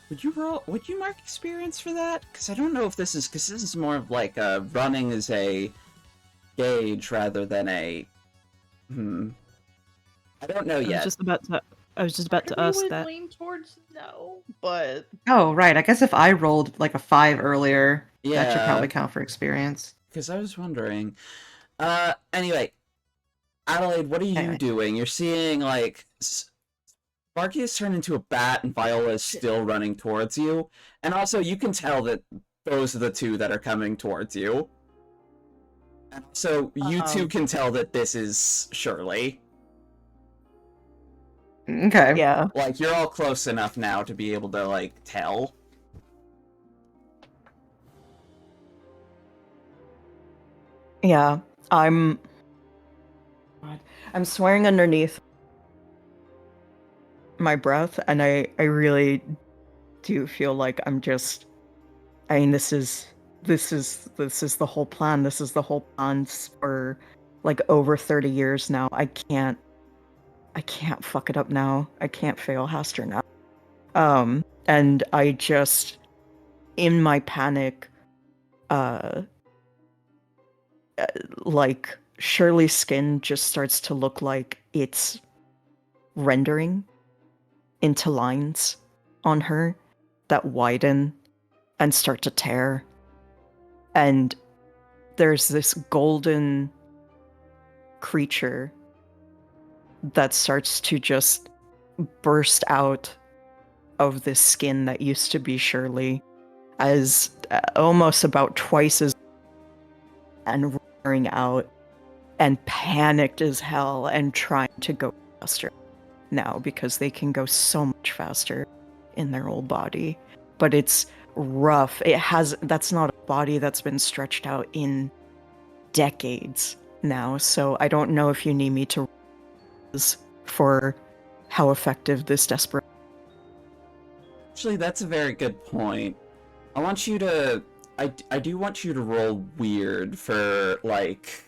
Would you mark experience for that? Because I don't know if this is more of like running as a gauge rather than a... I don't know I was yet. just about to ask would that. lean towards no, but Oh, right. I guess if I rolled like a 5 earlier, that should Yeah. probably count for experience. Because I was wondering. Anyway, Adelaide, what are you Anyway. doing? You're seeing, like, Sparky has turned into a bat and Viola is still running towards you. And also, you can tell that those are the two that are coming towards you. And so, you two can tell that this is Shirley. Okay. Yeah. Like, you're all close enough now to be able to, like, tell. Yeah. I'm swearing underneath my breath, and I really do feel like I'm just. I mean, this is the whole plan. This is the whole plan for like over 30 years now. I can't fuck it up now. I can't fail Haster now. And I just, in my panic, like Shirley's skin just starts to look like it's rendering into lines on her that widen and start to tear. And there's this golden creature that starts to just burst out of this skin that used to be Shirley as almost about twice as and roaring out and panicked as hell and trying to go faster now because they can go so much faster in their old body. But it's rough. That's not a body that's been stretched out in decades now. So I don't know if you need me to for how effective this desperate. Actually, that's a very good point. I want you to... I do want you to roll weird for, like,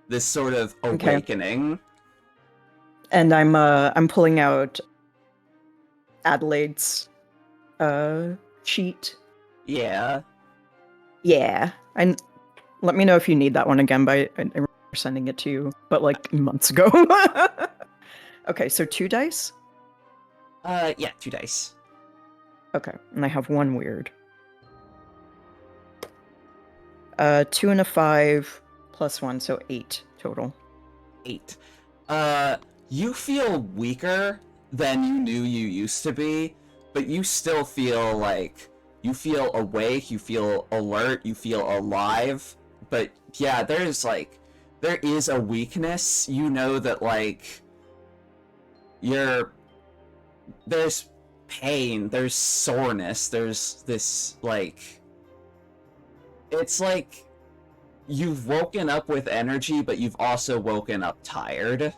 this sort of awakening. And I'm pulling out Adelaide's sheet. Yeah. Yeah. And let me know if you need that one again, but I remember sending it to you, but like months ago. Okay, so 2 dice? Yeah, 2 dice. Okay, and I have 1 weird. 2 and a 5 plus 1, so 8 total. 8. You feel weaker than you knew you used to be, but you still feel like you feel awake, you feel alert, you feel alive. But yeah, there is a weakness. You know that like there's pain, there's soreness, there's this like it's like you've woken up with energy, but you've also woken up tired.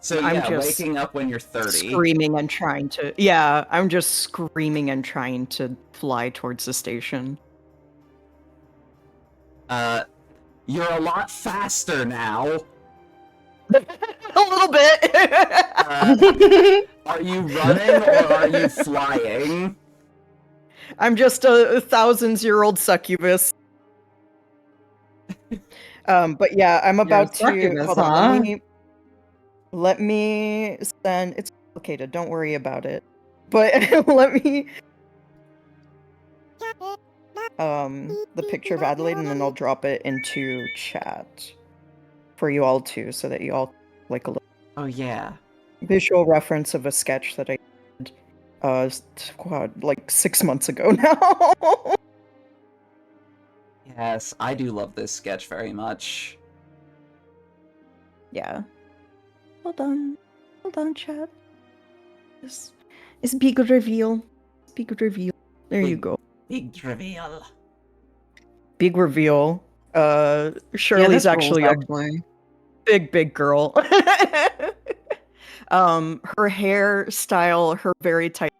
So I'm yeah, just waking up when you're 30. Screaming and trying to... Yeah, I'm just screaming and trying to fly towards the station. You're a lot faster now. A little bit! Are you running or are you flying? I'm just a thousands-year-old succubus. But yeah, I'm about to. succubus, Hold on, huh? let me send. It's complicated. Don't worry about it. But let me the picture of Adelaide, and then I'll drop it into chat for you all too, so that you all like a little Oh yeah. visual reference of a sketch that I did, like 6 months ago now. Yes, I do love this sketch very much. Yeah. Hold on, chat. This is big reveal. Big reveal. There you go. Big reveal. Big reveal. Shirley's this rules, actually a big girl. Her hairstyle, her very tight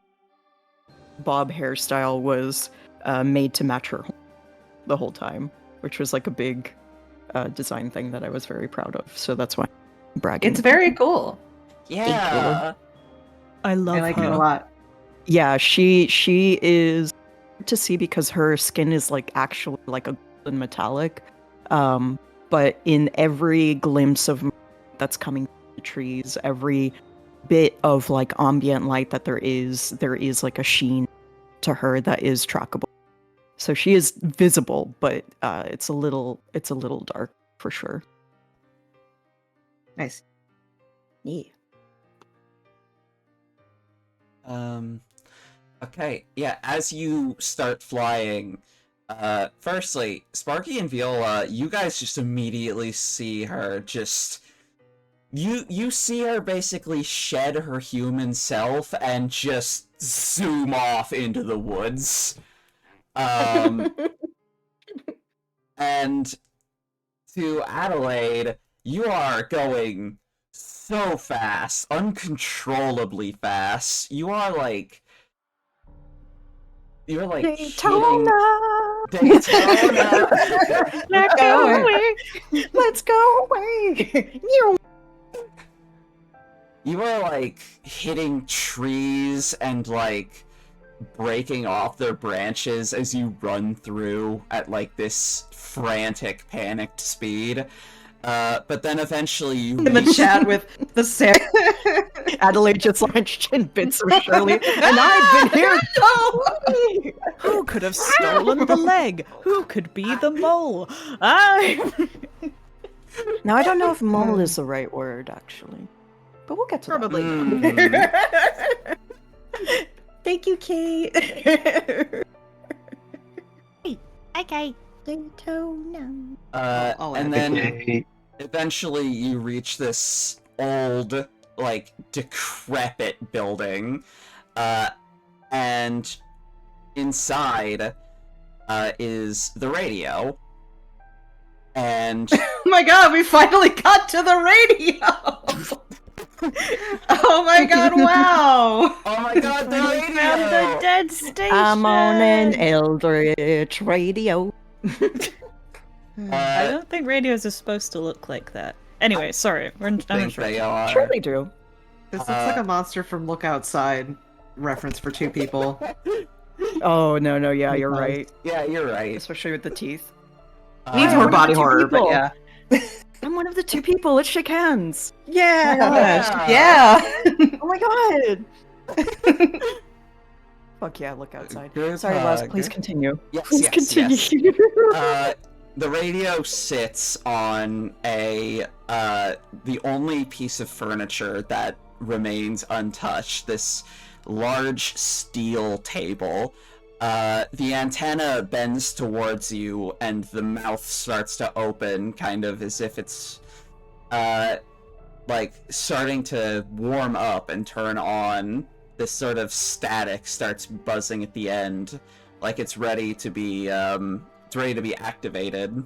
bob hairstyle was made to match her the whole time, which was like a big design thing that I was very proud of. So that's why I'm bragging. It's very cool. Yeah. I love I like her. it a lot. Yeah, she is to see because her skin is like actually like a golden metallic. But in every glimpse of that's coming from the trees, every bit of like ambient light that there is like a sheen to her that is trackable. So she is visible, but it's a little dark for sure. Nice. Yeah. Okay, yeah, as you start flying, firstly, Sparky and Viola, you guys just immediately see her just... You see her basically shed her human self and just zoom off into the woods. And to Adelaide, you are going so fast, uncontrollably fast. You're like Daytona! Daytona. Let's go away! Let's go away! You are like hitting trees and like breaking off their branches as you run through at like this frantic, panicked speed. But then eventually you In the chat with the Sarah. Adelaide just launched in bits of Shirley, and I've been here. Who could have stolen the leg? Who could be the mole? Now I don't know if mole is the right word actually, but we'll get to Probably that. Thank you, Kate. Okay. Daytona. And then eventually you reach this old, like, decrepit building, and inside is the radio, and... Oh my god, we finally got to the radio! Oh my god, wow! Oh my god, the radio! Found the dead station. I'm on an Eldritch radio. I don't think radios are supposed to look like that. Anyway, sorry. I think they are. Sure they do. This looks like a monster from Look Outside reference for two people. Oh no, yeah, you're right. Yeah, you're right. Especially with the teeth. Needs more body horror, but yeah. I'm one of the two people. Let's shake hands. Yeah. Yeah. Oh my god. Fuck yeah, look outside. Good Sorry, Les, hug. please continue. Yes, Please continue. The radio sits on the only piece of furniture that remains untouched, this large steel table. The antenna bends towards you, and the mouth starts to open, kind of as if it's, like, starting to warm up and turn on. This sort of static starts buzzing at the end, like it's ready to be, activated.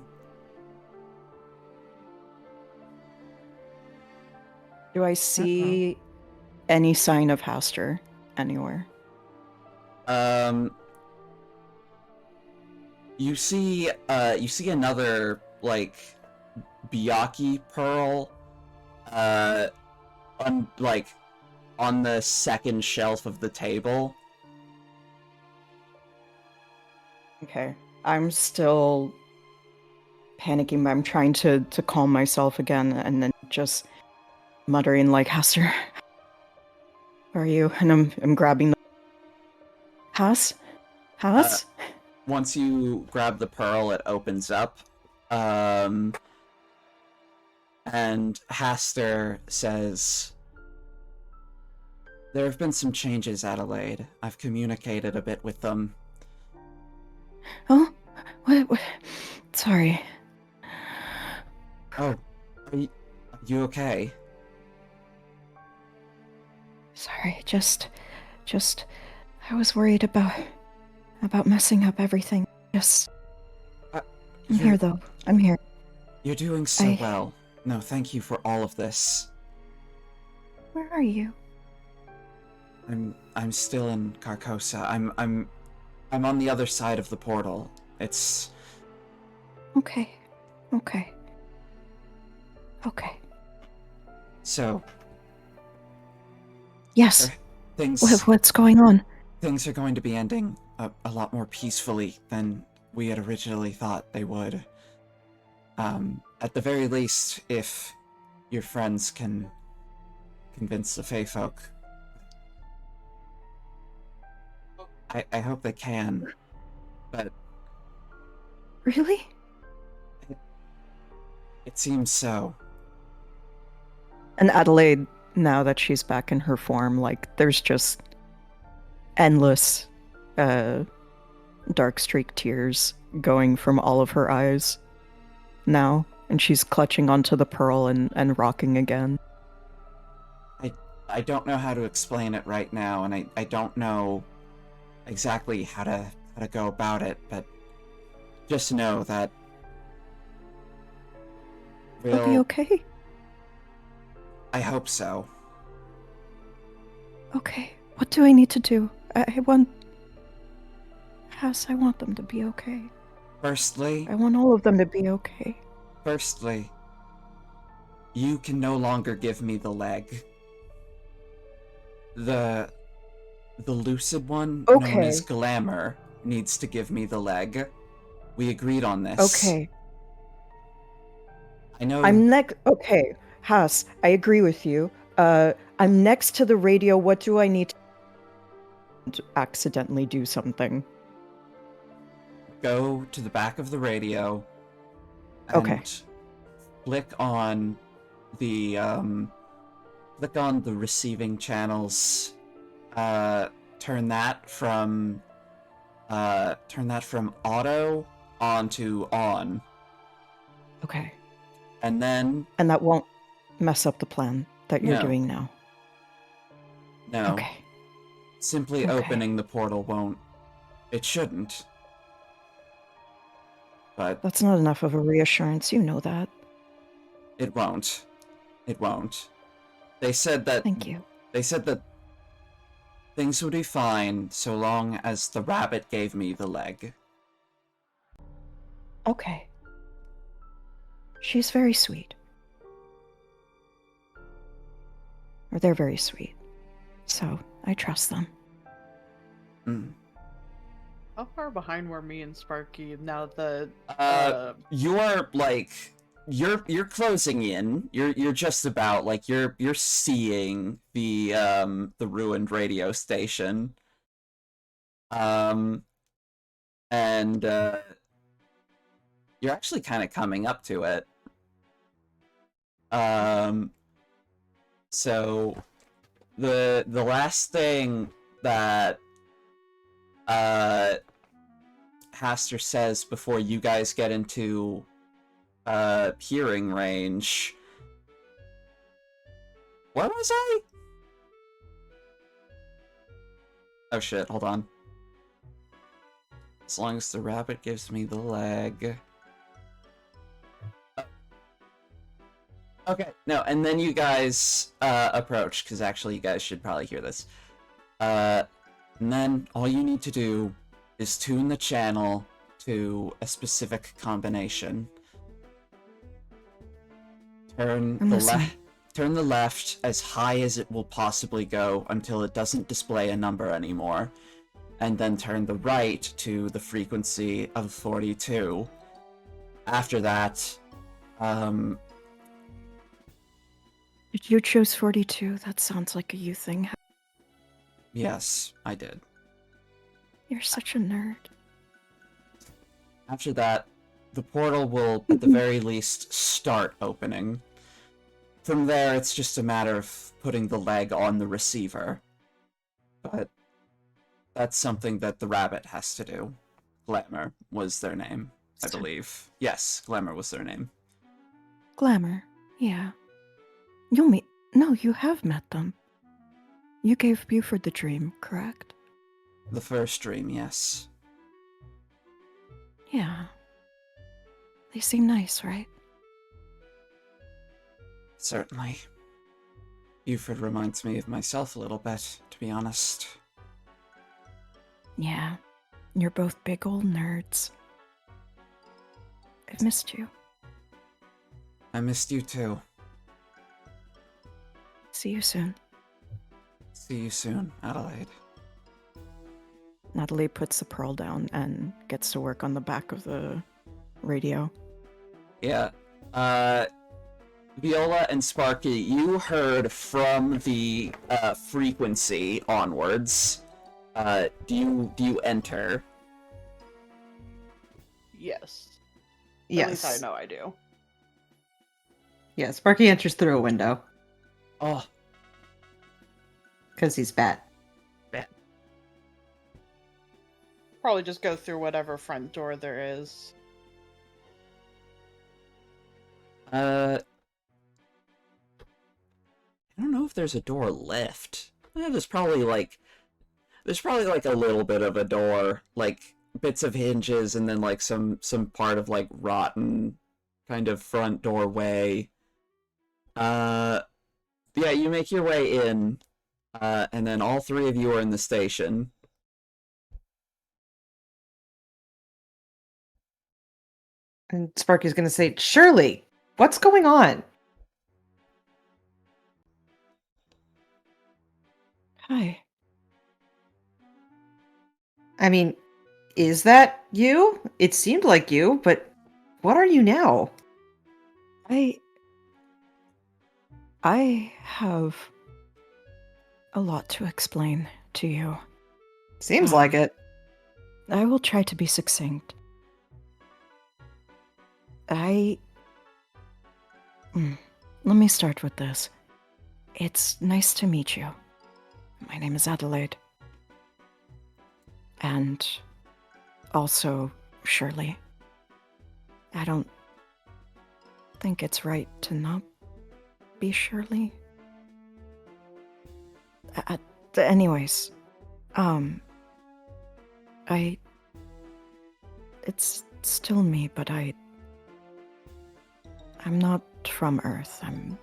Do I see any sign of Haster anywhere? You see another, like, Byakuya pearl, on the second shelf of the table. Okay. I'm still panicking, but I'm trying to calm myself again, and then just muttering like, Haster, where are you? And I'm grabbing the... Has? Once you grab the pearl, it opens up. And Haster says, there have been some changes, Adelaide. I've communicated a bit with them. Oh? What? Sorry. Oh, are you okay? Sorry, just... I was worried about messing up everything. I'm here, though. I'm here. You're doing so well. No, thank you for all of this. Where are you? I'm still in Carcosa. I'm on the other side of the portal. It's... Okay. So... Yes. Things... What's going on? Things are going to be ending a lot more peacefully than we had originally thought they would. At the very least, if your friends can convince the Fae folk. I hope they can, but... Really? It seems so. And Adelaide, now that she's back in her form, like, there's just endless, dark streaked tears going from all of her eyes now, and she's clutching onto the pearl and rocking again. I don't know how to explain it right now, and I don't know exactly how to go about it, but just know that You'll be okay? I hope so. Okay. What do I need to do? I want them to be okay. Firstly... I want all of them to be okay. Firstly, you can no longer give me the leg. The lucid one, known as Glamour, needs to give me the leg. We agreed on this. Okay. I know... Okay, Haas, I agree with you. I'm next to the radio. What do I need to accidentally do something? Go to the back of the radio and click on the receiving channels. Turn that from auto onto on. Okay. And then... And that won't mess up the plan that you're No. doing now. No. Okay. Simply opening the portal won't... It shouldn't. But... That's not enough of a reassurance, you know that. It won't. It won't. They said that... Thank you. They said that things would be fine so long as the rabbit gave me the leg. Okay. She's very sweet. Or they're very sweet. So, I trust them. Mm. How far behind were me and Sparky now that You're like you're closing in. You're just about like you're seeing the ruined radio station. And you're actually kind of coming up to it. So the last thing that Haster says before you guys get into hearing range. What was I? Oh shit, hold on. As long as the rabbit gives me the leg. Okay, no, and then you guys approach, because actually you guys should probably hear this. And then all you need to do is tune the channel to a specific combination. Turn turn the left as high as it will possibly go until it doesn't display a number anymore, and then turn the right to the frequency of 42. After that, Did you choose 42? That sounds like a you thing. yes, I did. You're such a nerd. After that, the portal will, at the very least, start opening. From there, it's just a matter of putting the leg on the receiver. But that's something that the rabbit has to do. Glamour was their name, I believe. Yes, Glamour was their name. Glamour, yeah. You'll meet. No, you have met them. You gave Buford the dream, correct? The first dream, yes. Yeah. They seem nice, right? Certainly. Buford reminds me of myself a little bit, to be honest. Yeah. You're both big old nerds. I've missed you. I missed you too. See you soon. See you soon, Adelaide. Natalie puts the pearl down and gets to work on the back of the radio. Yeah. Viola and Sparky, you heard from the frequency onwards. Do you enter? Yes. Yes. At least I know I do. Yeah, Sparky enters through a window. Oh. Because he's bad. Probably just go through whatever front door there is. I don't know if there's a door left. There's probably like a little bit of a door, like bits of hinges, and then like some part of like rotten kind of front doorway. Yeah, you make your way in, and then all three of you are in the station. And Sparky's going to say, Shirley, what's going on? Hi. I mean, is that you? It seemed like you, but what are you now? I have a lot to explain to you. Seems like it. I will try to be succinct. Let me start with this. It's nice to meet you. My name is Adelaide. And also Shirley. I don't think it's right to not be Shirley. Anyways, it's still me, but I'm not from Earth. I'm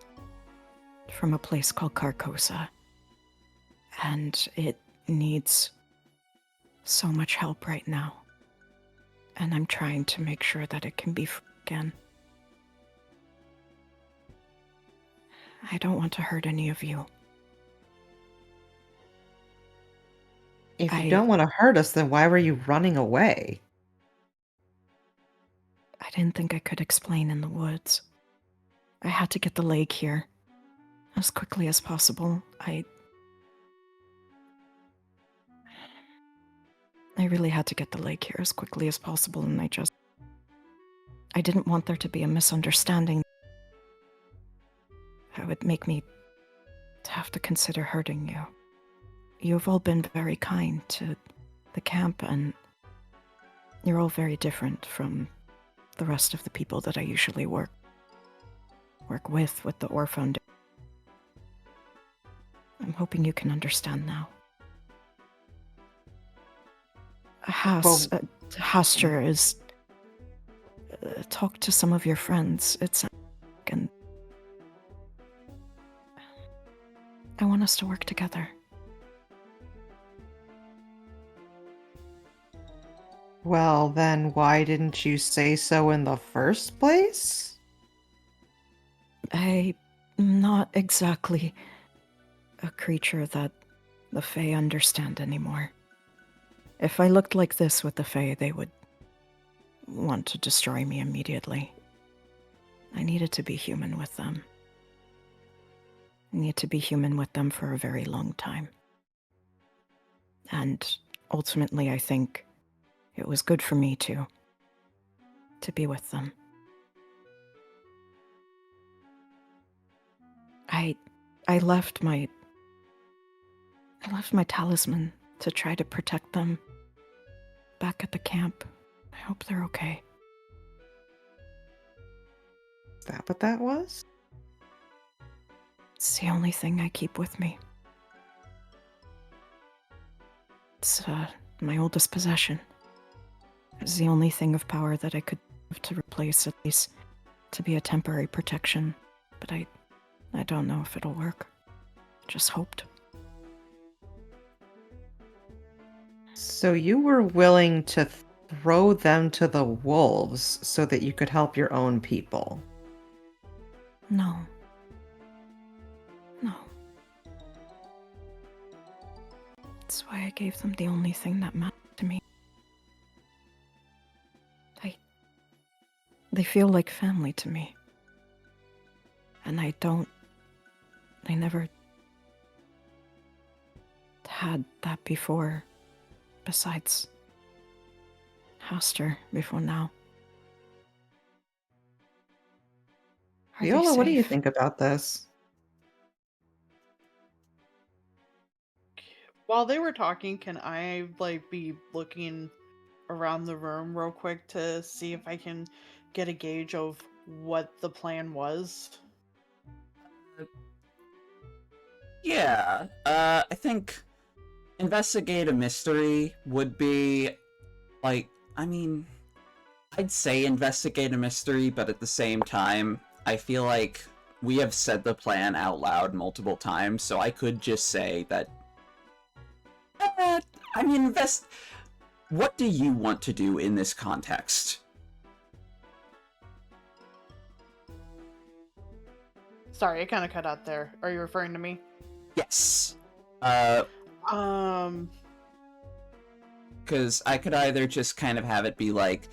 from a place called Carcosa. And it needs so much help right now. And I'm trying to make sure that it can be again. I don't want to hurt any of you. If you don't want to hurt us, then why were you running away? I didn't think I could explain in the woods. I had to get the leg here as quickly as possible. I really had to get the leg here as quickly as possible, and I didn't want there to be a misunderstanding that would make me have to consider hurting you. You've all been very kind to the camp, and you're all very different from the rest of the people that I usually work with the Ore Foundation. I'm hoping you can understand now. Hastur is... talk to some of your friends. And I want us to work together. Well, then why didn't you say so in the first place? I not exactly a creature that the Fae understand anymore. If I looked like this with the Fae, they would want to destroy me immediately. I needed to be human with them. I needed to be human with them for a very long time. And ultimately, I think it was good for me to be with them. I left my talisman to try to protect them back at the camp. I hope they're okay. Is that what that was? It's the only thing I keep with me. It's my oldest possession. It's the only thing of power that I could have to replace, at least to be a temporary protection. But I don't know if it'll work. Just hoped. So you were willing to throw them to the wolves so that you could help your own people? No. That's why I gave them the only thing that mattered to me. They feel like family to me. And I never had that before, besides Haster before now. Viola, what do you think about this? While they were talking, can I be looking around the room real quick to see if I can get a gauge of what the plan was? Yeah, I think investigate a mystery would be, I'd say investigate a mystery, but at the same time, I feel like we have said the plan out loud multiple times, so I could just say that, what do you want to do in this context? Sorry, it kind of cut out there. Are you referring to me? Yes. Because I could either just kind of have it be like,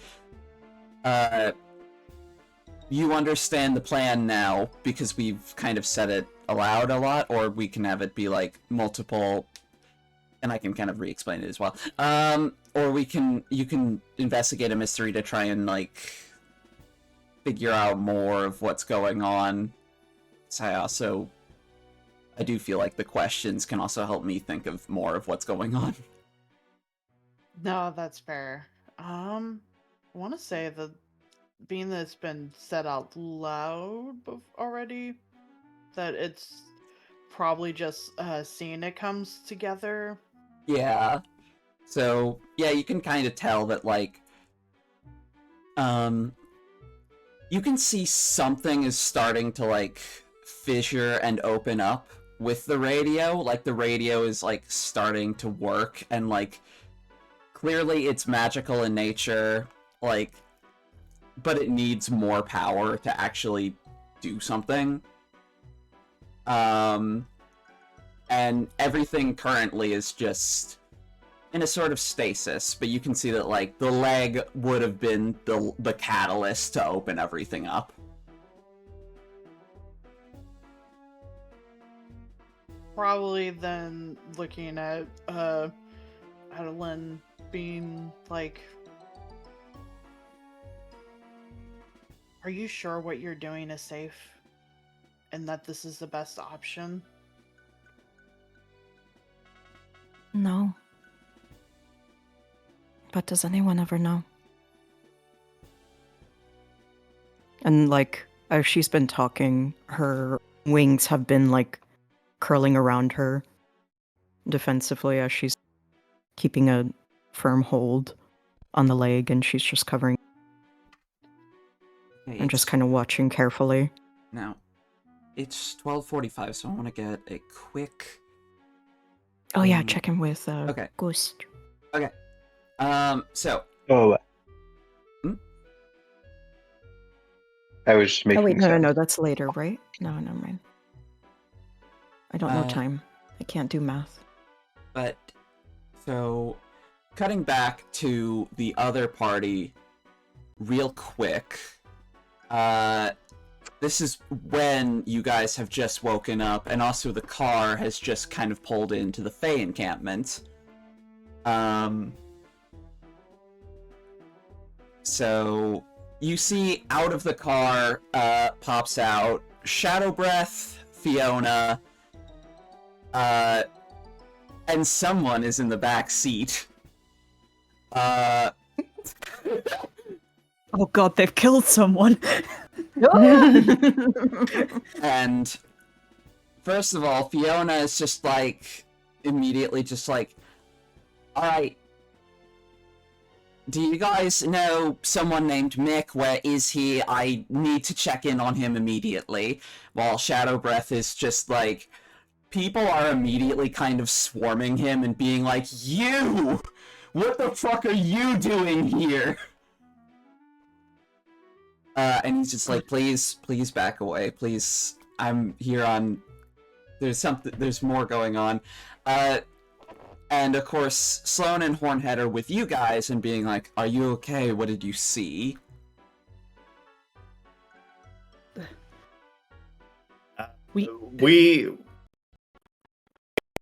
you understand the plan now because we've kind of said it aloud a lot, or we can have it be like multiple, and I can kind of re-explain it as well. Or you can investigate a mystery to try and figure out more of what's going on. So I do feel like the questions can also help me think of more of what's going on. No, that's fair. I want to say that being that it's been said out loud already, that it's probably just seeing it comes together. Yeah. So, yeah, you can kind of tell that, you can see something is starting to, fissure and open up with the radio. The radio is, starting to work, and, clearly it's magical in nature, but it needs more power to actually do something. And everything currently is just in a sort of stasis, but you can see that, the leg would have been the catalyst to open everything up. Probably then looking at Adelaide being are you sure what you're doing is safe? And that this is the best option? No. But does anyone ever know? And as she's been talking, her wings have been curling around her defensively as she's keeping a firm hold on the leg, and she's just covering and just kind of watching carefully. Now, it's 12:45, so I want to get a quick... Oh yeah, check in with okay. Ghost. Okay. So... Oh. I was just making Oh wait, no, that's later, right? No, never mind. I don't know time. I can't do math. But, so, cutting back to the other party real quick, this is when you guys have just woken up, and also the car has just kind of pulled into the Fae encampment. So, you see out of the car, pops out Shadow Breath, Fiona, and someone is in the back seat. Oh god, they've killed someone. And first of all, Fiona is just like, immediately just like, alright, do you guys know someone named Mick? Where is he? I need to check in on him immediately. While Shadow Breath is just like, people are immediately kind of swarming him and being like, you! What the fuck are you doing here? And he's just like, please back away, please. I'm here on... There's more going on. And of course, Sloane and Hornhead are with you guys and being like, are you okay? What did you see? We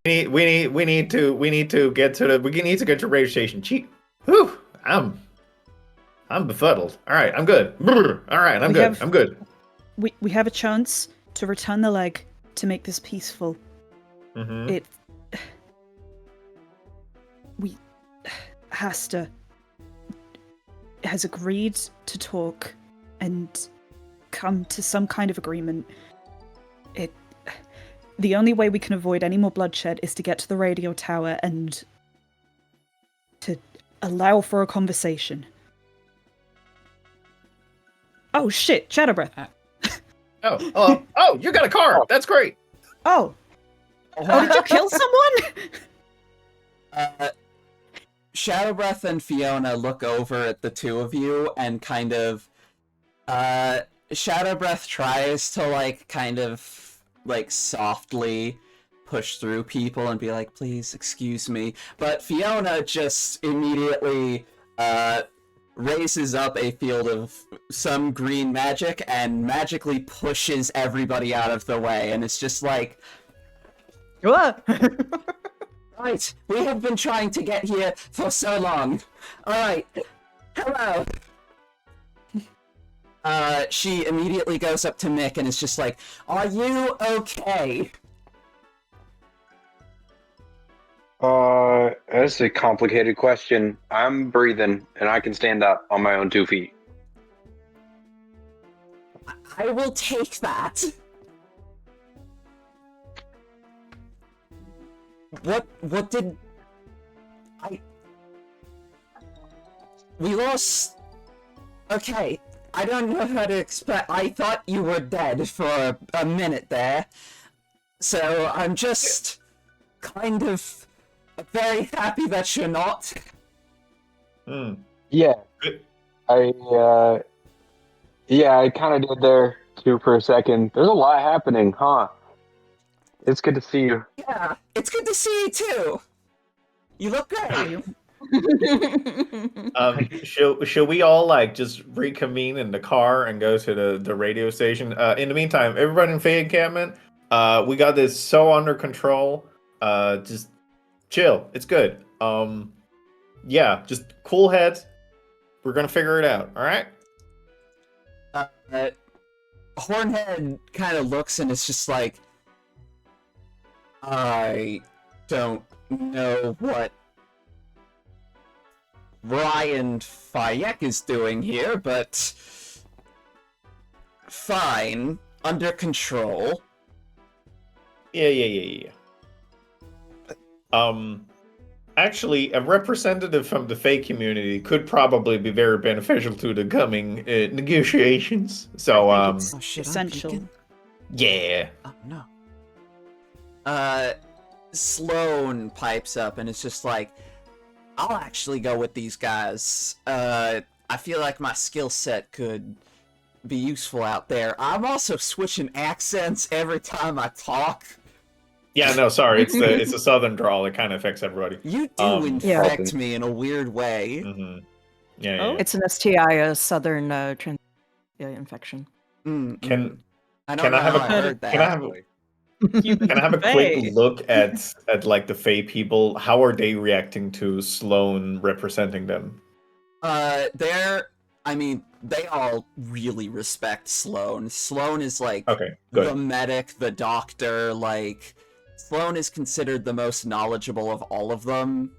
need to get to the radio station. Whew, I'm befuddled. All right, I'm good. All right, I'm good. We have a chance to return the leg to make this peaceful. Mm-hmm. Hasta has agreed to talk and come to some kind of agreement. The only way we can avoid any more bloodshed is to get to the radio tower and to allow for a conversation. Oh shit, Shadow Breath. Oh, you got a car. That's great. Oh, did you kill someone? Shadow Breath and Fiona look over at the two of you and kind of, Shadow Breath tries to, like, kind of, like, softly push through people and be like, please, excuse me. But Fiona just immediately, raises up a field of some green magic and magically pushes everybody out of the way, and it's just like... Right, we have been trying to get here for so long. Alright, hello. She immediately goes up to Mick and is just like, are you okay? That's a complicated question. I'm breathing, and I can stand up on my own 2 feet. I will take that. What did... We lost... Okay, I don't know how to explain... I thought you were dead for a minute there. So I'm just kind of very happy that you're not. Yeah. I kind of did there, too, for a second. There's a lot happening, huh? It's good to see you. Yeah, it's good to see you too. You look great. Should we all like just reconvene in the car and go to the radio station? In the meantime, everybody in Fae encampment, we got this so under control. Just chill. It's good. Yeah, just cool heads. We're gonna figure it out. All right. Hornhead kind of looks and it's just like, I don't know what Ryan Fayek is doing here, but fine, under control. Yeah. Actually, a representative from the Fae community could probably be very beneficial to the coming negotiations. So, Essential. Yeah. Oh no. Sloane pipes up and it's just like, I'll actually go with these guys. I feel like my skill set could be useful out there. I'm also switching accents every time I talk. Yeah, no, sorry. It's a southern drawl. It kind of affects everybody. You do Yeah. infect me in a weird way. Yeah. It's an STI, a southern infection. Can I don't can know I have how a I heard that. can I have can I have a quick Fae. look at like the Fae people? How are they reacting to Sloane representing them? They all really respect Sloane. Sloane is like Okay, the good. medic, the doctor, like Sloane is considered the most knowledgeable of all of them.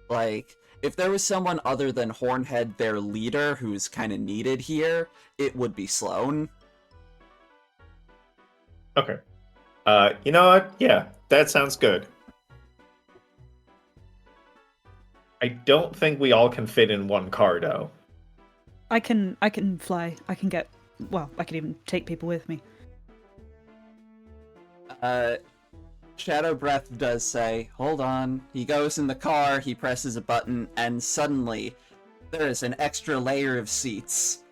Like, if there was someone other than Hornhead, their leader, who's kind of needed here, it would be Sloane. Okay. You know what? Yeah, that sounds good. I don't think we all can fit in one car, though. I can fly. I can even take people with me. Shadow Breath does say, hold on. He goes in the car, he presses a button, and suddenly there is an extra layer of seats.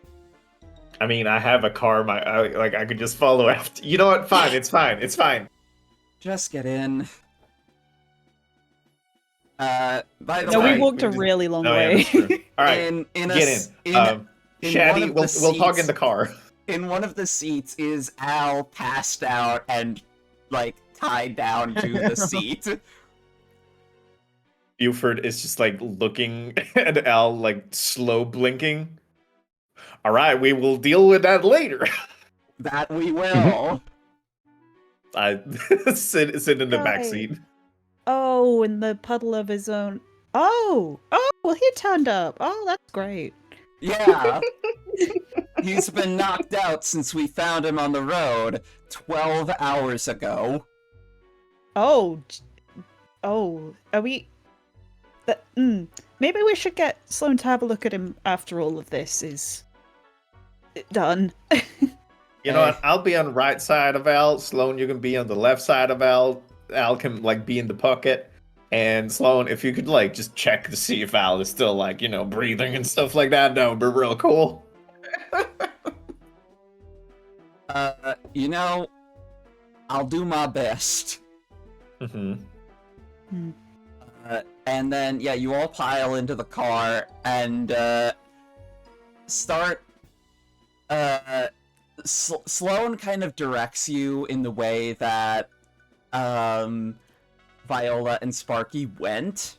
I mean, I have a car. I could just follow after. You know what? Fine. It's fine. It's fine. Just get in. By the No, way, we walked a really long Oh, yeah, way. that's true. All right, get in. in Shaddy, one of we'll the talk in seats- the car. In one of the seats is Al passed out and, like, tied down to the seat. Buford is just like looking at Al, like slow blinking. All right, we will deal with that later. That we will. I sit in the back Right. seat. Oh, in the puddle of his own. Oh, well, he turned up. Oh, that's great. Yeah. He's been knocked out since we found him on the road 12 hours ago. Oh, are we? Maybe we should get Sloane to have a look at him after all of this is done. You know what? I'll be on the right side of Al. Sloane, you can be on the left side of Al. Al can like be in the pocket. And Sloane, if you could like just check to see if Al is still like, breathing and stuff like that would be real cool. I'll do my best. Mm-hmm. And then, yeah, you all pile into the car and start. Sloane kind of directs you in the way that Viola and Sparky went,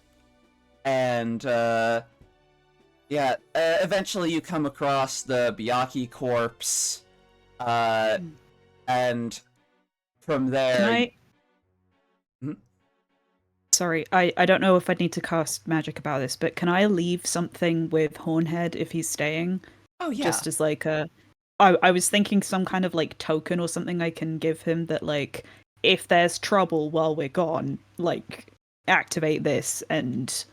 and eventually you come across the Byakuya corpse, and from there. Sorry, I don't know if I'd need to cast magic about this, but can I leave something with Hornhead if he's staying? Oh yeah. Just as like I was thinking some kind of like token or something I can give him that like if there's trouble while we're gone, like activate this and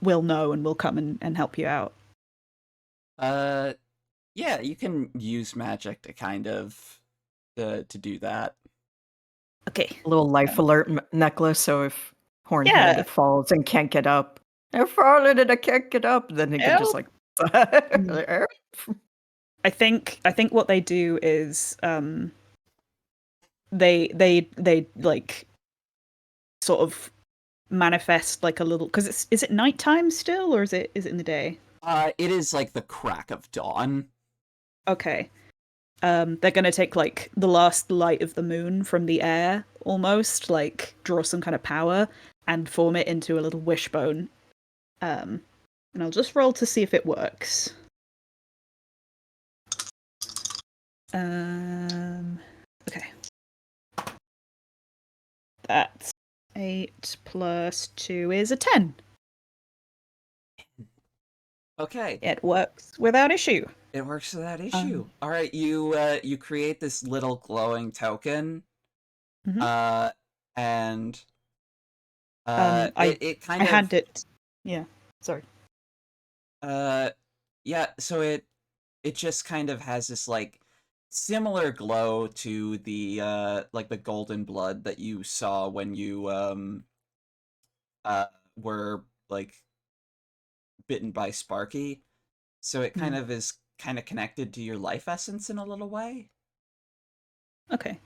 we'll know and we'll come and help you out. Yeah, you can use magic to kind of to do that. Okay. A little life alert necklace, so if Hornhead falls and can't get up, I've fallen and I can't get up, then he can just like. I think what they do is they like sort of manifest like a little because is it nighttime still or is it in the day? It is like the crack of dawn. Okay. They're gonna take like the last light of the moon from the air, almost like draw some kind of power and form it into a little wishbone. And I'll just roll to see if it works. Okay. That's 8 plus 2 is a 10. Okay. It works without issue. It works without issue. All right, you create this little glowing token, and it kind of hand it. Yeah, sorry. Yeah. So it just kind of has this like similar glow to the like the golden blood that you saw when you were like bitten by Sparky. So it kind of is kind of connected to your life essence in a little way. Okay.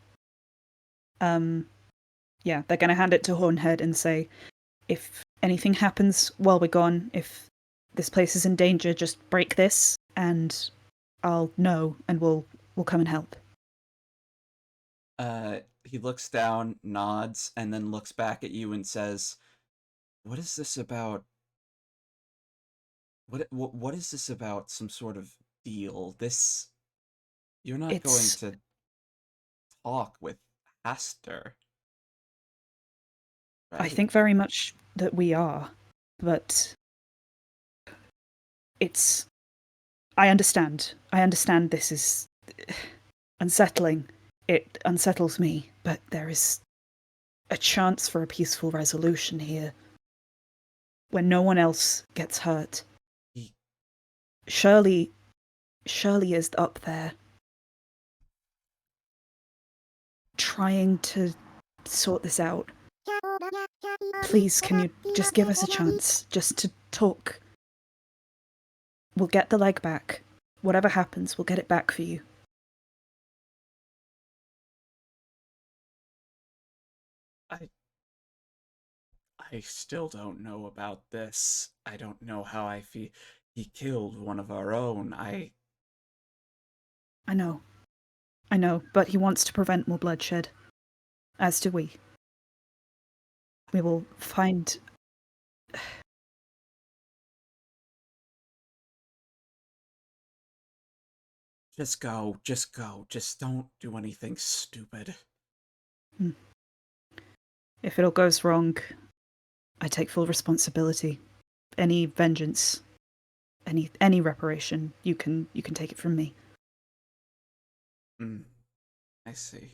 Yeah, they're going to hand it to Hornhead and say, if anything happens while we're gone, if this place is in danger, just break this and I'll know and we'll come and help. He looks down, nods, and then looks back at you and says, "What is this about? What is this about? Some sort of deal? You're not going to talk with Aster, right?" I think very much that we are, but I understand. I understand this is unsettling. It unsettles me, but there is a chance for a peaceful resolution here when no one else gets hurt. Shirley is up there trying to sort this out. Please, can you just give us a chance just to talk? We'll get the leg back. Whatever happens, we'll get it back for you. I still don't know about this. I don't know how I feel. He killed one of our own. I know, but he wants to prevent more bloodshed. As do we. We will find... Just go. Just don't do anything stupid. If it all goes wrong, I take full responsibility. Any vengeance, any reparation, you can take it from me. I see.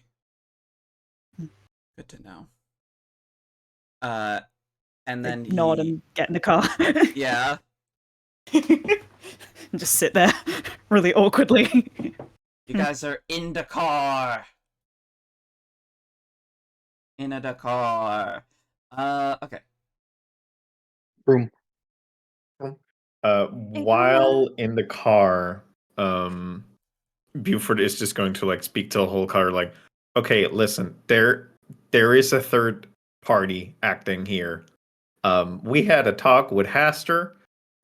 Good to know. And then nod and get in the car. Yeah. And just sit there really awkwardly. You guys are in the car. In the car. Okay. Room. While in the car, Buford is just going to like speak to the whole car, like, okay, listen, there is a third party acting here. We had a talk with Haster,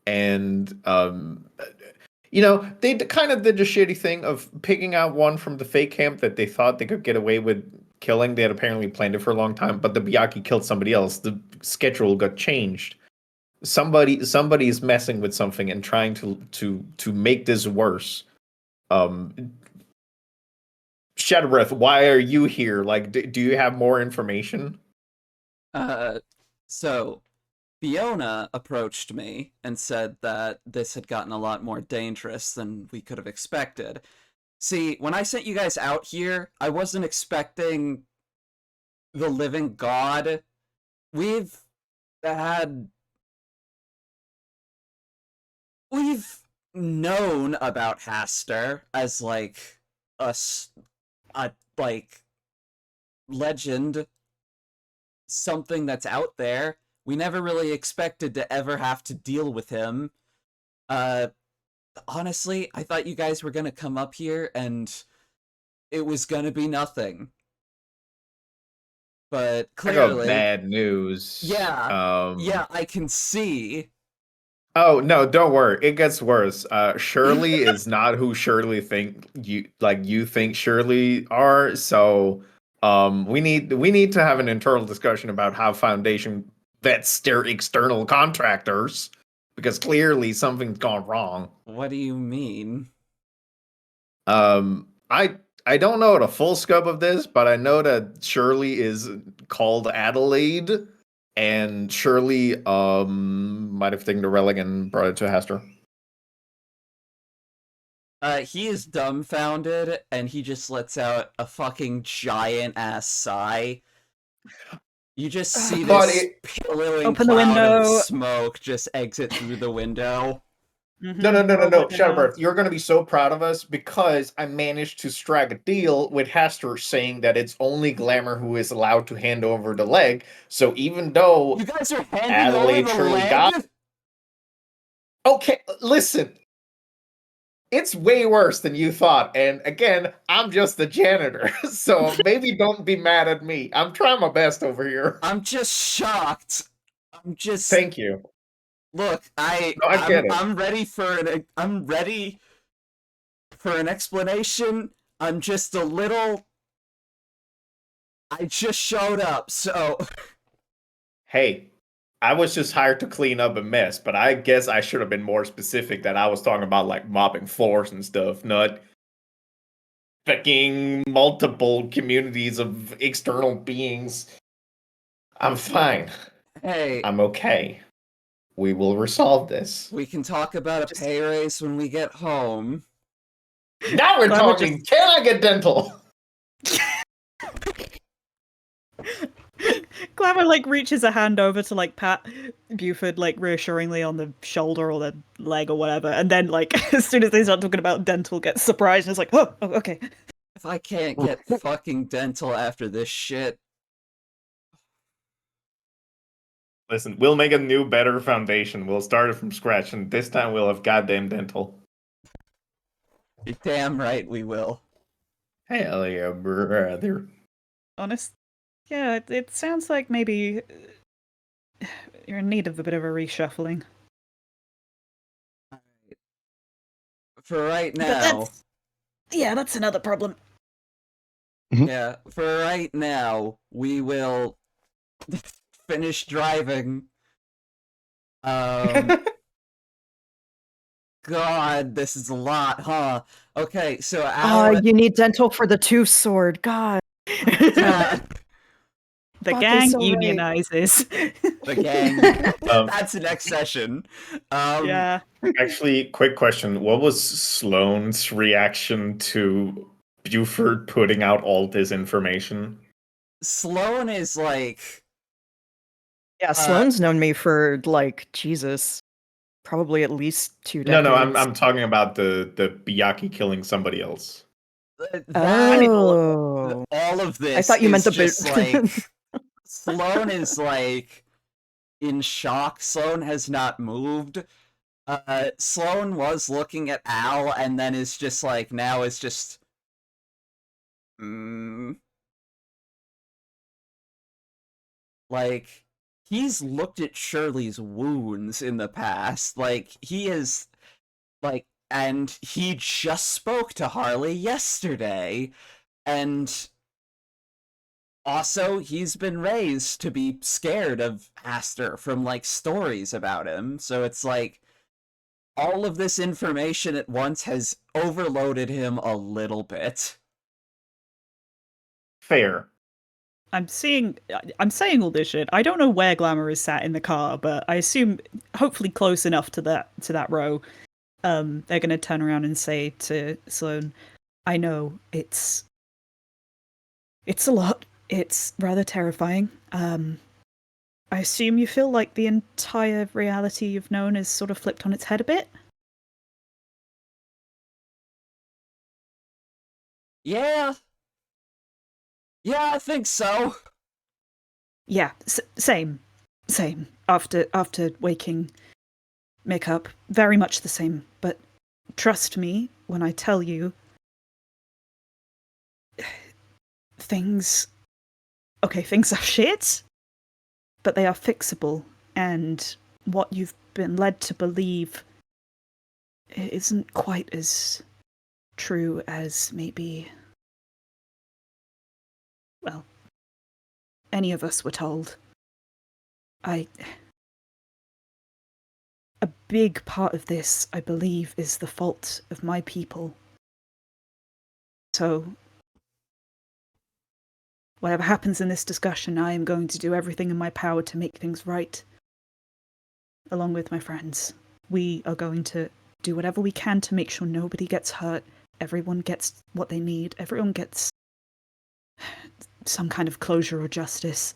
and they kind of did the shitty thing of picking out one from the fake camp that they thought they could get away with killing. They had apparently planned it for a long time, but the Byakhee killed somebody else. The schedule got changed. Somebody's messing with something and trying to make this worse. Shadowbreath, why are you here? Like, do you have more information? So Fiona approached me and said that this had gotten a lot more dangerous than we could have expected. See, when I sent you guys out here, I wasn't expecting the living god. We've known about Haster as like a legend, something that's out there. We never really expected to ever have to deal with him. Honestly, I thought you guys were gonna come up here and it was gonna be nothing. But clearly... I got bad news. Yeah, yeah, I can see. Oh, no, don't worry. It gets worse. Shirley is not who Shirley you think Shirley are, so we need to have an internal discussion about how Foundation vets their external contractors, because clearly something's gone wrong. What do you mean? I don't know the full scope of this, but I know that Shirley is called Adelaide, and Shirley might have taken the relic and brought it to Haster. He is dumbfounded, and he just lets out a fucking giant-ass sigh. You just see this billowing cloud of smoke just exit through the window. No, Shadowbird, you're going to be so proud of us because I managed to strike a deal with Haster saying that it's only Glamour who is allowed to hand over the leg. So even though you guys are handing Adelaide over the leg? Okay, listen. it's way worse than you thought. And again, I'm just the janitor, so maybe don't be mad at me. I'm trying my best over here. I'm just shocked. I'm just Thank you. look. I get it. I'm ready for an explanation. I'm just a little. I just showed up, so. Hey, I was just hired to clean up a mess, but I guess I should have been more specific that I was talking about like mopping floors and stuff, not fucking multiple communities of external beings. I'm fine. Hey, I'm okay. We will resolve this. we can talk about a pay raise when we get home. Now we're Glamour talking. Can I get dental? Glamour like reaches a hand over to like pat Buford like reassuringly on the shoulder or the leg or whatever, and then like as soon as they start talking about dental, gets surprised and is like, oh okay. If I can't get fucking dental after this shit. Listen, we'll make a new, better foundation. We'll start it from scratch, and this time we'll have goddamn dental. You're damn right we will. Hell yeah, brother. Honest, yeah, it sounds like maybe you're in need of a bit of a reshuffling. For right But now. that's another problem. Yeah, for right now, we will finish driving. God, this is a lot, huh? Okay, so You need dental for the tooth sword. God. The Fuck, gang is so right. unionizes. the gang. That's the next session. Yeah. Actually, quick question. What was Sloane's reaction to Buford putting out all this information? Sloane is like... Yeah, Sloane's known me for like Jesus, probably at least 2 decades. No, I'm talking about the Biyaki killing somebody else. Oh, all of this I thought you is meant the just bit. like... Sloane is like in shock. Sloane has not moved. Sloane was looking at Al and then is just like, now is just... Like, he's looked at Shirley's wounds in the past. Like, he is... Like, and he just spoke to Harley yesterday. And... Also, he's been raised to be scared of Aster from, like, stories about him. So it's like, all of this information at once has overloaded him a little bit. Fair. I'm saying all this shit. I don't know where Glamour is sat in the car, but I assume hopefully close enough to that row. They're gonna turn around and say to Sloane, I know it's a lot. It's rather terrifying. I assume you feel like the entire reality you've known is sort of flipped on its head a bit? Yeah. Yeah, I think so. Yeah, same. After waking Mick up, very much the same. But trust me when I tell you, things are shit, but they are fixable, and what you've been led to believe isn't quite as true as maybe, well, any of us were told. A big part of this, I believe, is the fault of my people. So, whatever happens in this discussion, I am going to do everything in my power to make things right. Along with my friends. We are going to do whatever we can to make sure nobody gets hurt, everyone gets what they need, everyone gets some kind of closure or justice.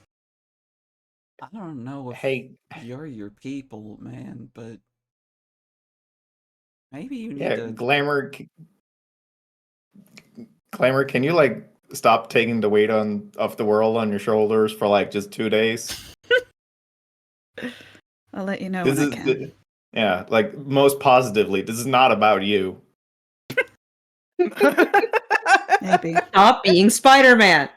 I don't know if you're your people, man, but maybe you need to... Glamour, can you like stop taking the weight of the world on your shoulders for like just 2 days? I'll let you know when I can. Yeah, like most positively, this is not about you. Maybe. Stop being Spider-Man.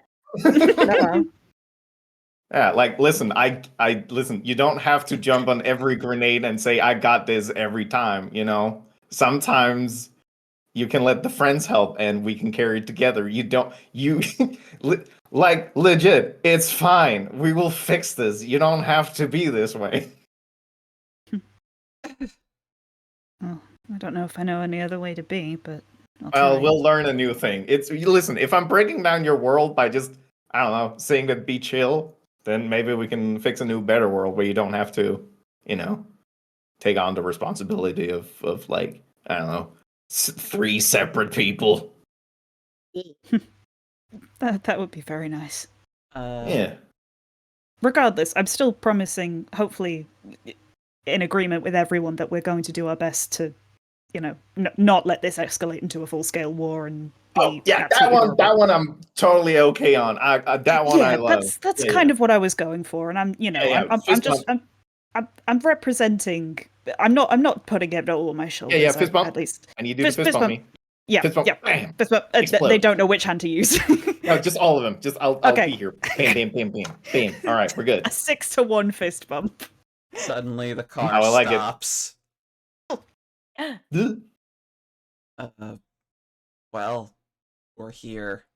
Yeah, like listen, I listen, you don't have to jump on every grenade and say I got this every time, you know? Sometimes you can let the friends help and we can carry it together. Like legit, it's fine. We will fix this. You don't have to be this way. Oh, I don't know if I know any other way to be, but I'll Well, try. we'll learn a new thing. Listen, if I'm breaking down your world by just I don't know, saying that be chill, then maybe we can fix a new better world where you don't have to, you know, take on the responsibility of like, I don't know, 3 separate people. That would be very nice. Yeah. Regardless, I'm still promising, hopefully, in agreement with everyone, that we're going to do our best to, you know, not let this escalate into a full-scale war and be Oh, yeah, absolutely horrible. that one I'm totally okay on. That one I love. That's Yeah, kind of what I was going for, and I'm, you know, I'm representing. I'm not putting it all on my shoulders. Yeah, fist bump. At least. And you do the fist bump me. Yeah, Fist bump. yeah. Bam. Fist bump. They don't know which hand to use. No, just all of them. Just I'll Okay. be here. Bam, bam, bam, bam, bam. All right, we're good. A 6-to-1 fist bump. Suddenly the car I like it. stops. Well, we're here.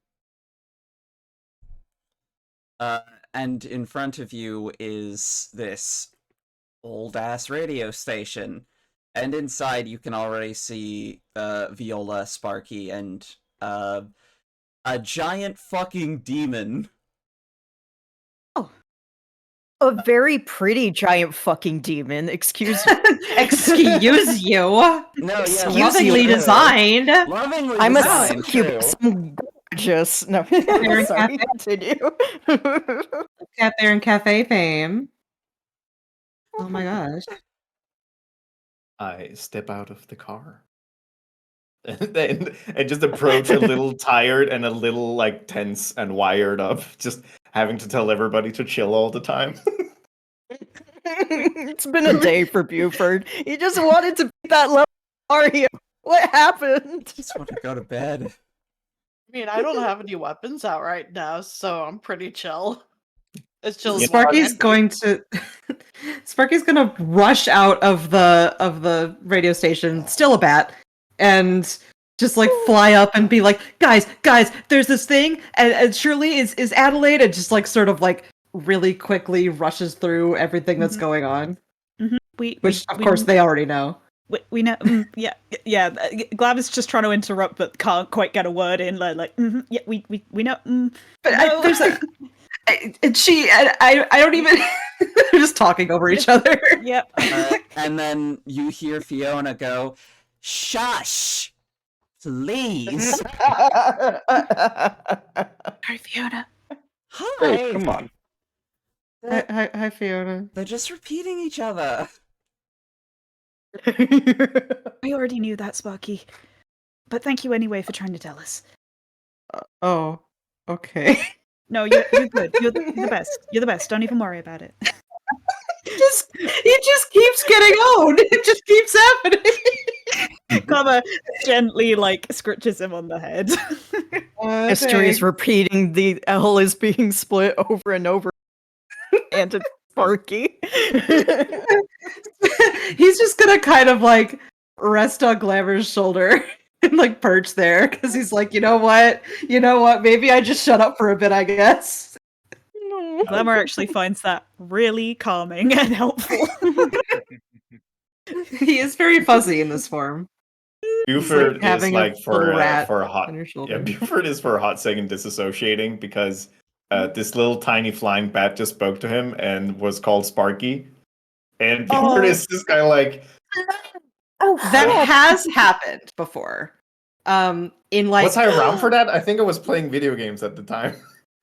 And in front of you is this old-ass radio station. And inside you can already see Viola, Sparky, and a giant fucking demon. A very pretty giant fucking demon. Excuse me. Excuse you. No, yeah, Lovingly designed. Lovingly I'm a designed, succubus. too. I'm gorgeous. No, There in sorry. cafe. Continue. Cat there in cafe fame. Oh my gosh. I step out of the car. and just approach a little tired and a little like tense and wired up, just having to tell everybody to chill all the time. It's been a day for Buford. He just wanted to beat that level. Mario, what happened? Just want to go to bed. I mean, I don't have any weapons out right now, so I'm pretty chill. As chill as Sparky's going to rush out of the radio station, still a bat, and just like fly up and be like, guys, there's this thing, and Shirley is Adelaide, and just like sort of like really quickly rushes through everything that's going on. Which of course they already know. We know, yeah. Glav is just trying to interrupt, but can't quite get a word in. Yeah, we know. But no. there's like, I don't even. They're just talking over each other. Yep. And then you hear Fiona go, "Shush, please." Hi, Fiona. Hi. Hey, come on. Hi, Fiona. They're just repeating each other. We already knew that, Sparky. But thank you anyway for trying to tell us. Oh, okay. No, you're good. You're the best. You're the best. Don't even worry about it. It just keeps getting owned. It just keeps happening. Clever gently scratches him on the head. History is repeating. The L is being split over and over. And to Sparky. He's just gonna kind of rest on Glamour's shoulder and perch there because he's like, you know what? Maybe I just shut up for a bit, I guess. Glamour actually finds that really calming and helpful. He is very fuzzy in this form. Buford is having a for rat a hot on your shoulder. yeah. Buford is for a hot second disassociating because this little tiny flying bat just spoke to him and was called Sparky, and Buford is this guy that has happened before. Was I around for that? I think I was playing video games at the time.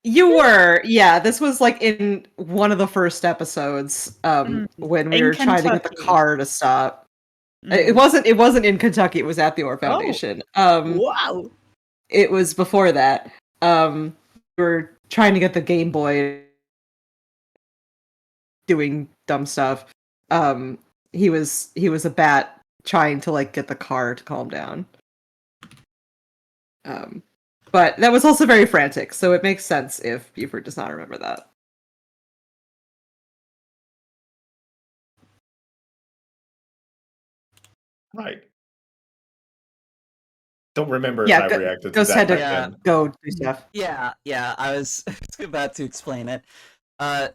You were, yeah. This was in one of the first episodes when we were trying to get the car to stop. It wasn't in Kentucky. It was at the Orr Foundation. Wow. It was before that. We were trying to get the Game Boy, doing dumb stuff. He was a bat trying to get the car to calm down. But that was also very frantic, so it makes sense if Buford does not remember that. Right. Don't remember Yeah, if I reacted to Ghost that had to back then. go do stuff. Yeah, I was about to explain it.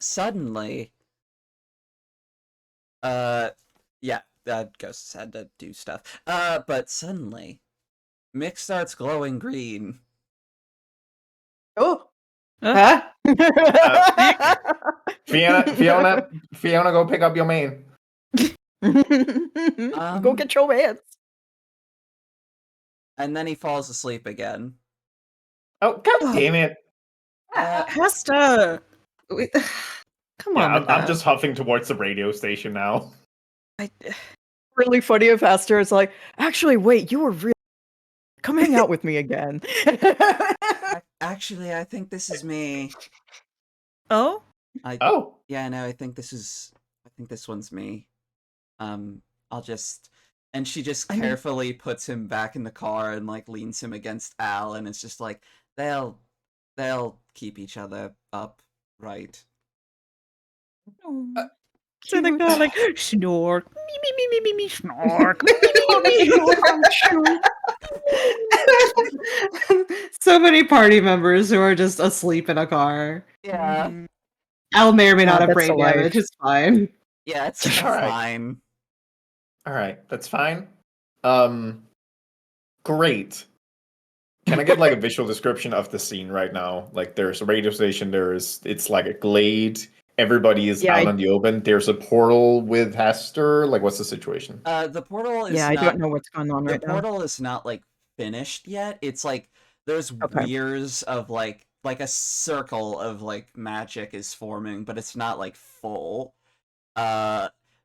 Suddenly, Ghosts had to do stuff. But suddenly, Mick starts glowing green. Oh. Huh? Fiona, go pick up your man. Go get your man. And then he falls asleep again. Oh, god damn it. Hester! Come Yeah, on, with I'm that. just huffing towards the radio station now. Really funny if Esther is like, actually, wait, you were really. Come hang out with me again. Actually, I think this is me. Oh? Yeah, no, I think this one's me. I'll just... And she just carefully puts him back in the car and, like, leans him against Al, and it's just like, they'll keep each other up, right? So they're kind of like, snort. Me, snort. So many party members who are just asleep in a car. Yeah. Al may or may Yeah, not have that's brain the life. damage. It's fine. Yeah, it's Alright. fine. Alright, that's fine. Great. Can I get like a visual description of the scene right now? Like there's a radio station, it's like a glade, everybody is out on the open, there's a portal with Hester, like what's the situation? The portal is I not... don't know what's going on right The now. portal is not, like, finished yet. It's like, there's weirs of, like a circle of, like, magic is forming, but it's not, like, full.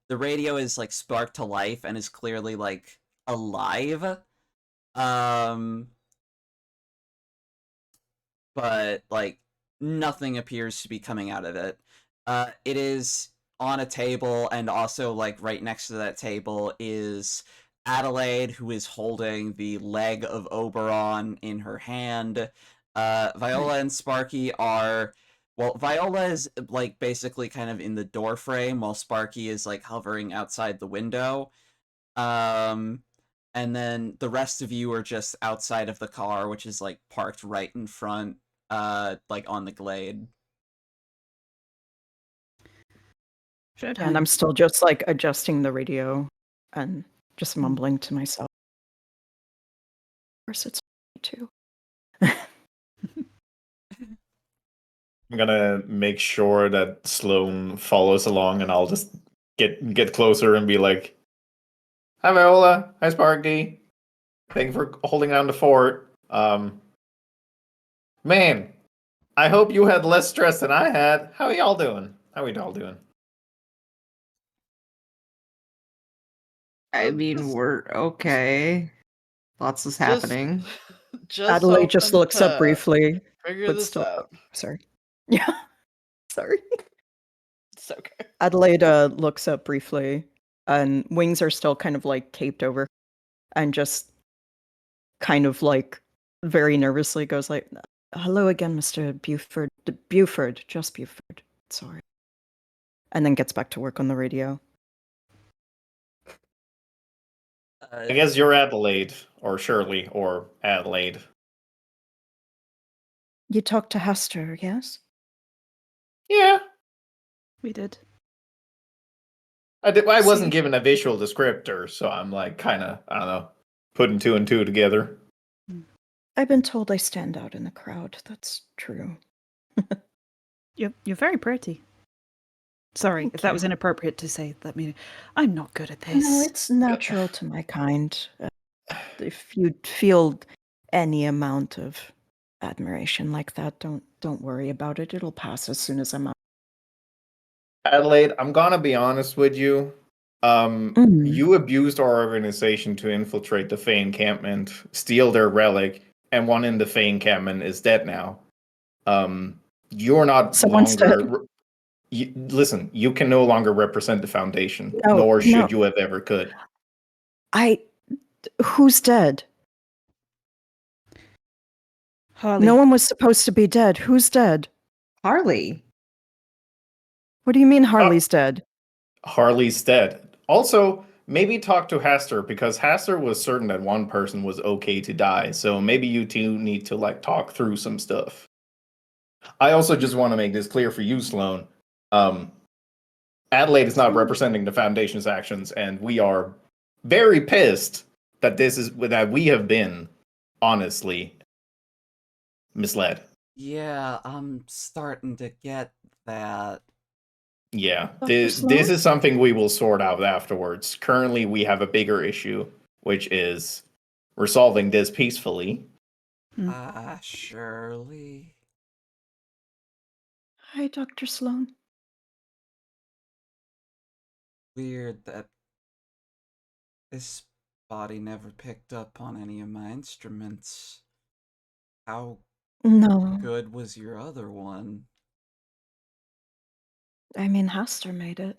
The radio is, like, sparked to life and is clearly, like, alive. But, like, nothing appears to be coming out of it. It is on a table, and also, like, right next to that table is Adelaide, who is holding the leg of Oberon in her hand. Viola and Sparky are... Well, Viola is, like, basically kind of in the door frame, while Sparky is, like, hovering outside the window. And then the rest of you are just outside of the car, which is, like, parked right in front, like, on the glade. And I'm still just like adjusting the radio and just mumbling to myself. Of course, it's too. I'm gonna make sure that Sloane follows along, and I'll just get closer and be like, "Hi Viola, hi Sparky. Thank you for holding down the fort. Man, I hope you had less stress than I had. How are y'all doing? I mean, we're okay. Lots is happening. Adelaide just looks up briefly, figure but this still. out. Sorry. Yeah. Sorry. It's okay. Adelaide looks up briefly, and wings are still kind of like caped over, and just kind of like very nervously goes like, "Hello again, Mr. Buford. Just Buford. Sorry." And then gets back to work on the radio. I guess you're Adelaide, or Shirley, or Adelaide. You talked to Hester, yes? Yeah. We did. I wasn't given a visual descriptor, so I'm like kind of, I don't know, putting two and two together. I've been told I stand out in the crowd. That's true. You're very pretty. Sorry, Thank if that you. was inappropriate to say. I'm not good at this. No, it's natural to my kind. If you feel any amount of admiration like that, don't worry about it. It'll pass as soon as I'm out. Adelaide, I'm gonna be honest with you. You abused our organization to infiltrate the Fey encampment, steal their relic, and one in the Fey encampment is dead now. You're not Someone's longer. Listen, you can no longer represent the Foundation, nor should you have ever could. Who's dead? Harley. No one was supposed to be dead. Who's dead? Harley. What do you mean Harley's dead? Harley's dead. Also, maybe talk to Haster, because Haster was certain that one person was okay to die, so maybe you two need to, like, talk through some stuff. I also just want to make this clear for you, Sloan. Adelaide is not representing the Foundation's actions, and we are very pissed that that we have been, honestly, misled. Yeah, I'm starting to get that. Yeah, Dr. this Sloan? is something we will sort out afterwards. Currently, we have a bigger issue, which is resolving this peacefully. Shirley. Hi, Dr. Sloan. Weird that this body never picked up on any of my instruments. How No. good was your other one? I mean, Haster made it.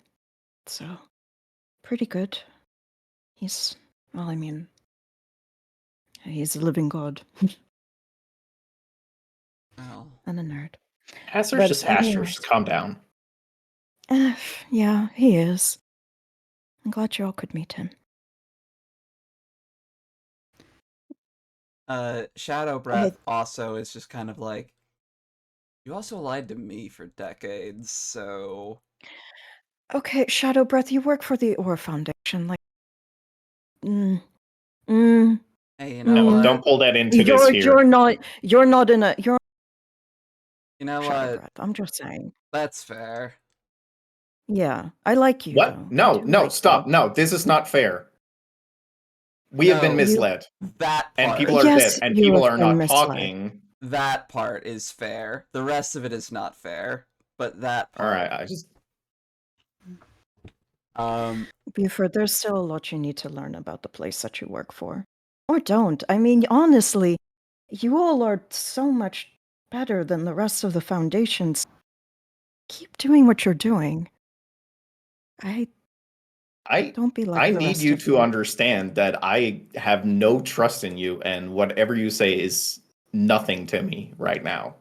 So, pretty good. He's a living god. Well, And a nerd. Haster's But just Haster, anyways. just calm down. Yeah, he is. I'm glad you all could meet him. Shadow Breath also is just kind of like, you also lied to me for decades, so... Okay, Shadow Breath, you work for the Ore Foundation, like... Hey, you know what? Don't pull that into this here. You're not in a... You're... You know Shadow what? Breath, I'm just saying. That's fair. Yeah, I like you, What? though. No, I do no, like stop. you. No, this is not fair. We have been No, misled. That part. And people are Yes, dead, and you people have are been not misled. talking. That part is fair. The rest of it is not fair. But that part. Alright, I just... Buford, there's still a lot you need to learn about the place that you work for. Or don't. I mean, honestly, you all are so much better than the rest of the foundations. Keep doing what you're doing. Don't be like I the need rest you of to understand that I have no trust in you, and whatever you say is nothing to me right now.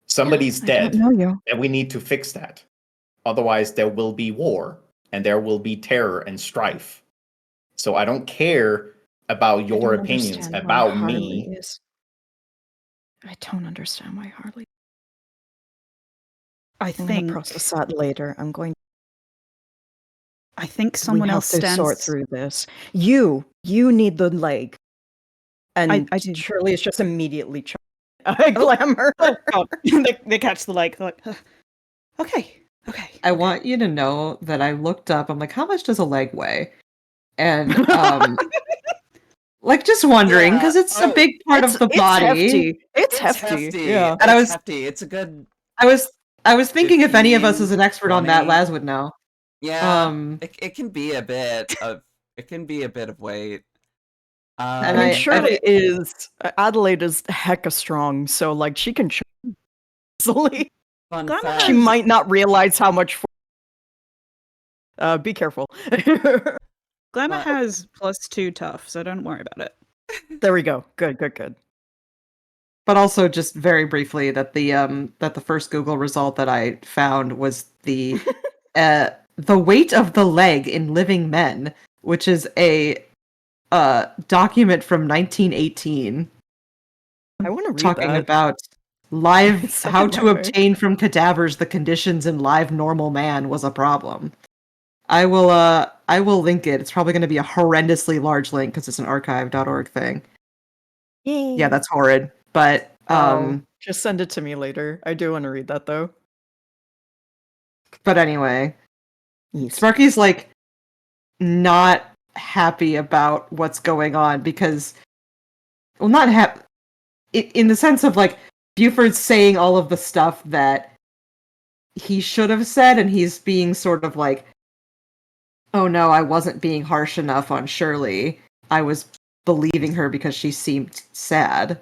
Somebody's I dead, don't know you. and we need to fix that. Otherwise, there will be war, and there will be terror and strife. So I don't care about your I don't opinions understand about why Harley me. I don't understand why Harley. I I'm think going to process that later. I think someone else We have to stands. sort through this. You need the leg. And I do. Shirley is just immediately Glamour. Oh god. they catch the leg. They're like, okay. I want you to know that I looked up. I'm like, how much does a leg weigh? And like just wondering because it's a big part of the body. Hefty. It's hefty. hefty. Yeah. And I was hefty. It's a good. I was thinking if any of us is an expert on that, 20. Laz would know. Yeah. It can be a bit of weight. And I mean, Shirley is Adelaide is hecka strong, so like she can easily. Fun Glamour She might not realize how much. Be careful. Glamour has +2 tough, so don't worry about it. There we go. Good. But also, just very briefly, that the first Google result that I found was the weight of the leg in living men, which is a document from 1918. I want to read talking that. about live Send how it to my way. obtain from cadavers the conditions in live normal man was a problem. I will link it. It's probably going to be a horrendously large link because it's an archive.org thing. Yay. Yeah, that's horrid. But just send it to me later. I do want to read that though. But anyway, Sparky's like not happy about what's going on because, well, not happy in the sense of like Buford's saying all of the stuff that he should have said, and he's being sort of like, oh no, I wasn't being harsh enough on Shirley. I was believing her because she seemed sad.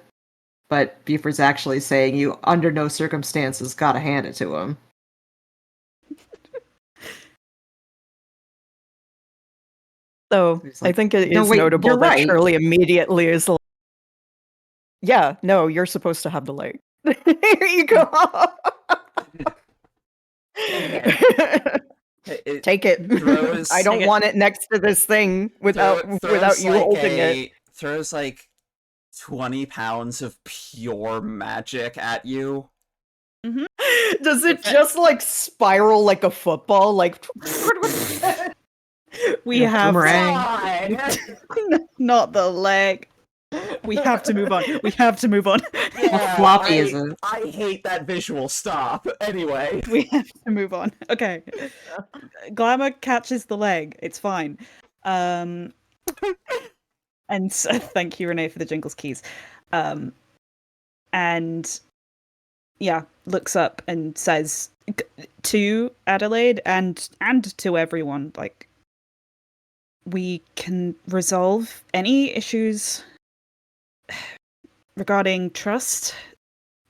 But Buford's actually saying you, under no circumstances, gotta hand it to him. So like, I think it "No, is wait, notable you're that right." Shirley immediately is like, Yeah, no, you're supposed to have the leg. Here you go. Take it. throws I don't want it next to this thing without you holding it. Throws like 20 pounds of pure magic at you. Does it just like spiral like a football? Like We have boomerang. not the leg. We have to move on. We have to move on. Yeah, floppy is it? I hate that visual. Stop. Anyway. We have to move on. Okay. Glamour catches the leg. It's fine. And so, thank you, Renee, for the jingles keys. And yeah, looks up and says to Adelaide and to everyone, like, we can resolve any issues regarding trust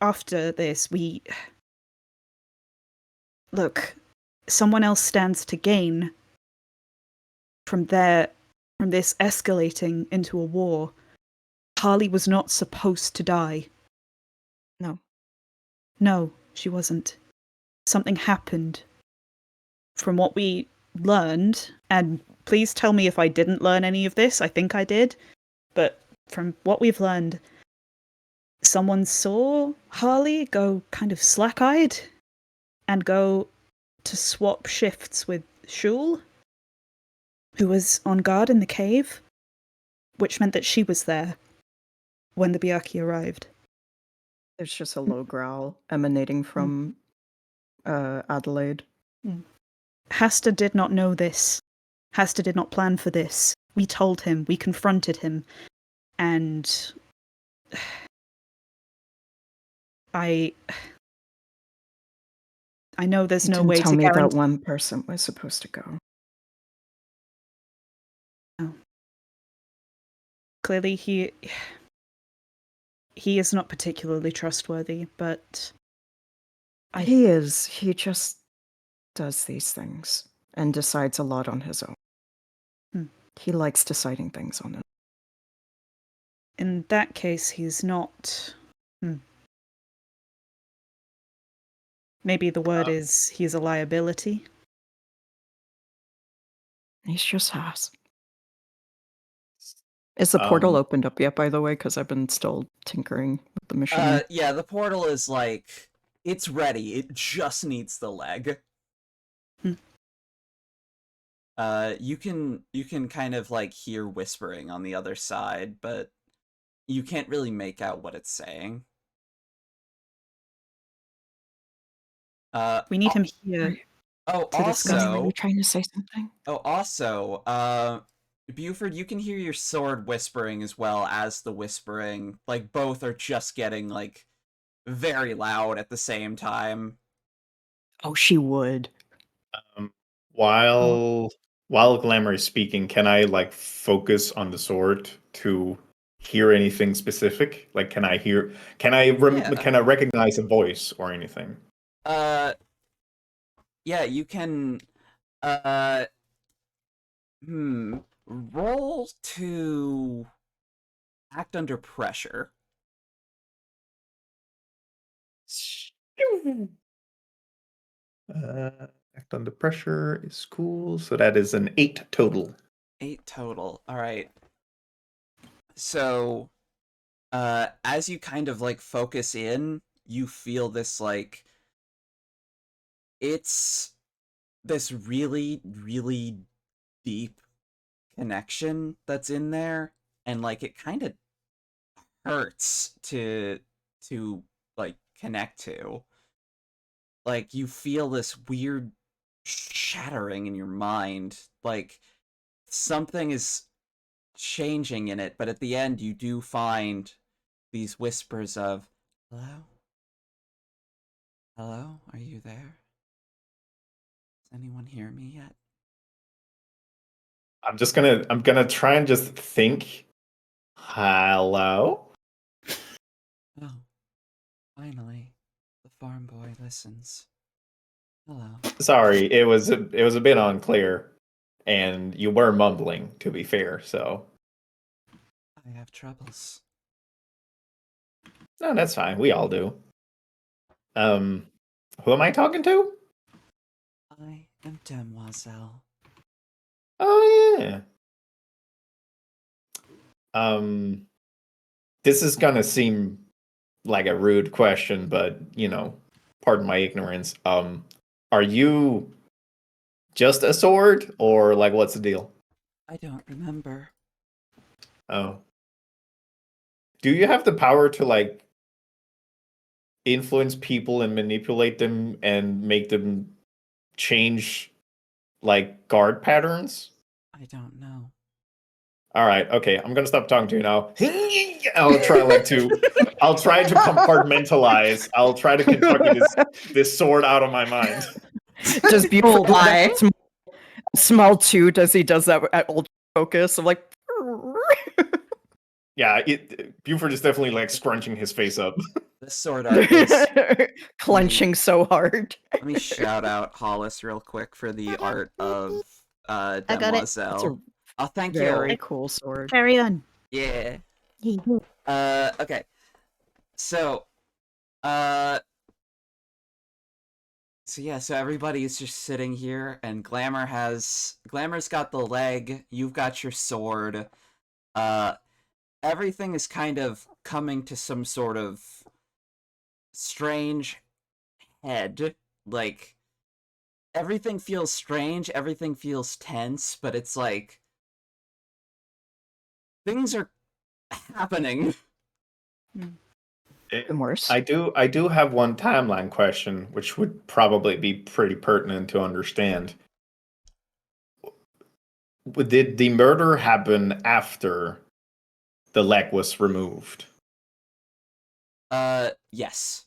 after this. Look, someone else stands to gain from this escalating into a war. Harley was not supposed to die. No, she wasn't. Something happened. From what we learned, and please tell me if I didn't learn any of this, I think I did, but from what we've learned, someone saw Harley go kind of slack-eyed and go to swap shifts with Shul, who was on guard in the cave, which meant that she was there when the Byakhee arrived. There's just a low growl emanating from Adelaide. Hasta did not know this. Hasta did not plan for this. We told him, we confronted him, and I know there's no way to tell me that guarantee. one person was supposed to go. No. Clearly, he is not particularly trustworthy, but He is. He just does these things and decides a lot on his own. He likes deciding things on it. In that case, he's not. Maybe the word is he's a liability. He's just has. Is the portal opened up yet, by the way? Because I've been still tinkering with the machine. Yeah, the portal is like, it's ready. It just needs the leg. You can kind of like hear whispering on the other side, but you can't really make out what it's saying. We need him here. Oh, to discuss. also, Were you trying to say something? Oh, also, Buford, you can hear your sword whispering as well as the whispering. Like, both are just getting, like, very loud at the same time. Oh, she would. While Glamour is speaking, can I, like, focus on the sword to hear anything specific? Like, can I recognize a voice or anything? Yeah, you can, roll to act under pressure. Act under pressure is cool. So that is an 8 total. 8 total. All right. So, as you kind of like focus in, you feel this like, it's this really, really deep connection that's in there, and like it kind of hurts to like connect to. Like, you feel this weird shattering in your mind, like something is changing in it, but at the end you do find these whispers of, hello? Hello? Are you there? Does anyone hear me yet? I'm gonna try and just think. Hello? Oh, finally, the farm boy listens. Hello. Sorry, it was a bit unclear, and you were mumbling, to be fair, so. I have troubles. No, that's fine. We all do. Who am I talking to? I am Demoiselle. Oh yeah. This is gonna seem like a rude question, but pardon my ignorance. Are you just a sword, or like what's the deal? I don't remember. Oh. Do you have the power to like influence people and manipulate them and make them change like guard patterns? I don't know. All right, okay, I'm gonna stop talking to you now. I'll try to compartmentalize. I'll try to Kentucky this sword out of my mind. Just beautiful that small toot as he does that at ultra focus. I'm like, Yeah, Buford is definitely like scrunching his face up. The sword artist. clenching so hard. Let me shout out Hollis real quick for the art of got it. Demoiselle. That's a Oh, thank very you. cool sword. Carry on. Yeah. Okay. So, so everybody's just sitting here, and Glamour's got the leg, you've got your sword. Everything is kind of coming to some sort of strange head. Like, everything feels strange, everything feels tense, but it's like things are happening. And worse. I do have one timeline question, which would probably be pretty pertinent to understand. Did the murder happen after the leg was removed? Yes.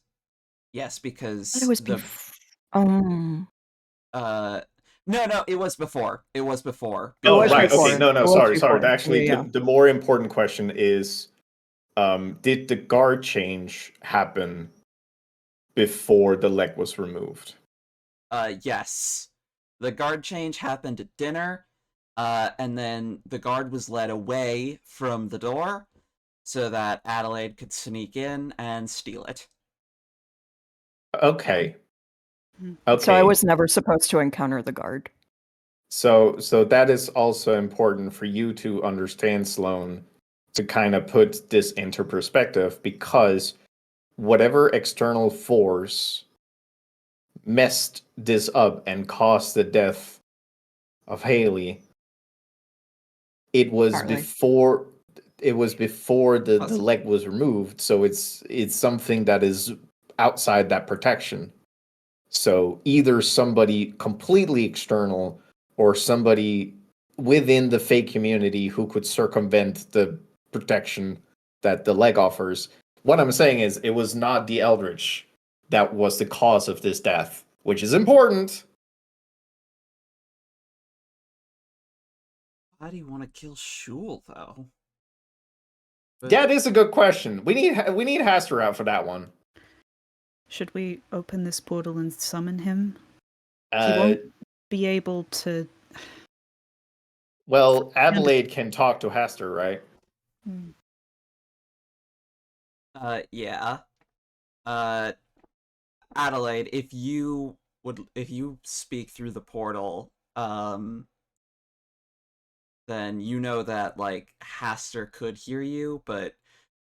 Yes, because It was no, it was before. It was before. Oh, was right. before. Okay. No. It was Sorry. before. Actually, Yeah. the more important question is, did the guard change happen before the leg was removed? Yes. The guard change happened at dinner, and then the guard was led away from the door so that Adelaide could sneak in and steal it. Okay. Okay. So I was never supposed to encounter the guard. So that is also important for you to understand, Sloan, to kind of put this into perspective, because whatever external force messed this up and caused the death of Haley, it was Partly. before the leg was removed, so it's something that is outside that protection. So either somebody completely external or somebody within the fake community who could circumvent the protection that the leg offers. What I'm saying is it was not the Eldritch that was the cause of this death, which is important. Why do you want to kill Shul, though? That is a good question. We need Haster out for that one. Should we open this portal and summon him? He won't be able to. Well, Adelaide can talk to Haster, right? Yeah. Adelaide, if you speak through the portal, then you know that, like, Haster could hear you, but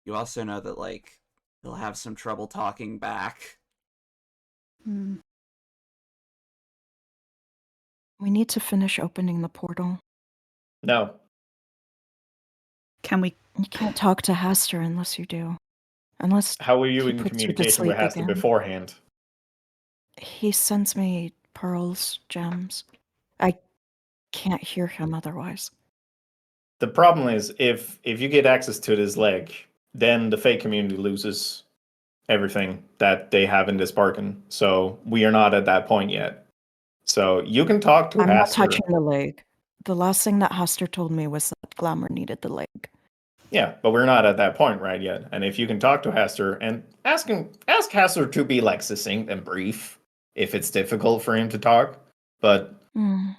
you also know that, like, he'll have some trouble talking back. We need to finish opening the portal. No. Can we? You can't talk to Haster unless you do. Unless How were you he in puts you to communication with sleep Haster again. beforehand? He sends me pearls, gems. I can't hear him otherwise. The problem is if you get access to this leg, then the fake community loses everything that they have in this bargain. So we are not at that point yet. So you can talk to I'm not Haster. touching the leg. The last thing that Haster told me was that Glamour needed the leg. Yeah, but we're not at that point right yet. And if you can talk to Haster and ask Haster to be like succinct and brief if it's difficult for him to talk, but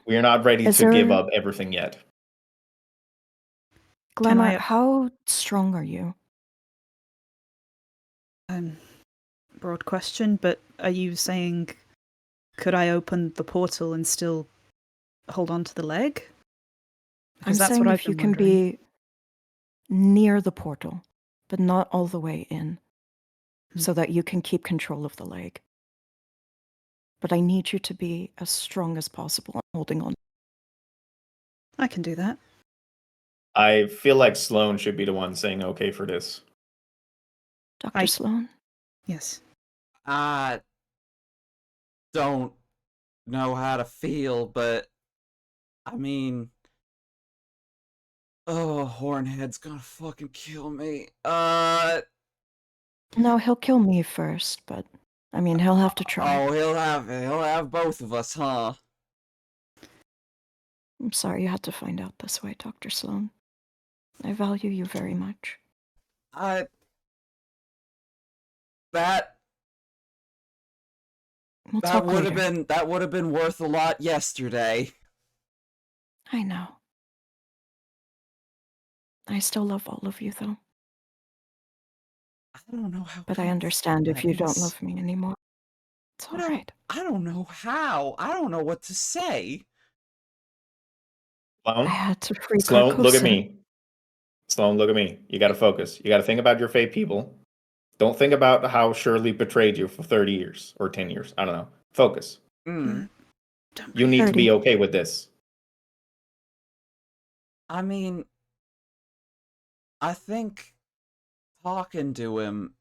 we're not ready to give up everything yet. Glamour, how strong are you? broad question, but are you saying could I open the portal and still hold on to the leg? I'm saying if you can be near the portal, but not all the way in, so that you can keep control of the leg. But I need you to be as strong as possible holding on. I can do that. I feel like Sloane should be the one saying okay for this. Dr. Sloane? Yes. I don't know how to feel, but I mean, Hornhead's gonna fucking kill me. No, he'll kill me first, but I mean, he'll have to try. Oh, he'll have both of us, huh? I'm sorry you had to find out this way, Dr. Sloane. I value you very much. That We'll talk later. that would have been worth a lot yesterday. I know. I still love all of you, though. I don't know how. But I understand if you don't love me anymore. It's all right. I don't know how. I don't know what to say. Sloane? I had to free Sloane, look at Carcosa. me. Sloane, look at me. You gotta focus. You gotta think about your fate people. Don't think about how Shirley betrayed you for 30 years or 10 years. I don't know. Focus. Mm. You need to be okay with this. I mean, I think talking to him.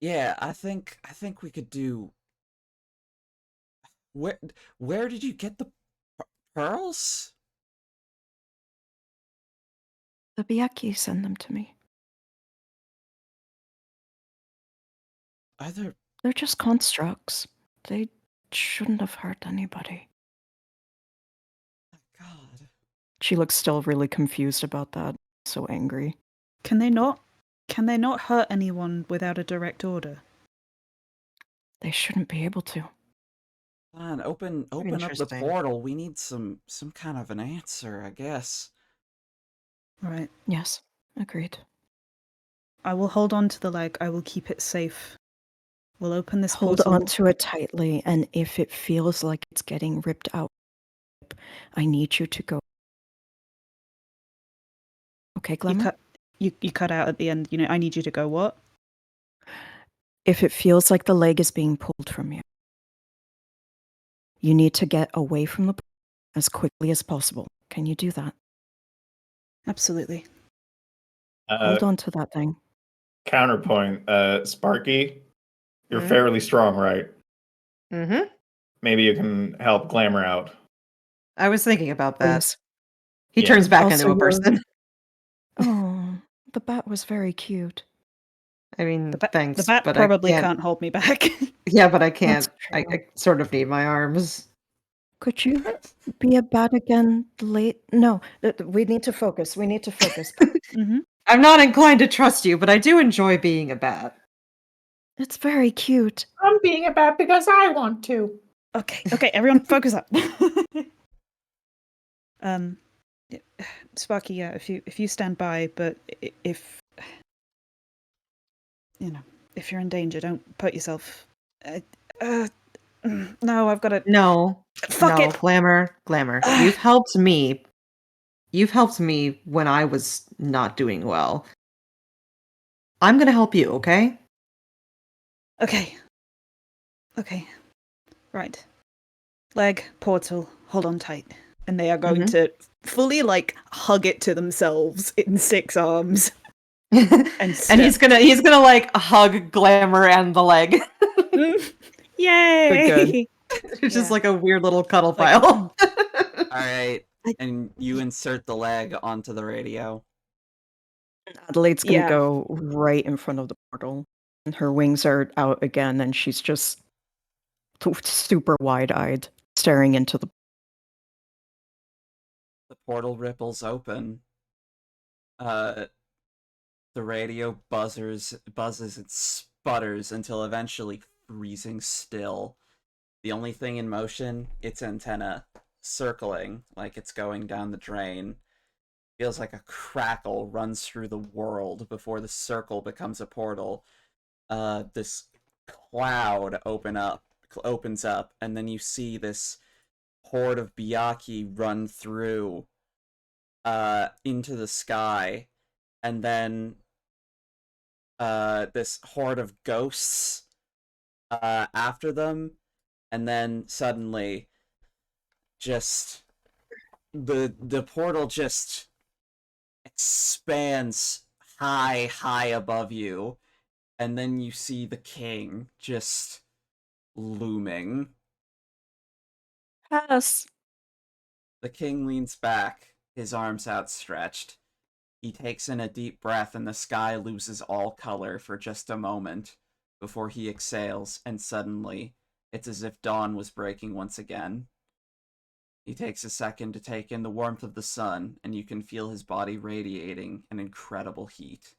Yeah, I think we could do. Where did you get the pearls? The Biaki send them to me. They're just constructs. They shouldn't have hurt anybody. God. She looks still really confused about that. So angry. Can they not hurt anyone without a direct order? They shouldn't be able to. Fine, open up the Interesting. portal. We need some kind of an answer, I guess. Right. Yes, agreed. I will hold on to the leg. I will keep it safe. We'll open this Hold portal. on to it tightly, and if it feels like it's getting ripped out, I need you to go. Okay, Glamour? You cut out at the end. You know, I need you to go what? If it feels like the leg is being pulled from you, you need to get away from the portal as quickly as possible. Can you do that? Absolutely. Hold on to that thing. Counterpoint, Sparky, you're Mhm. fairly strong, right? Mm-hmm. Maybe you can help Glamour out. I was thinking about that. Please. He Yeah. turns back Also, into a person. Oh, the bat was very cute. I mean, The thanks, bat but probably I can't hold me back. Yeah, but I can't. That's I true. sort of need my arms. Could you be a bat again late? No, we need to focus. We need to focus. Mm-hmm. I'm not inclined to trust you, but I do enjoy being a bat. It's very cute. I'm being a bat because I want to. Okay, everyone focus up. Yeah, Sparky, yeah, if you stand by, but if you know, if you're in danger, don't put yourself. No, I've got to. No. Fuck no, it. Glamour. You've helped me. You've helped me when I was not doing well. I'm gonna help you, okay? Okay. Right. Leg, portal, hold on tight. And they are going to fully, like, hug it to themselves in 6 arms. and he's gonna like hug Glamour and the leg. Yay! Good. It's just like a weird little cuddle Like, pile. Alright, and you insert the leg onto the radio. Adelaide's gonna Yeah. go right in front of the portal. And her wings are out again, and she's just super wide-eyed, staring into the. The portal ripples open. The radio buzzes and sputters until eventually freezing still. The only thing in motion, its antenna, circling like it's going down the drain. Feels like a crackle runs through the world before the circle becomes a portal. This cloud opens up, and then you see this horde of Byakhee run through into the sky, and then this horde of ghosts after them, and then suddenly just the portal just expands high above you, and then you see the king just looming. Pass. The king leans back, his arms outstretched. He takes in a deep breath, and the sky loses all color for just a moment before he exhales, and suddenly it's as if dawn was breaking once again. He takes a second to take in the warmth of the sun, and you can feel his body radiating an incredible heat.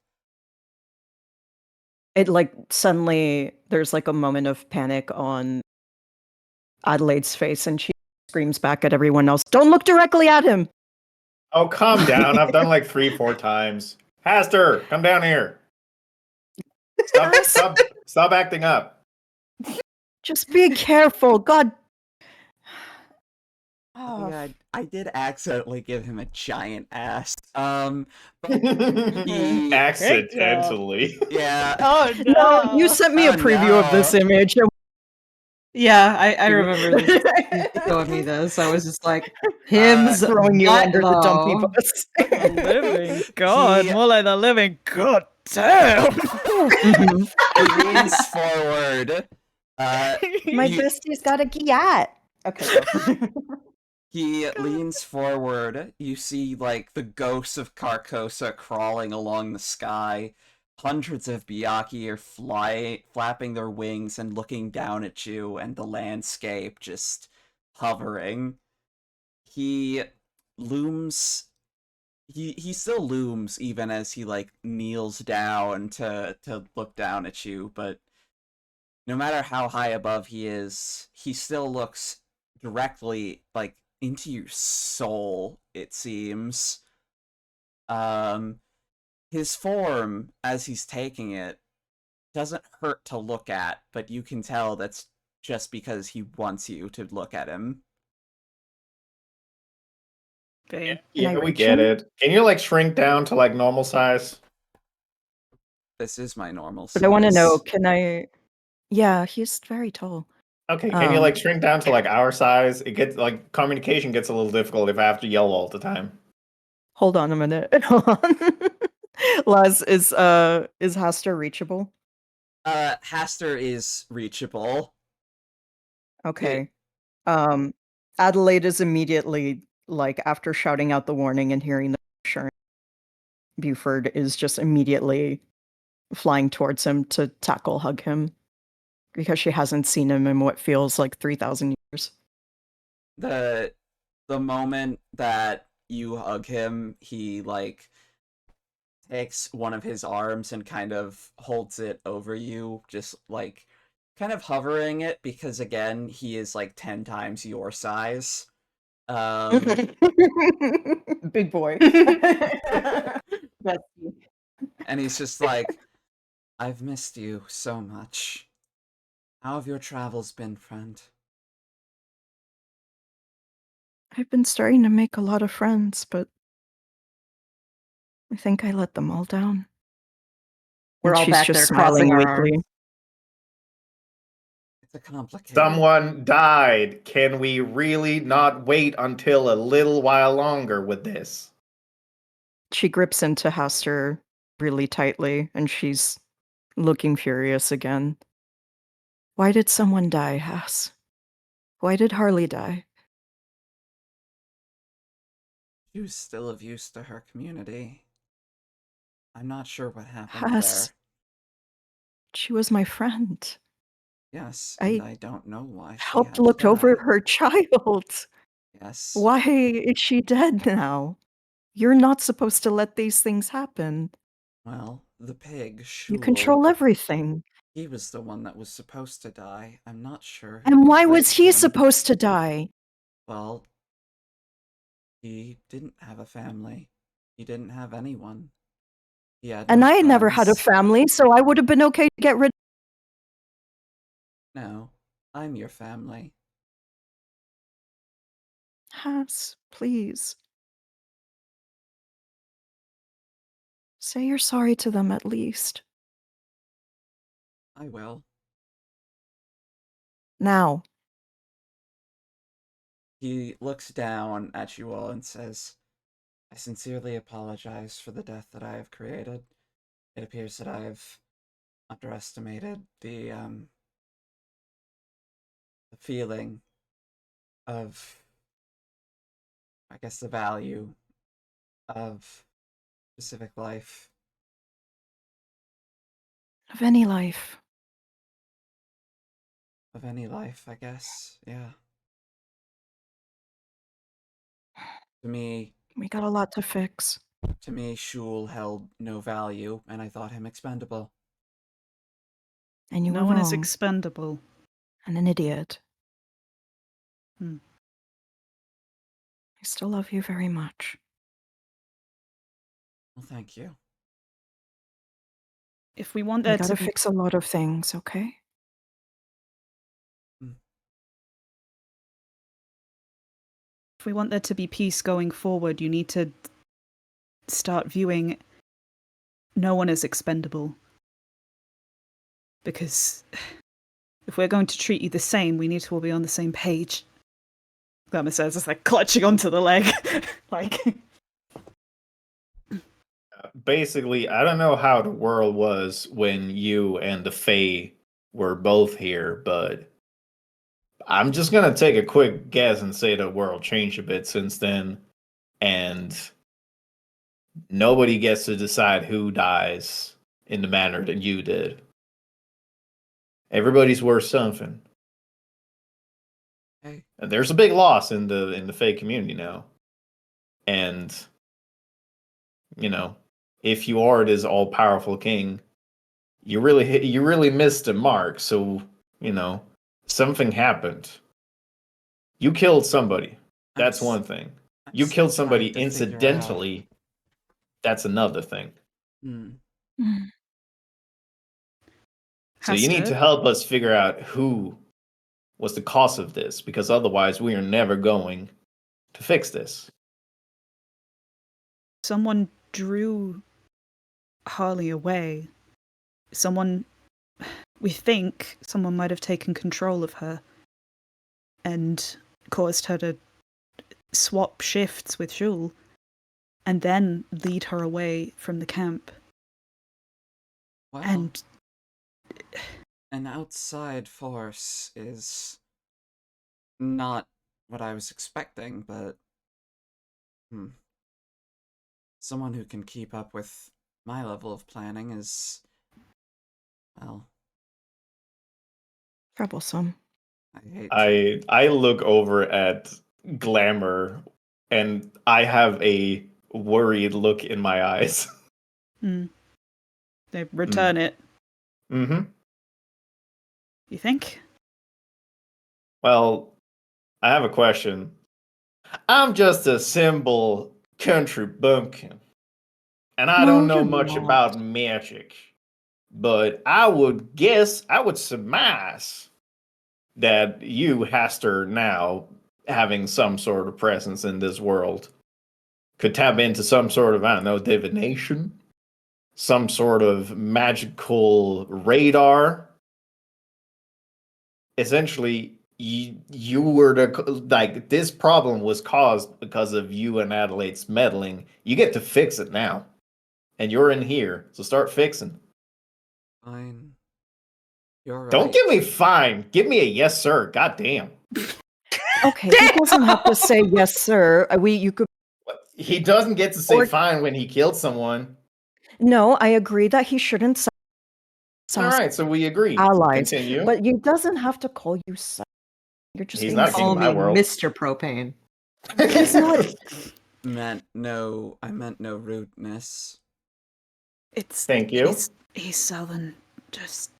It suddenly there's a moment of panic on Adelaide's face, and she screams back at everyone else, "Don't look directly at him!" Oh, calm down. I've done 3, 4 times. Haster, come down here. Stop acting up. Just be careful. God. Oh, yeah, I did accidentally give him a giant ass. But he... Accidentally. Yeah. Oh no! No, you sent me a preview of this image. Yeah, I remember this showing me this. I was just like, him's throwing you under the dumpy though. bus. The living God, He- more like the living God damn. He leans forward. My you- bestie's got a gyat. Okay. He leans forward. You see, the ghosts of Carcosa crawling along the sky. Hundreds of Byakhee are flapping their wings and looking down at you, and the landscape just hovering. He looms. He still looms even as he kneels down to look down at you, but no matter how high above he is, he still looks directly into your soul, it seems. His form, as he's taking it, doesn't hurt to look at, but you can tell that's just because he wants you to look at him. Okay. Yeah, we get it. Can you shrink down to normal size? This is my normal But size. I want to know, can I... Yeah, he's very tall. Okay, can you shrink down to our size? It gets communication gets a little difficult if I have to yell all the time. Hold on a minute. Hold on. Laz, is Haster reachable? Haster is reachable. Okay. Adelaide is immediately after shouting out the warning and hearing the reassurance, Bufford is just immediately flying towards him to hug him, because she hasn't seen him in what feels like 3,000 years. The moment that you hug him, he takes one of his arms and kind of holds it over you, just kind of hovering it, because again, he is 10 times your size. Big boy. And he's just I've missed you so much. How have your travels been, friend? I've been starting to make a lot of friends, but I think I let them all down. We're And all she's back just there smiling crossing our weakly. arms. It's a complicated... Someone died. Can we really not wait until a little while longer with this? She grips into Haster really tightly, and she's looking furious again. Why did someone die, Hass? Why did Harley die? She was still of use to her community. I'm not sure what happened Hass, there. she was my friend. Yes, and I don't know why she Helped had to look over die. her child. Yes. Why is she dead now? You're not supposed to let these things happen. Well, the pig, Shul, You control everything. he was the one that was supposed to die. I'm not sure. And why was he him. supposed to die? Well, he didn't have a family. He didn't have anyone. He had And no I never had a friends. family, so I would have been okay to get rid. No, I'm your family. Has, please. Say you're sorry to them at least. I will. Now. He looks down at you all and says, I sincerely apologize for the death that I have created. It appears that I've underestimated the feeling of, I guess, the value of specific life. Of any life. Of any life, I guess, yeah. To me, We got a lot to fix. To me, Shul held no value, and I thought him expendable. And you No were one is wrong. expendable. And an idiot. Hmm. I still love you very much. Well, thank you. If we want We there gotta to be fix a lot of things, okay? if we want there to be peace going forward, you need to start viewing no one as expendable. Because if we're going to treat you the same, we need to all be on the same page. Glamour says, it's like clutching onto the leg. Like, Basically, I don't know how the world was when you and the Fae were both here, but I'm just gonna take a quick guess and say the world changed a bit since then, and nobody gets to decide who dies in the manner that you did. Everybody's worth something. Hey. And there's a big loss in the Fae community now. And you know, if you are this all powerful king, you really missed the mark. So, you know, something happened. You killed somebody. That's one thing. You still killed somebody trying to figure out. incidentally. That's another thing. So you need to help us figure out who was the cause of this, because otherwise we are never going to fix this. someone drew Harley away. We think someone might have taken control of her and caused her to swap shifts with Jules and then lead her away from the camp. Well, And an outside force is not what I was expecting, but someone who can keep up with my level of planning is, well, troublesome. I look over at Glamour and I have a worried look in my eyes. They return it. Mm-hmm. You think? Well, I have a question. I'm just a simple country bumpkin, and I don't know much about magic. But I would surmise that you, Haster, now having some sort of presence in this world, could tap into some sort of, I don't know, divination, some sort of magical radar. Essentially, you were this problem was caused because of you and Adelaide's meddling. You get to fix it now, and you're in here, so start fixing. Fine. You're right. Don't give me fine. Give me a yes, sir. God damn. Okay, he doesn't have to say yes, sir. You could. He doesn't get to say fine when he killed someone. No, I agree that he shouldn't. All right, so we agree. Allies, Continue. but he doesn't have to call you sir. You're just He's being not king of my world. Mr. Propane. He's not. I meant no rudeness. Thank you. He's Southern. Just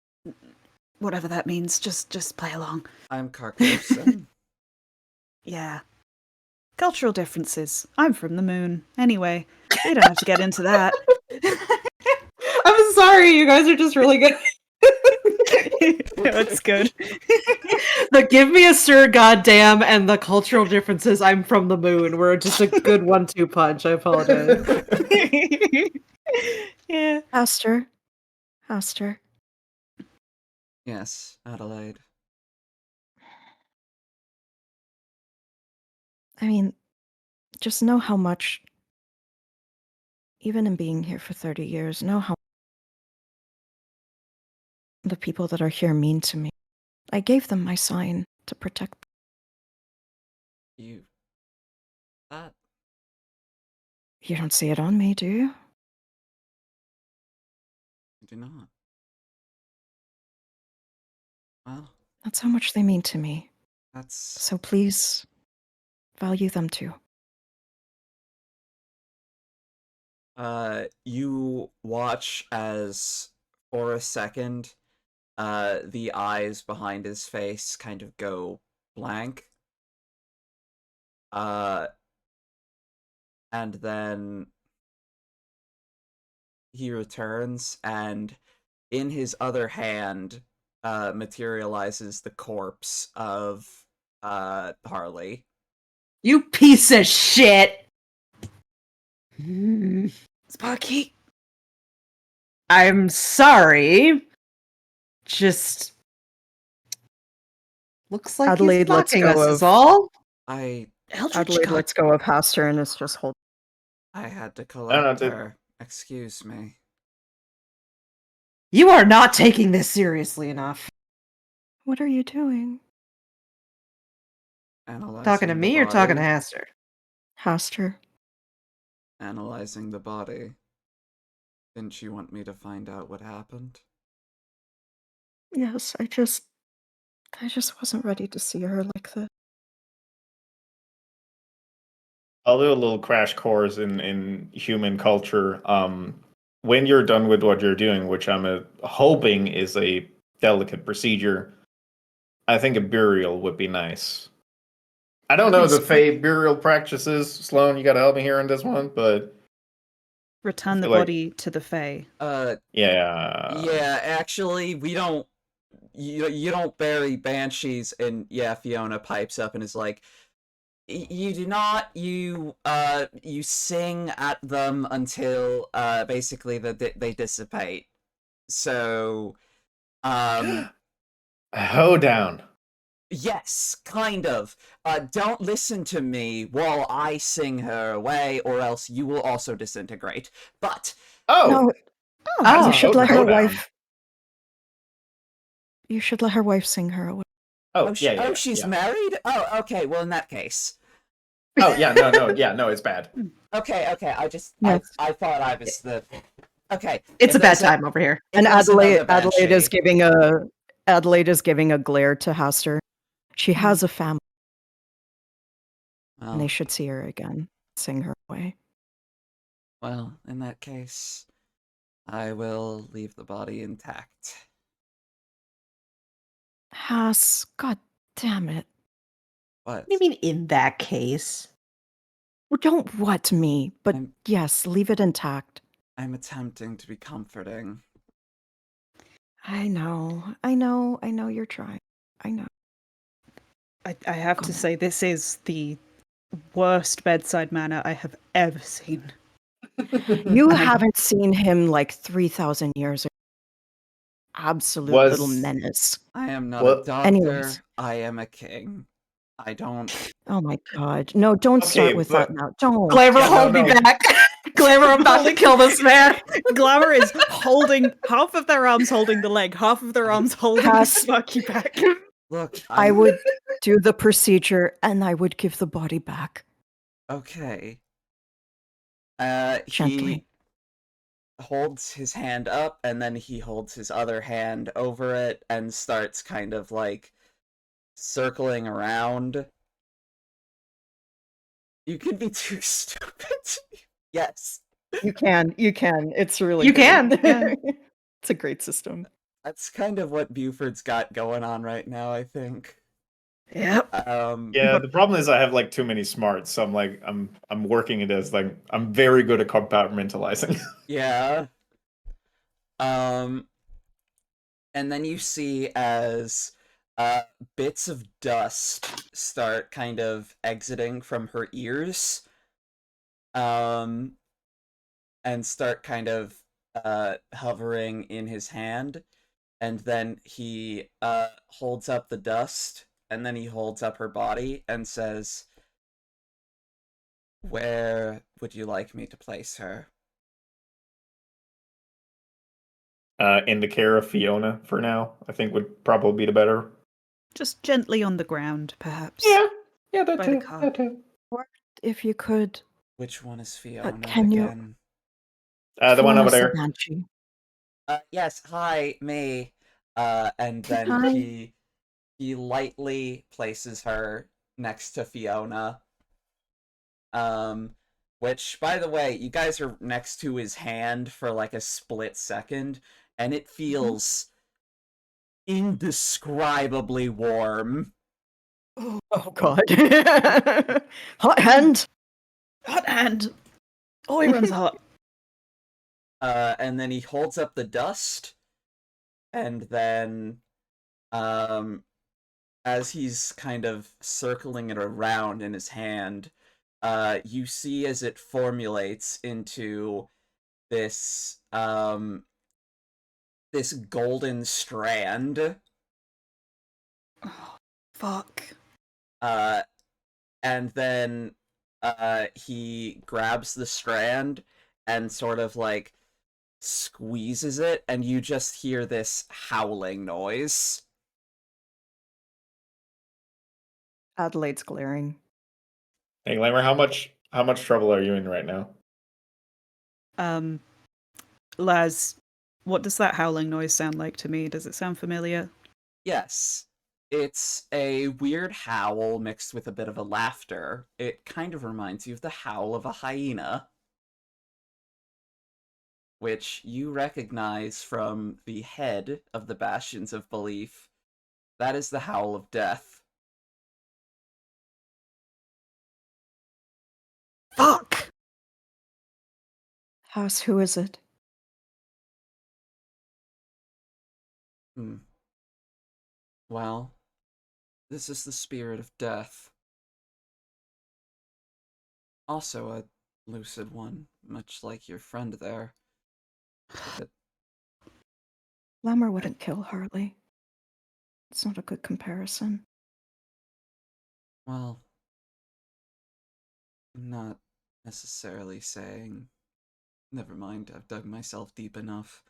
whatever that means. Just play along. I'm Carcosan. Yeah. Cultural differences. I'm from the moon. Anyway, we don't have to get into that. I'm sorry, you guys are just really good. No, it's good. The give me a sir goddamn and the cultural differences I'm from the moon were just a good 1-2 punch. I apologize. Yeah. Aster. Yes, Adelaide. I mean, just know how much, even in being here for 30 years, know how the people that are here mean to me. I gave them my sign to protect them. You. That. You don't see it on me, do you? I do not. Well, That's how much they mean to me. that's. So please, value them too. You watch as, for a second, the eyes behind his face kind of go blank. And then he returns, and in his other hand, materializes the corpse of, Harley. You piece of shit! Sparky. I'm sorry. Just looks like Adelaide he's lets mocking go us of- is all. Adelaide lets go of Haster and is just holding. I had to I collect don't know, her. Excuse me. You are not taking this seriously enough. What are you doing? Analyzing Talking to the me or talking to body. Haster? Haster. Analyzing the body. Didn't you want me to find out what happened? Yes, I just wasn't ready to see her like this. I'll do a little crash course in human culture. When you're done with what you're doing, which I'm hoping is a delicate procedure, I think a burial would be nice. I don't know the Fae burial practices. Sloan, you gotta help me here on this one, but Return the feel like- body to the Fae. Yeah, actually, we don't. You don't bury banshees, and yeah, Fiona pipes up and is like, you do not. You sing at them until basically they dissipate. So, hoedown. Yes, kind of. Don't listen to me while I sing her away, or else you will also disintegrate. But No. Oh. You should let her hoedown. wife. You should let her wife sing her away. she's married? Oh, okay. Well, in that case. Oh yeah, no, it's bad. Okay. I just Yes. I thought I was the. Okay. It's if a bad there's time over here. if And there's Adelaide another is banshee- giving a glare to Haster. She has a family, and they Well, should see her again. Sing her away. well, in that case, I will leave the body intact. Has, god damn it. What? What do you mean in that case? Well, don't what me, but I'm- yes, leave it intact. I'm attempting to be comforting. I know you're trying. I know. I have to say, this is the worst bedside manner I have ever seen. You haven't seen him like 3,000 years ago. Absolute little menace. I am not Well, a doctor. anyways. I am a king. I don't. Oh my god. No, don't start with that now. Don't. Glamour, Yeah, hold no. me back. Glamour, I'm about to kill this man. Glamour is holding half of their arms holding the leg, half of their arms holding Has- Sparky back. Look, I would do the procedure and I would give the body back. Okay. Gently. He holds his hand up, and then he holds his other hand over it and starts kind of like circling around. You could be too stupid. Yes. You can. It's really You good. can. It's a great system. That's kind of what Buford's got going on right now, I think. Yep. Yeah, the problem is I have like too many smarts, so I'm working it as like I'm very good at compartmentalizing. Yeah. And then you see as bits of dust start kind of exiting from her ears, and start kind of hovering in his hand, and then he holds up the dust, and then he holds up her body and says, "Where would you like me to place her?" In the care of Fiona for now, I think would probably be the better. Just gently on the ground, perhaps. Yeah, that By the too. car. That too. Or if you could, Which one is Fiona can you- again? The one over Fiona's the there. banshee. Yes, hi, me. And then Hi. he lightly places her next to Fiona. Which, by the way, you guys are next to his hand for like a split second, and it feels indescribably warm. Oh God. Hot hand. Hot hand. Oh, he runs hot. And then he holds up the dust, and then, as he's kind of circling it around in his hand, you see as it formulates into this, this golden strand. Oh, fuck. And then, he grabs the strand and sort of, like, squeezes it, and you just hear this howling noise. Adelaide's glaring. Hey, Glamour, how much trouble are you in right now? Laz, what does that howling noise sound like to me? Does it sound familiar? Yes. It's a weird howl mixed with a bit of a laughter. It kind of reminds you of the howl of a hyena, which you recognize from the head of the Bastions of Belief. That is the howl of death. Fuck! House, who is it? Well, this is the spirit of death. Also a lucid one, much like your friend there. But Glamour wouldn't kill Harley. It's not a good comparison. well, I'm not necessarily saying... Never mind, I've dug myself deep enough.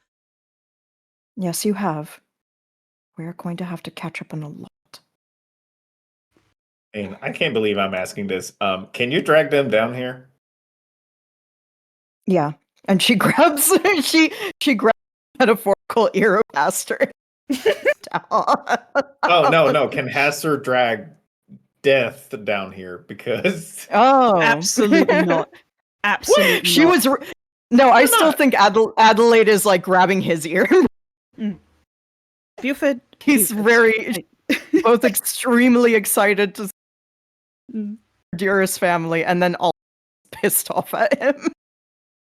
Yes, you have. We're going to have to catch up on a lot. And I can't believe I'm asking this. Can you drag them down here? Yeah, and she grabs she grabs a metaphorical arrow past her. Oh no! Can Hasser drag death down here? Because Oh, Absolutely not. Absolutely She not. was. No, I still not? think Adelaide is like grabbing his ear. Buford. He's Buford. very both extremely excited to Mm. Dearest family, and then all pissed off at him.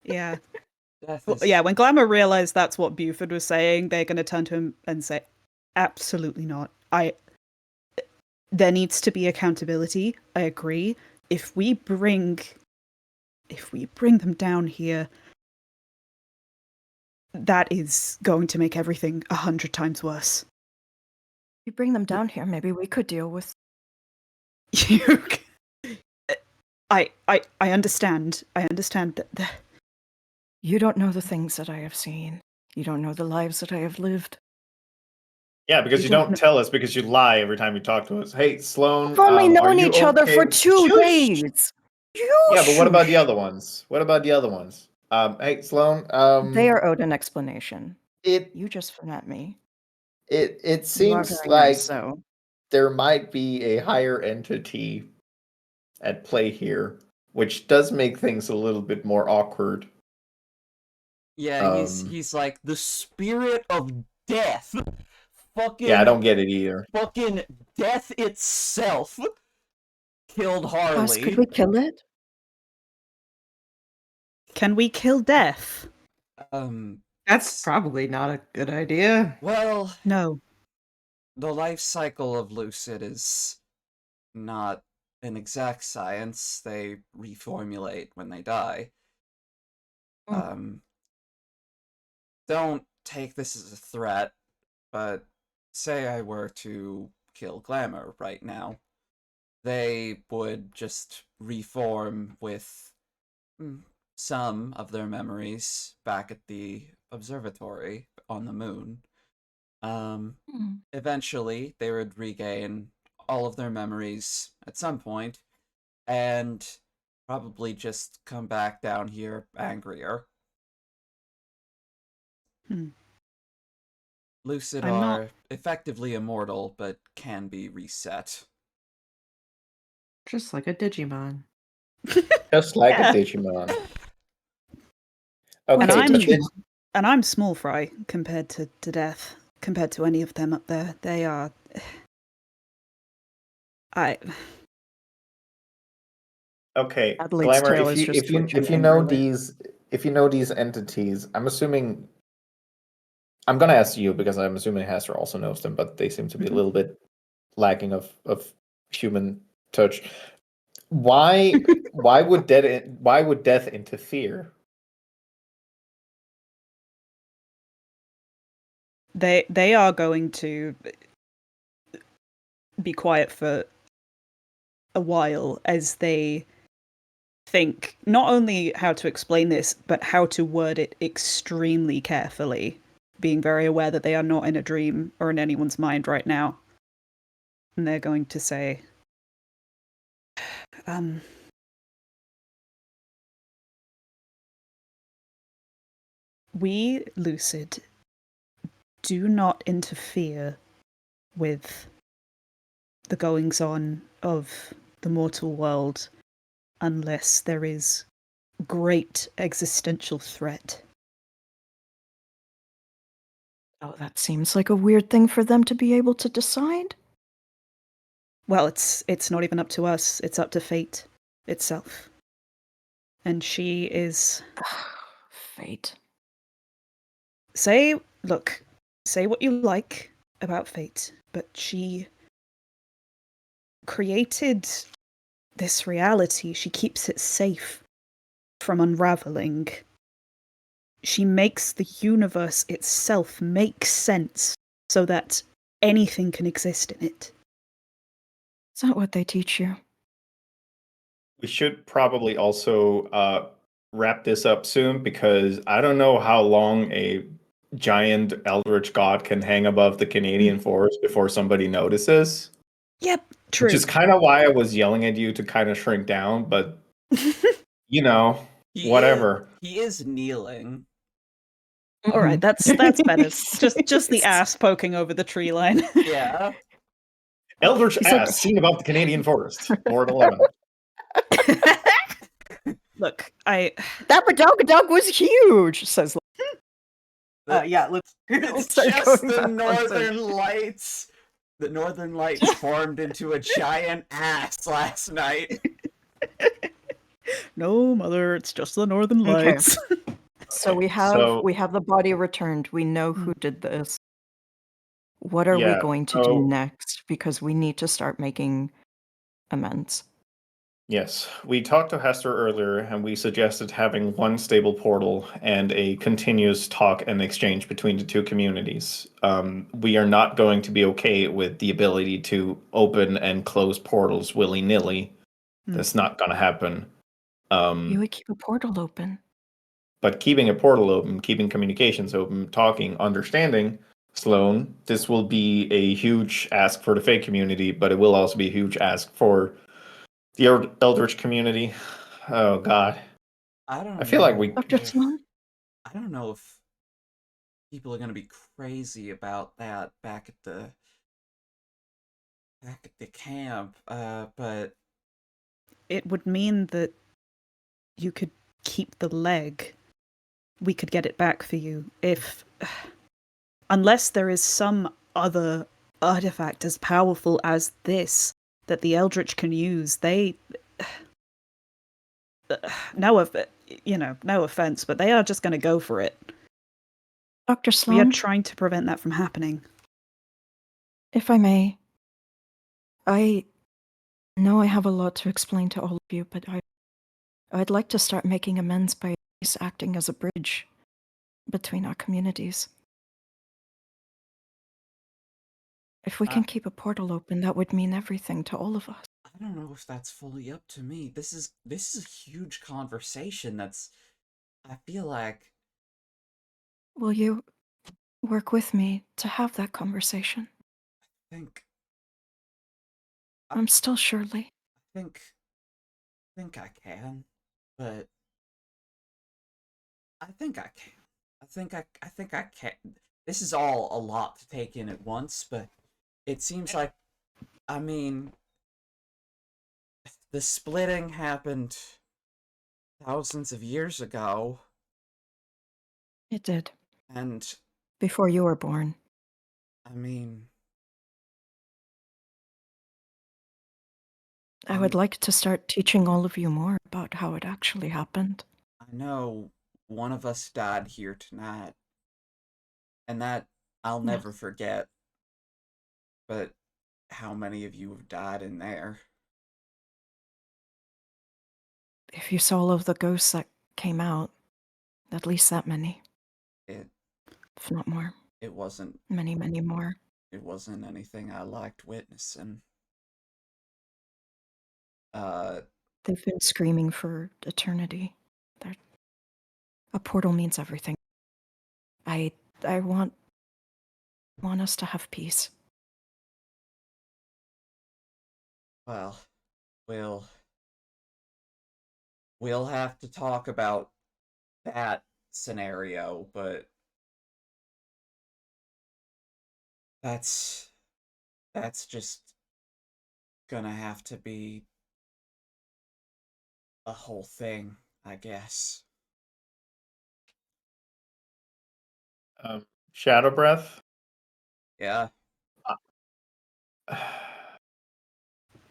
Yeah. Death Well, is... yeah, when Glamour realized that's what Buford was saying, they're going to turn to him and say, absolutely not. There needs to be accountability. I agree. If we bring them down here, that is going to make everything 100 times worse. You bring them down here, maybe we could deal with. I understand. I understand that. You don't know the things that I have seen. You don't know the lives that I have lived. yeah, because you don't tell us because you lie every time you talk to us. Hey, Sloan, We've only are known you each other okay for with- 2 Shush! days. Yeah, but what about the other ones? What about the other ones? Hey, Sloan. They are owed an explanation. It You just forgot me. it You are seems very like nice, so. there might be a higher entity at play here, which does make things a little bit more awkward. Yeah, he's like, the spirit of death Fucking, Yeah, I don't get it either. Fucking death itself killed Boss, Harley. could we kill it? Can we kill death? That's probably not a good idea. Well, No. the life cycle of Lucid is not an exact science. They reformulate when they die. Don't take this as a threat, but say I were to kill Glamour right now, they would just reform with some of their memories back at the observatory on the moon. Eventually, they would regain all of their memories at some point, and probably just come back down here angrier. Lucid are effectively immortal, but can be reset. Just like a Digimon. Just like a Digimon. Okay, and I'm small fry compared to death, compared to any of them up there. They are. Okay, Adelaide's Glamour. tail If is you just if you twitching if you know angrily. these entities, I'm assuming. I'm gonna ask you because I'm assuming Hester also knows them, but they seem to be a little bit lacking of human touch. Why would death interfere? They are going to be quiet for a while as they think not only how to explain this, but how to word it extremely carefully, being very aware that they are not in a dream or in anyone's mind right now. And they're going to say, we, Lucid, do not interfere with the goings-on of the mortal world unless there is great existential threat. Oh, that seems like a weird thing for them to be able to decide. Well, it's not even up to us. It's up to fate itself. And she is... Fate. Say what you like about fate, but she created this reality. She keeps it safe from unraveling. She makes the universe itself make sense so that anything can exist in it. Is that what they teach you? We should probably also wrap this up soon because I don't know how long a giant eldritch god can hang above the Canadian forest before somebody notices. Yep, true. Which is kind of why I was yelling at you to kind of shrink down, but whatever. He is kneeling. All right, that's better. Just the ass poking over the tree line. Yeah. Eldritch ass seen above the Canadian forest. Board 11. Look, that Badogadog was huge, says. Yeah, let's. It's start just going the back northern lights. The northern lights formed into a giant ass last night. No, mother, it's just the northern lights. Okay. So we have the body returned. We know who did this. What are we going to do next? Because we need to start making amends. Yes, we talked to Hester earlier, and we suggested having one stable portal and a continuous talk and exchange between the two communities. We are not going to be okay with the ability to open and close portals willy-nilly. That's not going to happen. You would keep a portal open. But keeping a portal open, keeping communications open, talking, understanding, Sloan, this will be a huge ask for the fake community, but it will also be a huge ask for the Eldritch community. Oh God, I feel like we. Dr. Sloan? I don't know if people are gonna be crazy about that back at the camp, but it would mean that you could keep the leg. We could get it back for you if, unless there is some other artifact as powerful as this that the Eldritch can use, they... no offense, but they are just going to go for it. Dr. We are Sloan, trying to prevent that from happening. if I may, I know I have a lot to explain to all of you, but I'd like to start making amends by at least acting as a bridge between our communities. If we can keep a portal open, that would mean everything to all of us. I don't know if that's fully up to me. This is a huge conversation that's, I feel like... Will you work with me to have that conversation? I I'm still Shirley. think I can, but I think I can. I think I can. This is all a lot to take in at once, but it seems like, I mean, the splitting happened thousands of years ago. It did. And before you were born. I mean, I would like to start teaching all of you more about how it actually happened. I know one of us died here tonight, and that I'll never forget. But how many of you have died in there? If you saw all of the ghosts that came out, at least that many. If not more. It wasn't... Many, many more. It wasn't anything I liked witnessing. They've been screaming for eternity. A portal means everything. I want us to have peace. Well, we'll have to talk about that scenario, but that's just gonna have to be a whole thing, I guess. Shadow Breath? Yeah.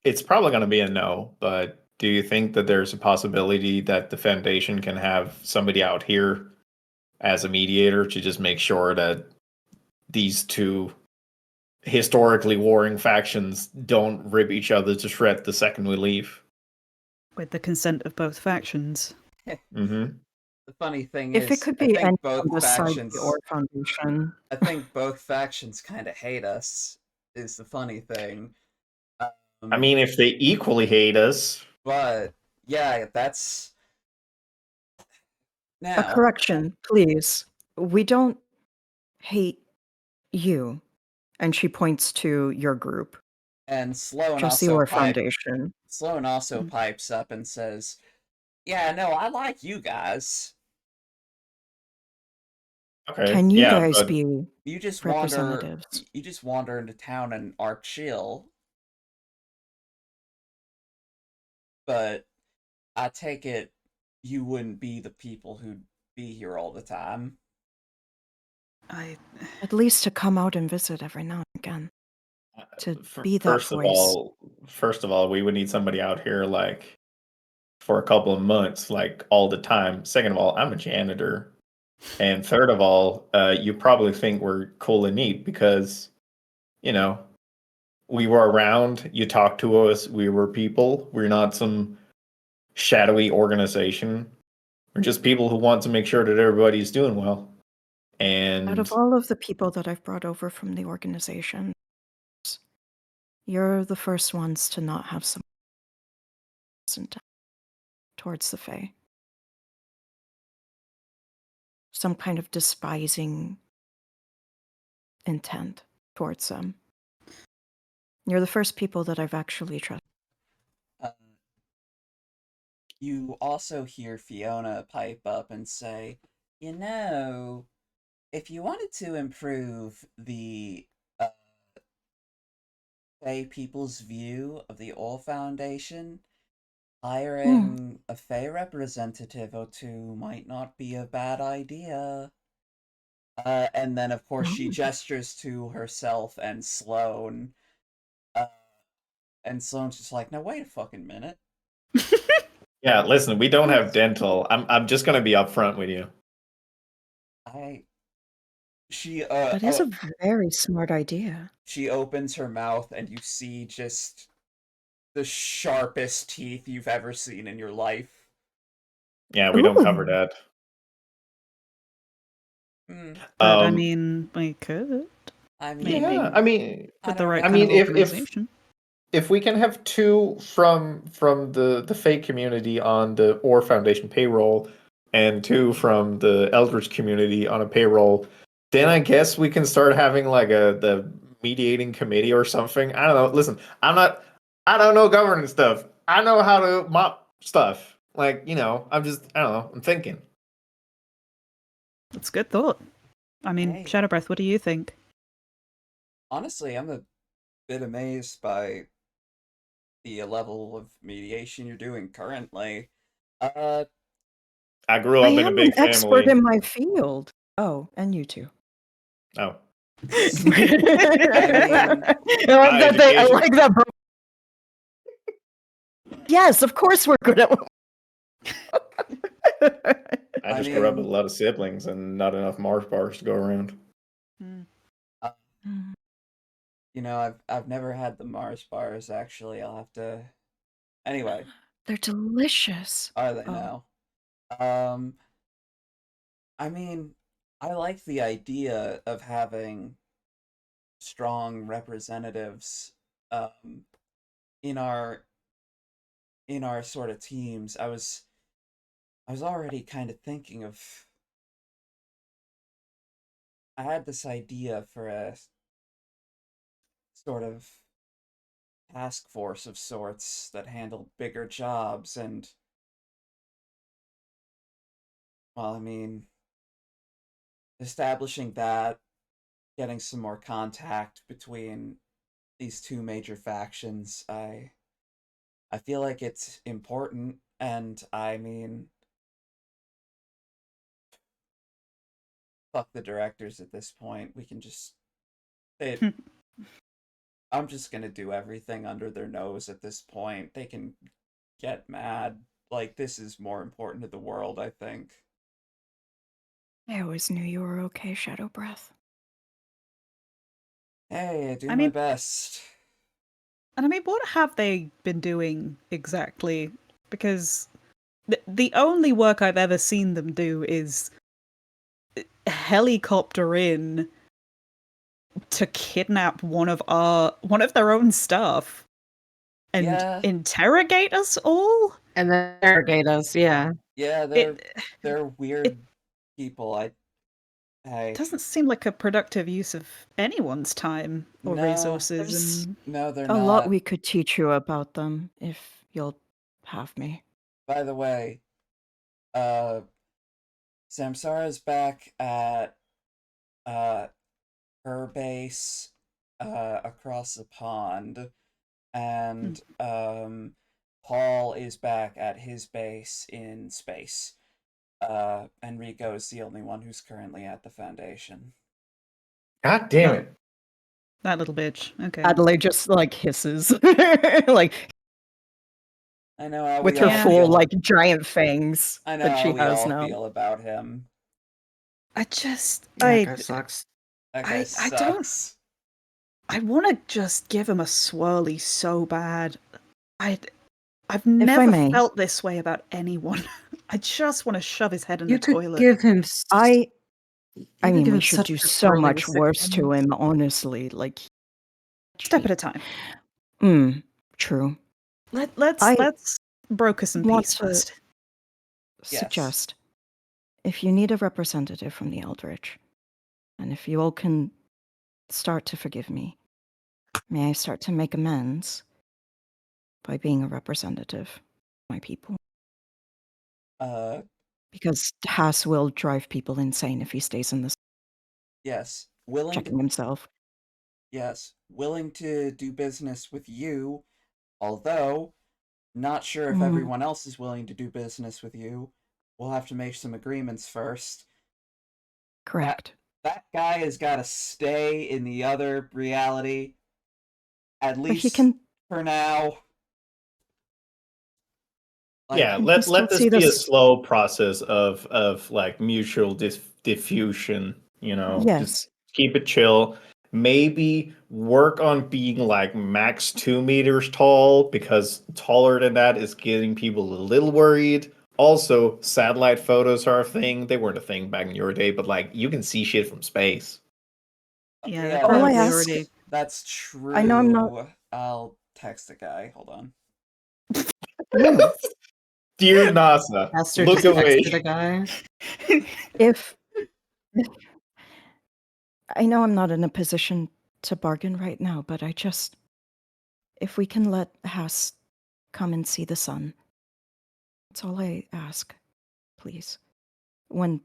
It's probably going to be a no, but do you think that there's a possibility that the Foundation can have somebody out here as a mediator to just make sure that these two historically warring factions don't rip each other to shred the second we leave? With the consent of both factions. Mm-hmm. The funny thing If is, it could be I any think both on the side of factions... the Orr Foundation. I think both factions kind of hate us, is the funny thing. I mean, if they equally hate us... But, yeah, that's... Now... A correction, please. We don't hate you. And she points to your group. And Sloan Just the also Orr Foundation. Sloan also pipes up and says, "Yeah, no, I like you guys. Okay. Can you guys be you just representatives? You just wander into town and are chill. But I take it you wouldn't be the people who'd be here all the time." At least to come out and visit every now and again. To be that First of all, we would need somebody out here like for a couple of months, like all the time. Second of all, I'm a janitor. And third of all, you probably think we're cool and neat because, you know, we were around, you talked to us, we were people. We're not some shadowy organization. We're just people who want to make sure that everybody's doing well. And out of all of the people that I've brought over from the organization, you're the first ones to not have some towards the Fae. Some kind of despising intent towards them. You're the first people that I've actually trusted. You also hear Fiona pipe up and say, "You know, if you wanted to improve the Fae people's view of the Orr Foundation, hiring a Fae representative or two might not be a bad idea. And then, of course, she gestures to herself and Sloane. And Sloane's just like, now wait a fucking minute. Yeah, listen, we don't have dental. I'm just gonna be upfront with you. That is a very smart idea. She opens her mouth and you see just the sharpest teeth you've ever seen in your life. Yeah, we don't cover Ooh. that. But I mean, we could. I mean, yeah, I mean, with the right I kind mean, of organization. if we can have 2 from the fake community on the Ore Foundation payroll, and 2 from the Eldritch community on a payroll, then I guess we can start having like the mediating committee or something. I don't know. Listen, I don't know governance stuff. I know how to mop stuff. Like, I don't know. I'm thinking. That's a good thought. I mean, Hey. Shadowbreath, what do you think? Honestly, I'm a bit amazed by the level of mediation you're doing currently. I grew up in a big an expert family. in my field. Oh, and you too. Oh. I like that. Bro. Yes, of course we're good at. I just grew up with a lot of siblings and not enough Mars bars to go around. I've never had the Mars bars, actually. I'll have to... Anyway. They're delicious. Are they now? I mean, I like the idea of having strong representatives in our sort of teams. I was already kind of thinking of... I had this idea for a sort of task force of sorts that handled bigger jobs, and well, I mean, establishing that, getting some more contact between these 2 major factions, I feel like it's important, and I mean, fuck the directors at this point. We can just I'm just gonna do everything under their nose at this point. They can get mad. Like, this is more important to the world, I think. I always knew you were okay, Shadowbreath. Hey, I do my best. And I mean, what have they been doing exactly? Because the only work I've ever seen them do is helicopter in to kidnap one of their own staff and interrogate us all, and then interrogate us. Yeah, yeah, they're weird people. It doesn't seem like a productive use of anyone's time or resources. No, they're a not. lot we could teach you about them if you'll have me. By the way, Samsara's back at her base across the pond, and Paul is back at his base in space. Enrico is the only one who's currently at the Foundation. God damn it. That little bitch. Okay. Adelaide just like hisses. Like I know how with we her all full feel. like giant fangs I know that she how we has all now. feel about him. that guy sucks. That guy sucks. I want to just give him a swirly so bad. I've never felt this way about anyone. I just want to shove his head in the toilet. Give him. I mean, give we him should such do a so swirly much with worse six to him, honestly. Like, step at a time. True. Let's broker some peace first. Suggest if you need a representative from the Eldritch, and if you all can start to forgive me, may I start to make amends by being a representative of my people? Because Haas will drive people insane if he stays in this. Yes, checking himself. Yes, willing to do business with you, although not sure if everyone else is willing to do business with you. We'll have to make some agreements first. Correct. that guy has got to stay in the other reality, at But least he can. for now. Like, Yeah, Can he let still this see be a this? slow process of like mutual diffusion. You know, just Yes. keep it chill. Maybe work on being like max 2 meters tall, because taller than that is getting people a little worried. Also, satellite photos are a thing. They weren't a thing back in your day, but like you can see shit from space. Yeah, yeah, they're All I probably ask. already. that's true. I know I'm not. I'll text a guy. Hold on. Mm. Dear NASA, Master look just away. texted a guy. If I know I'm not in a position to bargain right now, but if we can let Haas come and see the sun, that's all I ask, please. When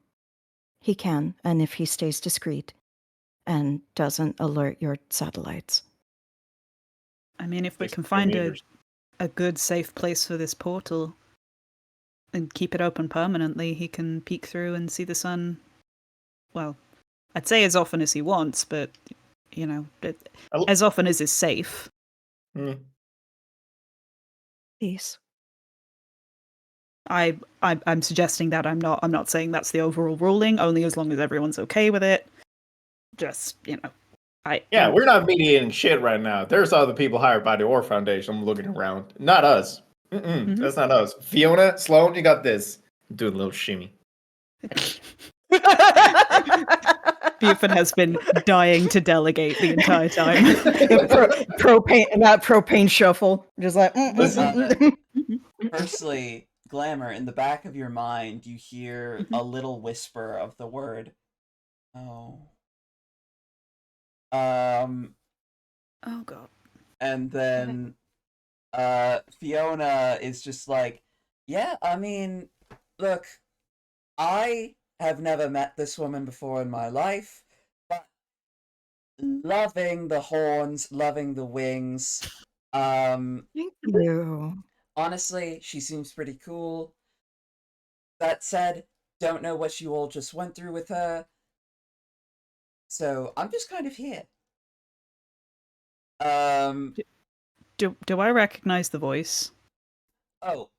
he can, and if he stays discreet and doesn't alert your satellites. I mean, if we Just can 2 find meters. a good, safe place for this portal and keep it open permanently, he can peek through and see the sun. Well, I'd say as often as he wants, but you know, I'll- as often as is safe. Hmm. Please. I'm suggesting that. I'm not saying that's the overall ruling. Only as long as everyone's okay with it. Just Yeah, we're not mediating shit right now. There's other people hired by the Orr Foundation. I'm looking around. Not us. Mhm. That's not us. Fiona, Sloan, you got this. Do a little shimmy. Buford has been dying to delegate the entire time. propane shuffle. Just like Firstly, Glamour, in the back of your mind, you hear Mhm. a little whisper of the word, "Oh." Oh god. And then Fiona is just like, "Yeah, I mean, look, I have never met this woman before in my life, but loving the horns, loving the wings. Thank you. Honestly, she seems pretty cool. That said, don't know what you all just went through with her, so I'm just kind of here." Um, Do I recognize the voice? oh,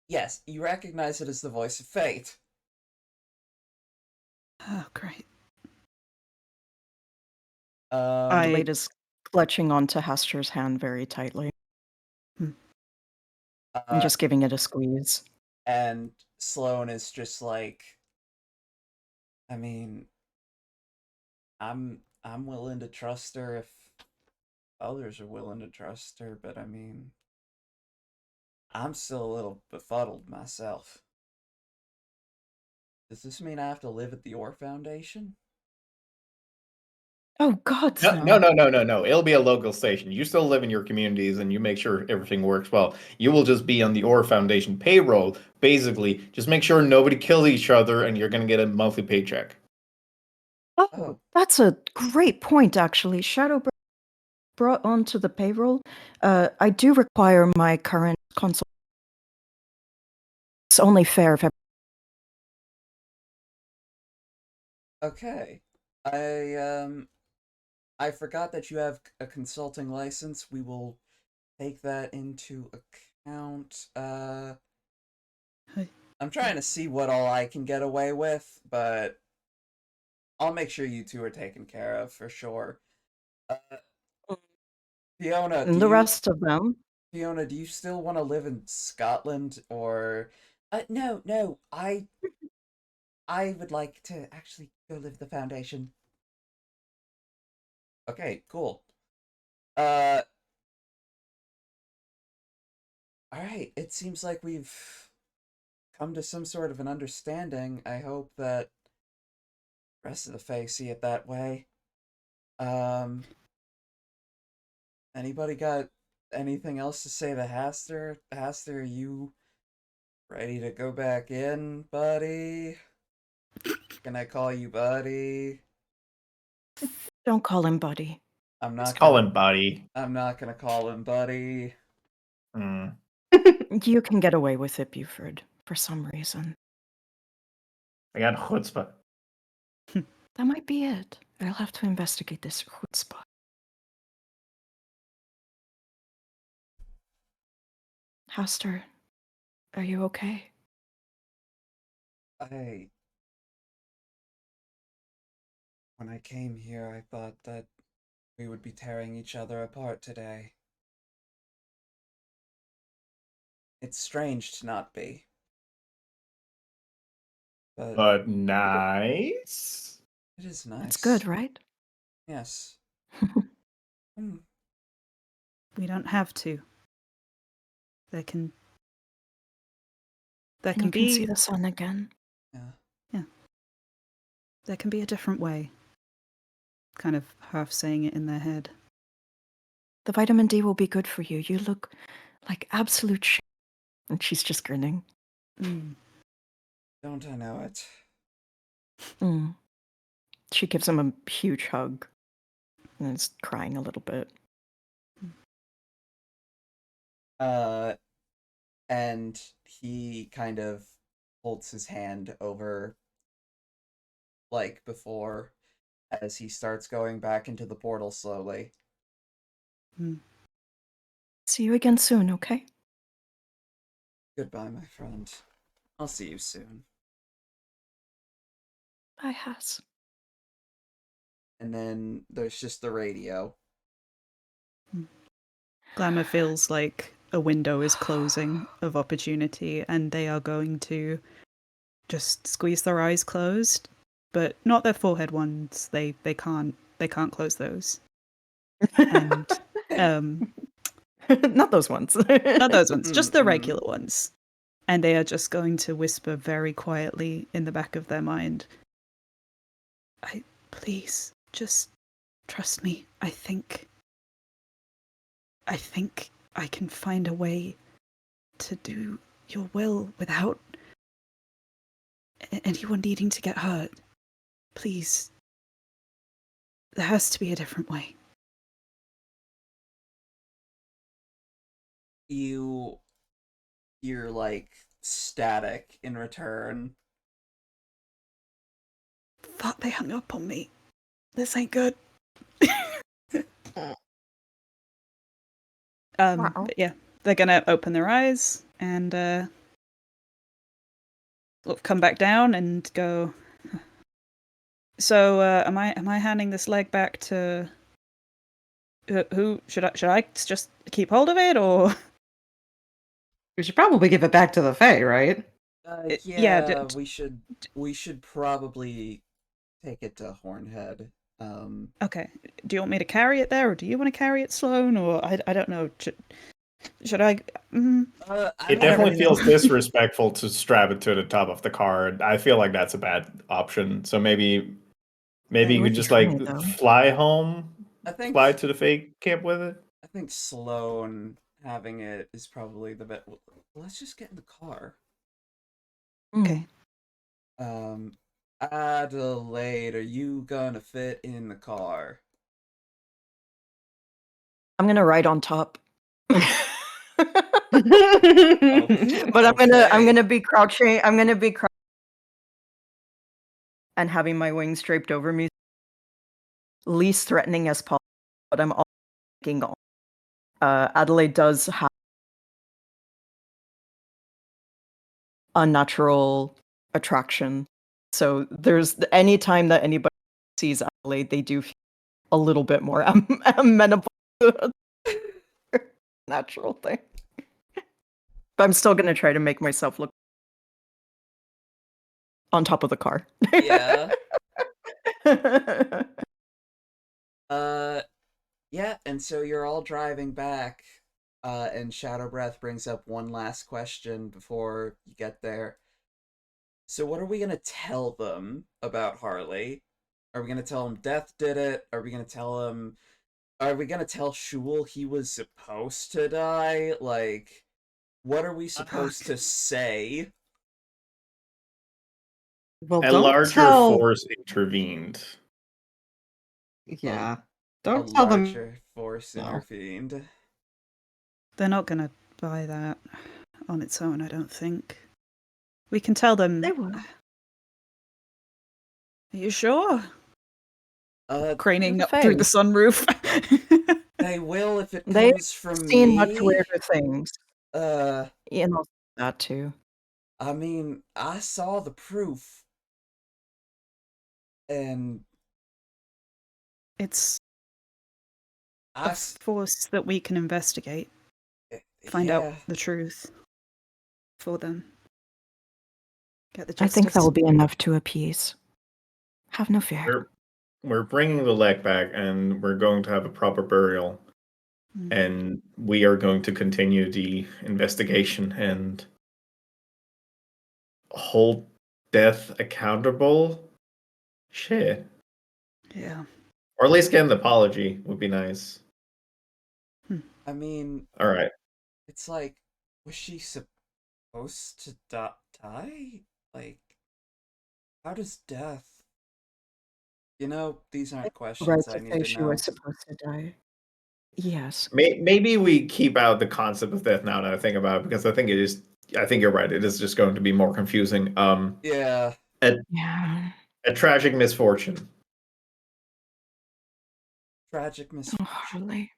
yes, you recognize it as the voice of fate. Oh great. Adelaide is clutching onto Hester's hand very tightly and just giving it a squeeze. And Sloan is just like, I mean, I'm willing to trust her if others are willing to trust her, but I mean, I'm still a little befuddled myself. Does this mean I have to live at the Orr Foundation? Oh God, No. It'll be a local station. You still live in your communities and you make sure everything works well. You will just be on the Orr Foundation payroll. Basically, just make sure nobody kills each other and you're going to get a monthly paycheck. Oh, that's a great point, actually. Shadow brought onto the payroll. I do require my current console. It's only fair if Okay. I forgot that you have a consulting license. We will take that into account. Hey. I'm trying to see what all I can get away with, but I'll make sure you two are taken care of for sure. Fiona, the rest of them. Fiona, do you still want to live in Scotland or? No. I would like to actually go live at the Foundation. Okay, cool. All right. It seems like we've come to some sort of an understanding. I hope that the rest of the Fae see it that way. Um, Anybody got anything else to say to Haster? Haster, are you ready to go back in, buddy? Can I call you buddy? Don't call him buddy. I'm Let's not call gonna. him buddy. I'm not gonna call him buddy. You can get away with it, Buford, for some reason. I got chutzpah. That might be it. I'll have to investigate this root spot. Haster, are you okay? When I came here, I thought that we would be tearing each other apart today. It's strange to not be. But nice. It is nice. That's good, right? Yes. We don't have to. There can You can be see the sun again. Yeah. there can be a different way. Kind of half saying it in their head. The vitamin D will be good for you. You look like absolute shit. And she's just grinning. Don't I know it? She gives him a huge hug and is crying a little bit. And he kind of holds his hand over, like before, as he starts going back into the portal slowly. See you again soon, okay? Goodbye, my friend. I'll see you soon. Bye, Has. And then there's just the radio. Glamour feels like a window is closing of opportunity, and they are going to just squeeze their eyes closed, but not their forehead ones. They can't close those. And not those ones. Not those ones, just the regular ones. And they are just going to whisper very quietly in the back of their mind, please, just trust me. I think I can find a way to do your will without anyone needing to get hurt. Please. There has to be a different way. You're like static in return. Thought they hung up on me. This ain't good. But yeah, they're gonna open their eyes and come back down and go. So, am I handing this leg back to who? Should I just keep hold of it, or We should probably give it back to the Fae, right? We should probably take it to Hornhead. Okay. Do you want me to carry it there, or do you want to carry it, Sloan? Or I don't know. Should I? It definitely feels disrespectful to strap it to the top of the car. I feel like that's a bad option. So maybe you could just fly home. Fly to the fake camp with it. I think Sloan having it is probably the best. Let's just get in the car. Okay. Adelaide, are you gonna fit in the car? I'm gonna ride on top. But I'm gonna be crouching. I'm gonna be crouching and having my wings draped over me, least threatening as possible. But I'm also thinking, Adelaide does have unnatural attraction, so there's any time that anybody sees Adelaide, they do feel a little bit more amenable to a natural thing. But I'm still gonna try to make myself look on top of the car. Yeah. Yeah, and so you're all driving back, and Shadow Breath brings up one last question before you get there. So what are we gonna tell them about Harley? Are we gonna tell them Death did it? Are we gonna tell Shul he was supposed to die? Like, what are we supposed to say? Well, a larger force intervened. Yeah. Don't tell them. A larger force intervened. They're not gonna buy that on its own, I don't think. We can tell them. They will. Are you sure? Uh, Craning the up through the Fae. sunroof. they will if it They've comes from seen much me. weirder things. Uh, That too. I mean, I saw the proof, and It's I, a force that we can investigate. Find yeah. out the truth for them. Get the I justice. think that will be enough to appease. Have no fear. We're bringing the leg back, and we're going to have a proper burial, Mm. and we are going to continue the investigation and hold death accountable. Shit. Yeah. Or at least get an apology would be nice. I mean, All right. it's like, was she supposed to die? Like, how does death? You know, these aren't Right questions to I need say to she know. was supposed to die. Yes. Maybe we keep out the concept of death now that I think about it, because I think it is. I think you're right. It is just going to be more confusing. Yeah. Yeah. A tragic misfortune. Tragic Oh, misfortune. Harley.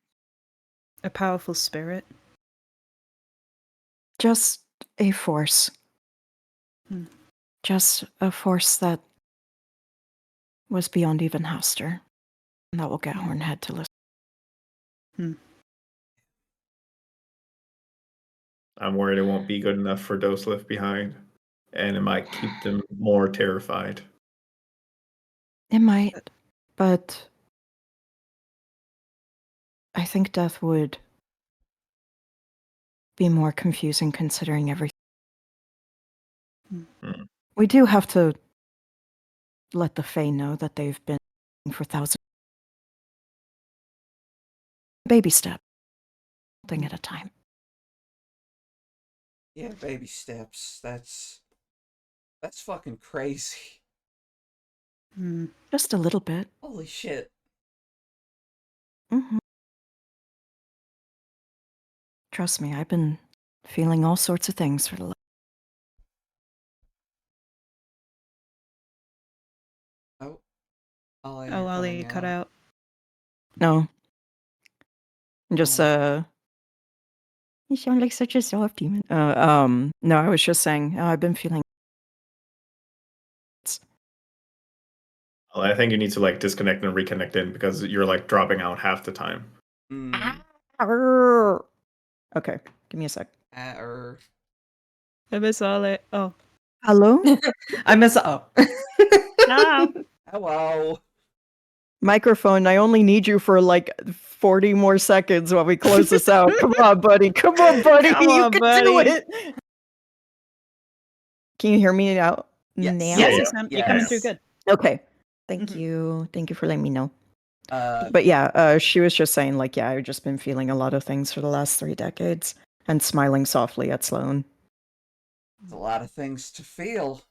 A powerful spirit. Just a force. Hmm. Just a force that was beyond even Haster. And that will get Hornhead to listen. I'm worried it won't be good enough for those left behind, and it might keep them more terrified. It might, but I think death would be more confusing considering everything. Hmm. We do have to let the Fae know that they've been for thousands. Baby step. Thing at a time. Yeah, baby steps. That's fucking crazy. Just a little bit. Holy shit. Mm-hmm. Trust me, I've been feeling all sorts of things for the last. Oh, Ollie, Oh, you're Ollie, you cutting cut out. No. Just Oh. You sound like such a softie. No, I was just saying, I've been feeling. Well, I think you need to like disconnect and reconnect in, because you're like dropping out half the time. Okay, give me a sec. I miss Ollie. Oh. Hello? I miss. Oh. Ah. Hello. Microphone, I only need you for like 40 more seconds while we close this out. Come on, buddy. Come on, buddy. Come You on, can buddy. do it. Can you hear me out Yes. now? Yes, Yeah. you're coming through good. Okay. Thank Mhm. you. Thank you for letting me know. Uh, But yeah, she was just saying, like, yeah, I've just been feeling a lot of things for the last 3 decades and smiling softly at Sloane. it's a lot of things to feel.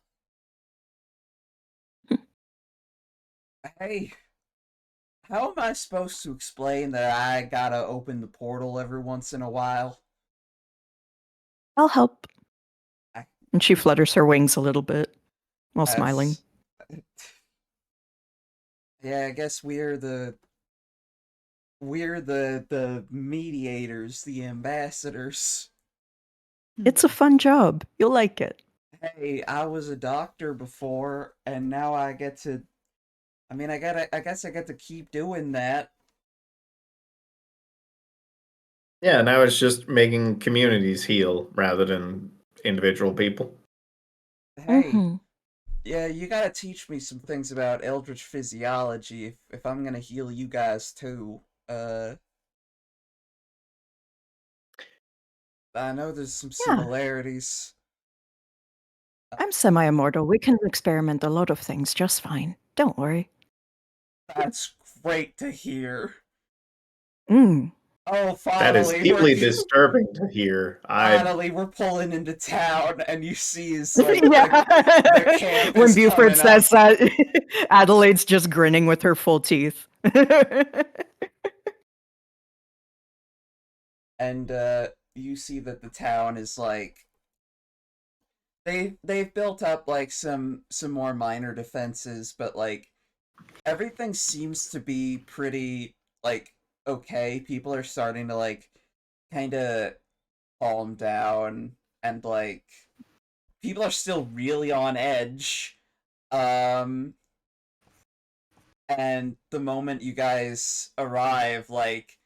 Hey, how am I supposed to explain that I gotta open the portal every once in a while? I'll help. I- And she flutters her wings a little bit while smiling. Yeah, I guess we're the mediators, the ambassadors. It's a fun job. You'll like it. Hey, I was a doctor before, and now I get to. I mean, I guess I get to keep doing that. Yeah, now it's just making communities heal rather than individual people. Hey, Mhm. yeah, you gotta teach me some things about eldritch physiology if I'm gonna heal you guys too. I know there's some Yeah. similarities. I'm semi-immortal. We can experiment a lot of things just fine. Don't worry. That's great to hear. Mm. Oh, That is finally, deeply disturbing to hear. finally, we're pulling into town, and you see is like Yeah. the camp When is Buford coming says up. that, Adelaide's just grinning with her full teeth. And you see that the town is like they've built up like some more minor defenses, but like everything seems to be pretty like okay. People are starting to like kind of calm down, and like people are still really on edge. And the moment you guys arrive, like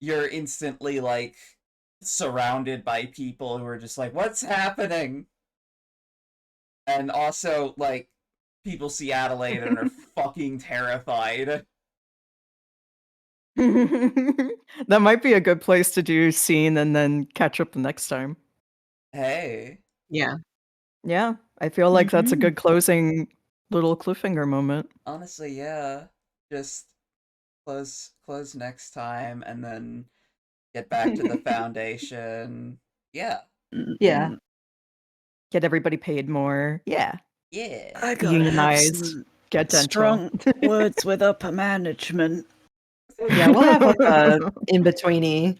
you're instantly like surrounded by people who are just like, what's happening? And also like people see Adelaide and are fucking terrified. That might be a good place to do scene and then catch up the next time. Hey. Yeah. Yeah, I feel like that's a good closing little cliffhanger moment. Honestly, yeah. Just close next time and then get back to the foundation. Yeah. Yeah. Get everybody paid more. Yeah. Yeah. I gotta Unionized. have some Get dental. strong words with upper management. Yeah, we'll have like a in-betweeny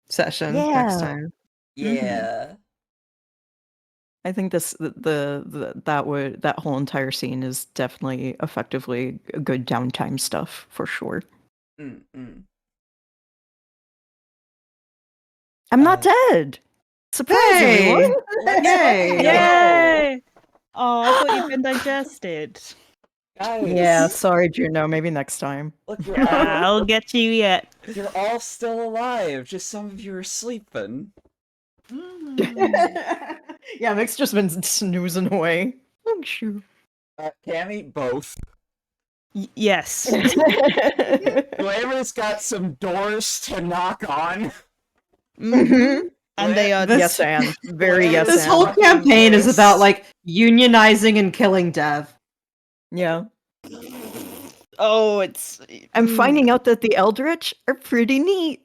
session next Yeah. time. Yeah. I think that whole entire scene is definitely effectively a good downtime stuff for sure. Mm-mm. I'm not dead. Surprise, everyone! Yay! Yay! Oh, I thought you'd been digested. Guys. Yeah, sorry, Juno. Maybe next time. Look, you're all, I'll get you yet. you're all still alive. Just some of you are sleeping. Yeah, Mick's just been snoozing away. Oh, shoot. Camie, both. Yes. Whoever's got some doors to knock on. And they are Yes, and very yes, This and. whole campaign is about like unionizing and killing Dev. Yeah. Oh, it's. I'm finding out that the Eldritch are pretty neat.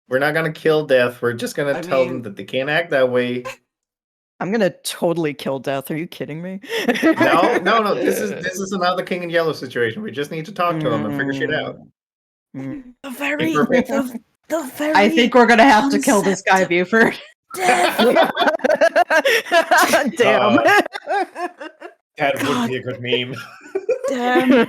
We're not gonna kill Death. We're just gonna tell them that they can't act that way. I'm gonna totally kill Death. Are you kidding me? No. This is another King in Yellow situation. We just need to talk to them and figure shit out. The very. Imperfect. The very. I think we're gonna have to kill this guy, Buford. Damn. That would be a good meme. Damn.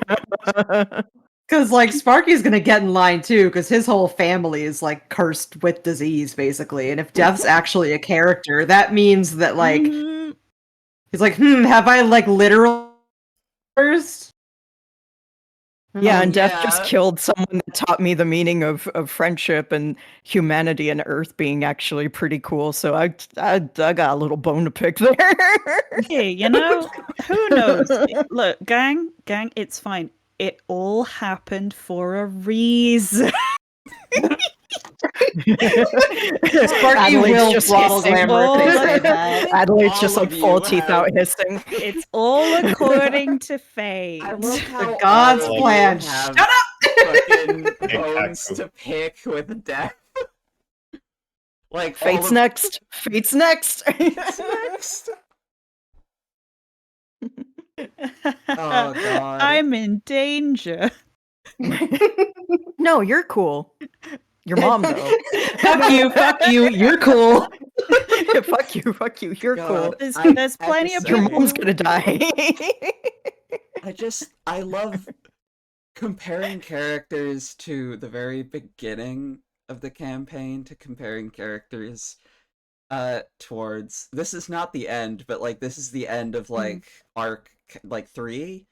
Because like Sparky's gonna get in line too, because his whole family is like cursed with disease, basically. And if Dev's actually a character, that means that like he's like, have I like literal first? Yeah, and Death just killed someone that taught me the meaning of friendship and humanity and Earth being actually pretty cool. So I got a little bone to pick there. Hey, you know, who knows? Look, gang, it's fine. It all happened for a reason. Sparky will throttle Glamour if they say that. Adelaide's just like full teeth out hissing. It's all according to fate. I love how The God's all of plan. you have Shut up! fucking bones to pick with death. Like Fate's next. Fate's next. next. Oh god. I'm in danger. No, you're cool. Your mom though. Fuck you, you're cool. fuck you, you're God, cool. There's plenty of Your people. mom's gonna die. I love comparing characters to the very beginning of the campaign to comparing characters towards this is not the end, but like this is the end of like arc like 3.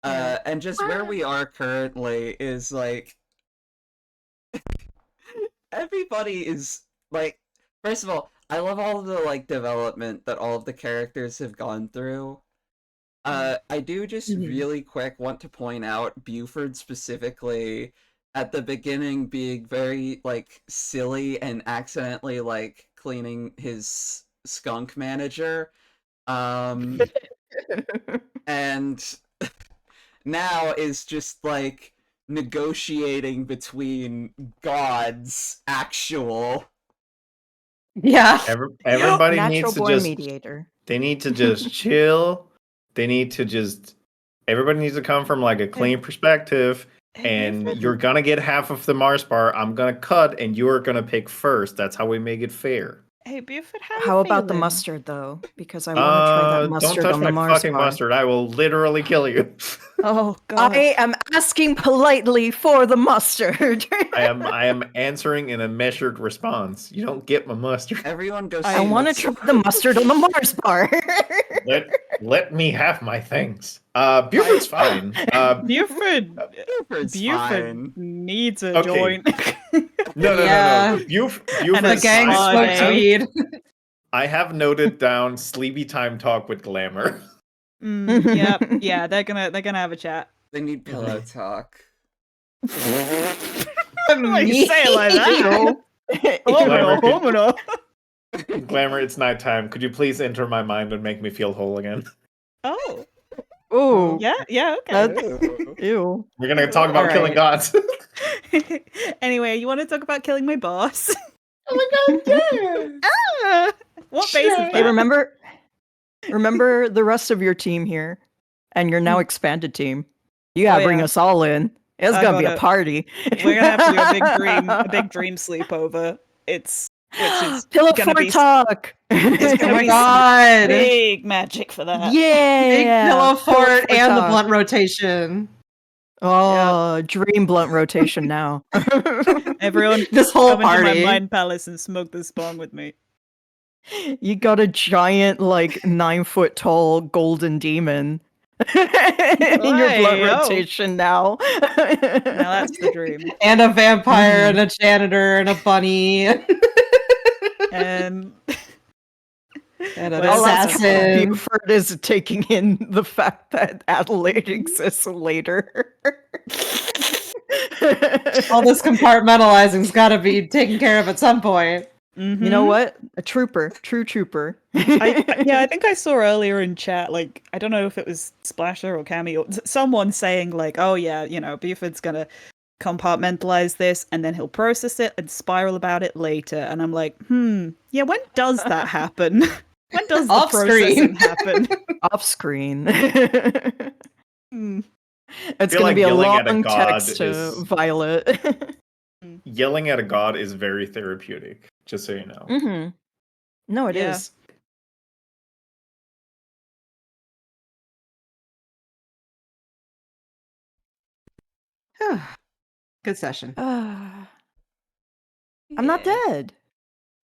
And just where we are currently is like everybody is like, first of all, I love all of the like development that all of the characters have gone through. I do just really quick want to point out Buford specifically at the beginning being very like silly and accidentally like cleaning his skunk manager. And now is just like negotiating between gods actual. Yeah. Everybody Natural needs to born just mediator. they need to just chill. They need to just everybody needs to come from like a clean perspective. And you're gonna get half of the Mars bar. I'm gonna cut, and you're gonna pick first. That's how we make it fair. Hey, Buford, how you How about the feeling? mustard, though? Because I want to try that Don't mustard touch on my the Mars fucking bar. mustard. I will literally kill you. Oh God. I am asking politely for the mustard. I am answering in a measured response. You don't get my mustard. Everyone go. I want to try the mustard on the Mars bar. Let me have my things. Buford's fine. Buford. Buford's Buford fine. needs a Okay. joint. No. Yeah. Buford's And a The gang spa smokes day. weed. I have noted down sleepy time talk with Glamour. Yep. Yeah, they're gonna have a chat. They need pillow talk. Why you say it like that? Glamour, Glamour, it's nighttime. Could you please enter my mind and make me feel whole again? Oh. Ooh. Yeah, okay. Ew. We're gonna talk about killing gods. Anyway, you want to talk about killing my boss? Oh my god, yeah! What base is Hey, that? remember the rest of your team here, and your now expanded team. You gotta bring yeah. us all in. It's I gonna be a gotta- party. We're gonna have to do a big dream sleepover. Which is Pillow gonna fort be talk. it's Oh gonna my be god! big magic for that. Big Yeah. pillow fort and the talk. blunt rotation. Oh, dream blunt rotation now. Everyone, This whole come into my party. mind palace and smoke this bong with me. You got a giant, like 9-foot tall golden demon in your blunt Hey, yo. rotation now. Now that's the dream. And a vampire and a janitor and a bunny. And And an Well, assassin. Buford is taking in the fact that Adelaide exists later. All this compartmentalizing's got to be taken care of at some point. mhm. You know what? A trooper, true trooper. I think I saw earlier in chat, like, I don't know if it was Splasher or Camie or someone saying, like, oh yeah, Buford's gonna compartmentalize this and then he'll process it and spiral about it later. And I'm like, yeah, when does that happen? When does the Off processing screen. happen? Off screen. Hmm. It's feel gonna like be a yelling at a long god text to is- Violet. Yelling at a god is very therapeutic, just so you know. Mm-hmm. No, it is. Good session. I'm not Yeah. dead.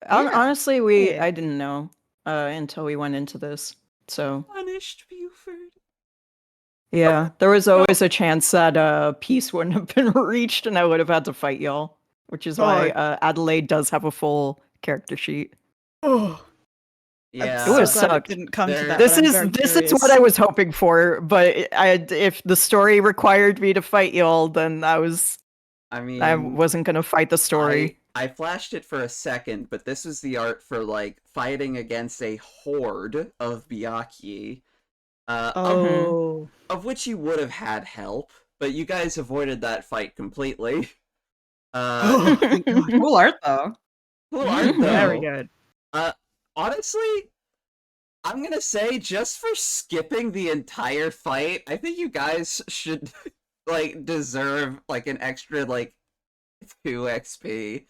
Yeah. Honestly, Yeah. I didn't know until we went into this. So Punished Buford. yeah, there was always a chance that peace wouldn't have been reached, and I would have had to fight y'all. Which is why Adelaide does have a full character sheet. Oh, Yeah. It would have so glad sucked. it didn't come to There- that. This but I'm is very this curious. is what I was hoping for, but if the story required me to fight y'all, then I I wasn't gonna fight the story. I flashed it for a second, but this was the art for like fighting against a horde of Byakuya, Oh. of which you would have had help, but you guys avoided that fight completely. Cool art, though. Cool art, though. Very good. Honestly, I'm gonna say just for skipping the entire fight, I think you guys should like deserve like an extra like 2 XP.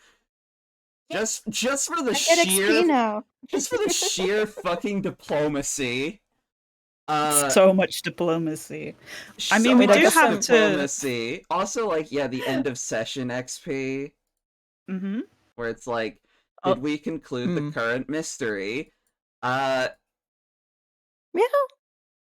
Just for the sheer now. just for the sheer fucking diplomacy. So much diplomacy. I So mean, we much do have to. diplomacy. Also, like, yeah, the end of session XP, Mm-hmm. where it's like, Oh, did we conclude the current mystery? Yeah.